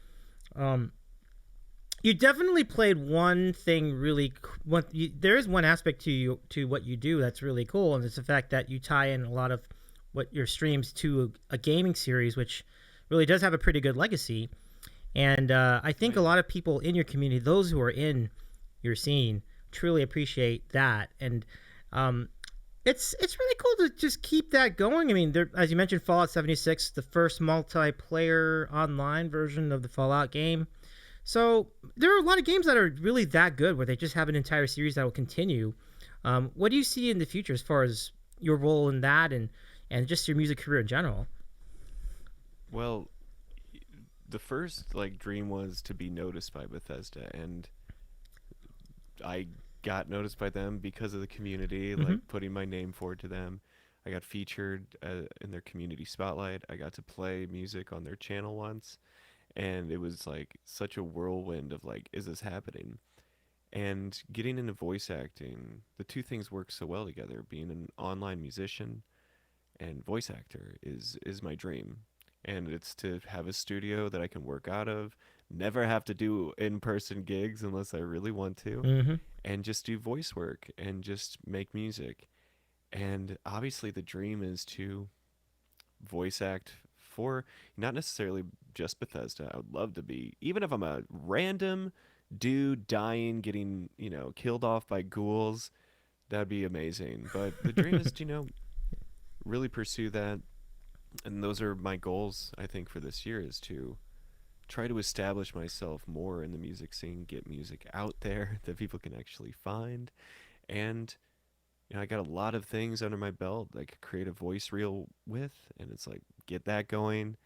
You definitely played one thing there is one aspect to what you do that's really cool, and it's the fact that you tie in a lot of what your streams to a gaming series, which really does have a pretty good legacy. And I think a lot of people in your community, those who are in your scene, truly appreciate that. And it's really cool to just keep that going. I mean, as you mentioned, Fallout 76, the first multiplayer online version of the Fallout game. So there are a lot of games that are really that good where they just have an entire series that will continue. What do you see in the future as far as your role in that and just your music career in general? Well, the first dream was to be noticed by Bethesda, and I got noticed by them because of the community, putting my name forward to them. I got featured in their community spotlight. I got to play music on their channel once. And it was such a whirlwind of is this happening? And getting into voice acting, the two things work so well together. Being an online musician and voice actor is my dream. And it's to have a studio that I can work out of, never have to do in-person gigs unless I really want to, and just do voice work and just make music. And obviously the dream is to voice act for not necessarily just Bethesda. I would love to be, even if I'm a random dude dying, getting killed off by ghouls, That'd be amazing. But the dream is, really pursue that. And those are my goals, I think, for this year is to try to establish myself more in the music scene, get music out there that people can actually find. And, I got a lot of things under my belt that I could create a voice reel with. And it's like, get that going.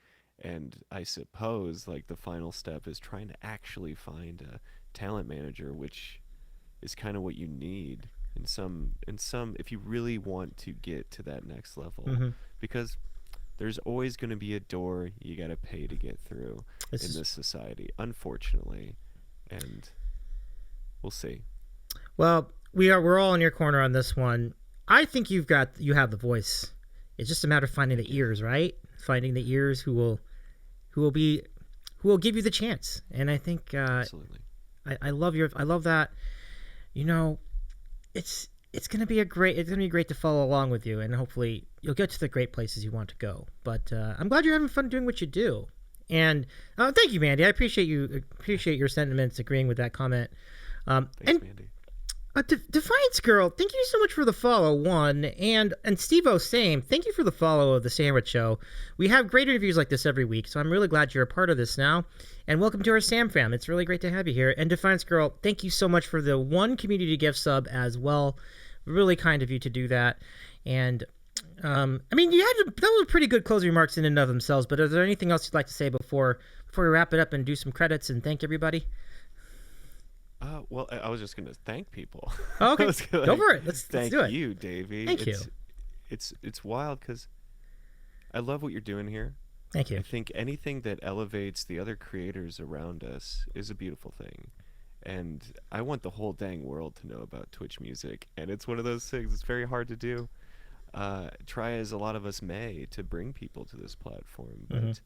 And I suppose, like, the final step is trying to actually find a talent manager, which is kind of what you need in some if you really want to get to that next level, because there's always going to be a door you got to pay to get through in this society, unfortunately, and we'll see. Well, we're all in your corner on this one. I think you have the voice. It's just a matter of finding the ears, right? Finding the ears who will give you the chance. And I think Absolutely. I love that. It's gonna be great to follow along with you, and hopefully you'll get to the great places you want to go. But I'm glad you're having fun doing what you do. And thank you, Mandy. I appreciate your sentiments, agreeing with that comment. Thanks, Mandy. Defiance Girl, thank you so much for the follow, one. And Steve-O, same. Thank you for the follow of The Sandwich Show. We have great interviews like this every week, so I'm really glad you're a part of this now. And welcome to our Sam fam. It's really great to have you here. And Defiance Girl, thank you so much for the one community gift sub as well. Really kind of you to do that. And, that was pretty good closing remarks in and of themselves, but is there anything else you'd like to say before we wrap it up and do some credits and thank everybody? Well, I was just going to thank people. Oh, okay, go for it. Let's do it. Thank you, Davey. Thank you. It's wild because I love what you're doing here. Thank you. I think anything that elevates the other creators around us is a beautiful thing. And I want the whole dang world to know about Twitch music. And it's one of those things that's very hard to do. Try as a lot of us may to bring people to this platform. But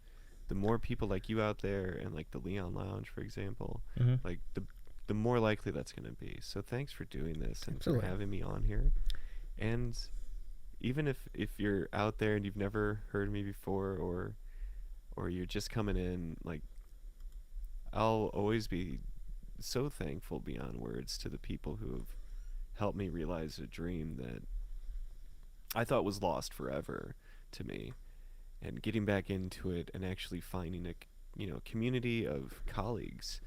the more people like you out there, and like the Leon Lounge, for example, like the more likely that's going to be. So thanks for doing this and Absolutely. for having me on here. And even if you're out there and you've never heard me before, or you're just coming in, like, I'll always be so thankful beyond words to the people who have helped me realize a dream that I thought was lost forever to me, and getting back into it and actually finding a community of colleagues,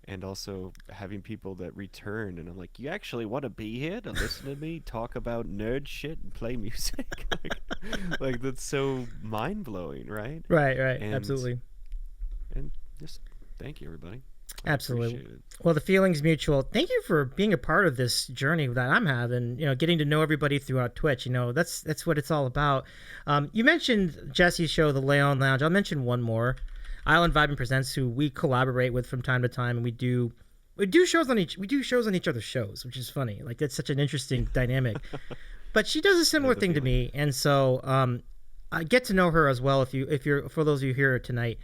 and also having people that return, and I'm like, you actually want to be here to listen to me talk about nerd shit and play music? like that's so mind-blowing, right? Right. And, Absolutely. And just thank you, everybody. I Absolutely. appreciate it. Well, the feeling's mutual. Thank you for being a part of this journey that I'm having, getting to know everybody throughout Twitch. That's what it's all about. You mentioned Jesse's show, The Leon Lounge. I'll mention one more. Island Vibing Presents, who we collaborate with from time to time, and we do shows on each other's shows, which is funny. Like, that's such an interesting dynamic. But she does a similar thing to me, and so I get to know her as well. If you're for those of you here tonight,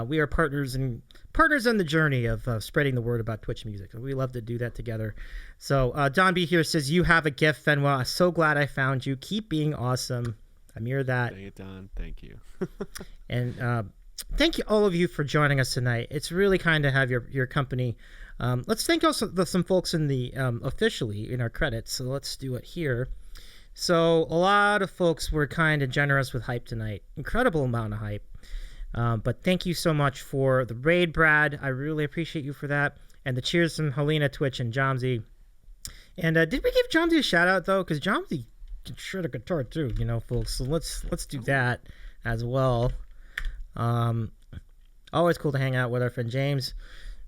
we are partners in the journey of spreading the word about Twitch music. We love to do that together. So Don B here says, you have a gift, Fenwa. I'm so glad I found you. Keep being awesome. I mirror that. Dang it, Don. Thank you. And thank you all of you for joining us tonight. It's really kind to have your company. Let's thank also some folks in the officially in our credits. So let's do it here. So a lot of folks were kind and generous with hype tonight. Incredible amount of hype. But thank you so much for the raid, Brad. I really appreciate you for that. And the cheers from Helena, Twitch, and Jomsy. And did we give Jomsy a shout out though? Because Jomsy can shred a guitar too, folks. So let's do that as well. Always cool to hang out with our friend James,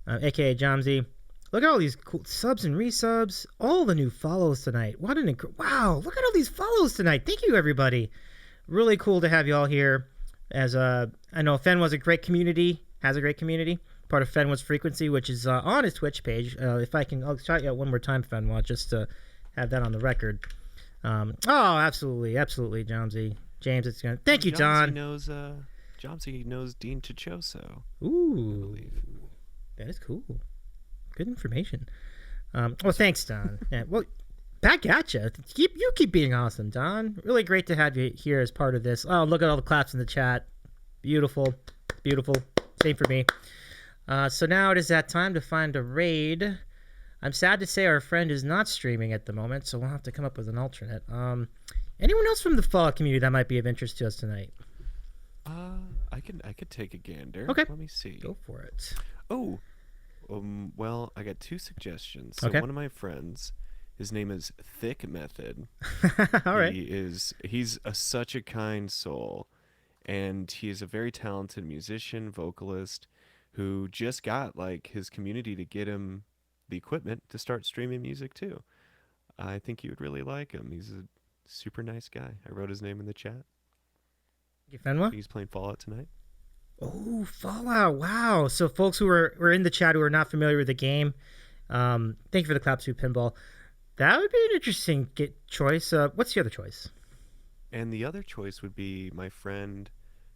aka Jomsy. Look at all these cool subs and resubs. All the new follows tonight. Wow! Look at all these follows tonight. Thank you, everybody. Really cool to have you all here. As I know Fenwa's a great community, has a great community. Part of Fenwa's Frequency, which is on his Twitch page. I'll shout you out one more time, Fenwa, just to have that on the record. Absolutely, Jomsy. James, it's gonna. Thank you, John. Jomsy knows Dean Chichoso. Ooh, that is cool. Good information. Well, thanks, Don. Yeah, well, back at you. You keep being awesome, Don. Really great to have you here as part of this. Oh, look at all the claps in the chat. Beautiful. Same for me. So now it is that time to find a raid. I'm sad to say our friend is not streaming at the moment, so we'll have to come up with an alternate. Anyone else from the Fallout community that might be of interest to us tonight? I could take a gander. Okay. Let me see. Go for it. Oh, well, I got 2 suggestions. So Okay. one of my friends, his name is Thick Method. All right. He's such a kind soul, and he is a very talented musician, vocalist, who just got like his community to get him the equipment to start streaming music too. I think you would really like him. He's a super nice guy. I wrote his name in the chat. You Fenwa? He's playing Fallout tonight. Oh, Fallout. Wow. So folks who were in the chat who are not familiar with the game, thank you for the clap to Pinball. That would be an interesting choice. What's the other choice? And the other choice would be my friend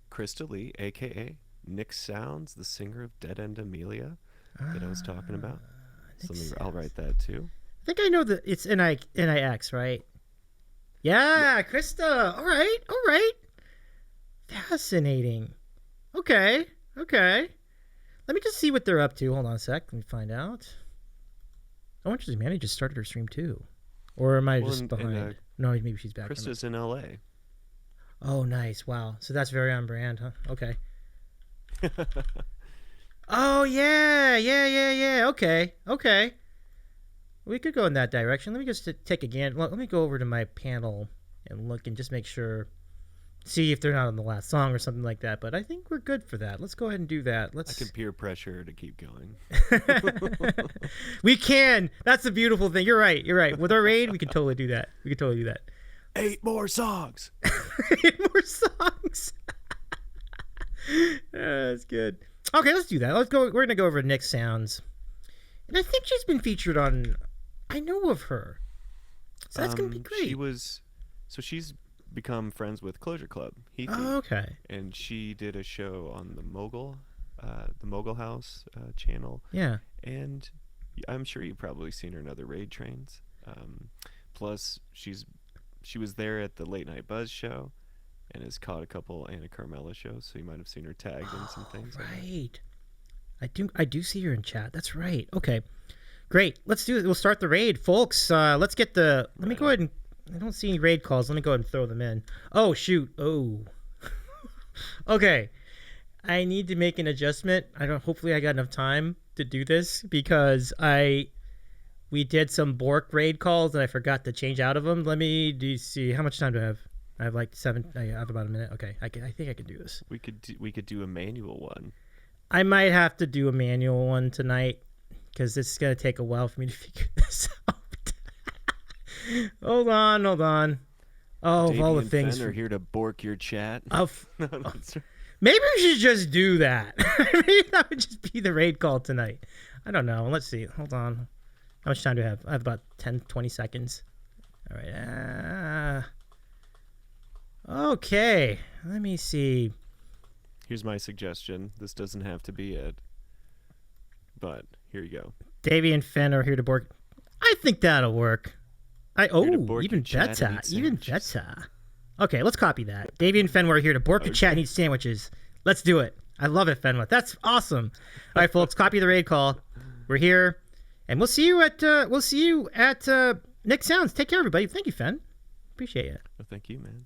Krista Lee, aka Nick Sounds, the singer of Dead End Amelia that I was talking about. I'll write that too. I think I know that it's NIX, right? Yeah, Krista. All right. Fascinating. Okay. Let me just see what they're up to. Hold on a sec. Let me find out. Oh, interesting. Manny just started her stream too. Or am I just behind? No, maybe she's back. Krista's in LA. Oh, nice. Wow. So that's very on brand, huh? Okay. Oh, yeah. Okay. We could go in that direction. Let me just take a gander. Let me go over to my panel and look and just make sure. See if they're not on the last song or something like that. But I think we're good for that. Let's go ahead and do that. I can peer pressure to keep going. We can. That's the beautiful thing. You're right. With our raid, we can totally do that. 8 more songs. 8 more songs. That's good. Okay, let's do that. Let's go. We're gonna go over to Nick Sounds, and I think she's been featured on. I know of her, so that's gonna be great. She's become friends with Closure Club. Oh, okay. And she did a show on the Mogul House channel. Yeah. And I'm sure you've probably seen her in other raid trains. Plus, she was there at the Late Night Buzz show, and has caught a couple Anna Carmela shows, so you might have seen her tagged in some things. Right. I do see her in chat. That's right. Okay. Great. Let's do it. We'll start the raid, folks. Let's get the. Let me go ahead and. I don't see any raid calls. Let me go ahead and throw them in. Oh shoot. Oh. Okay. I need to make an adjustment. Hopefully I got enough time to do this because we did some Bork raid calls and I forgot to change out of them. Let me see how much time do I have? I have like 7. I have about a minute. Okay. I think I can do this. We could do a manual one. I might have to do a manual one tonight because this is going to take a while for me to figure this out. Hold on. Oh, Davey of all the and things. Fen are here to bork your chat. Maybe we should just do that. Maybe that would just be the raid call tonight. I don't know. Let's see. Hold on. How much time do I have? I have about 10, 20 seconds. All right. Okay. Let me see. Here's my suggestion. This doesn't have to be it, but here you go. Davey and Fen are here to bork. I think that'll work. Even better. Okay, let's copy that. Davey and Fenwa are here to bork your chat and eat sandwiches. Let's do it. I love it, Fenwa. That's awesome. All right, folks, copy the raid call. We're here, and we'll see you at Nick Sounds. Take care, everybody. Thank you, Fen. Appreciate it. Well, thank you, man.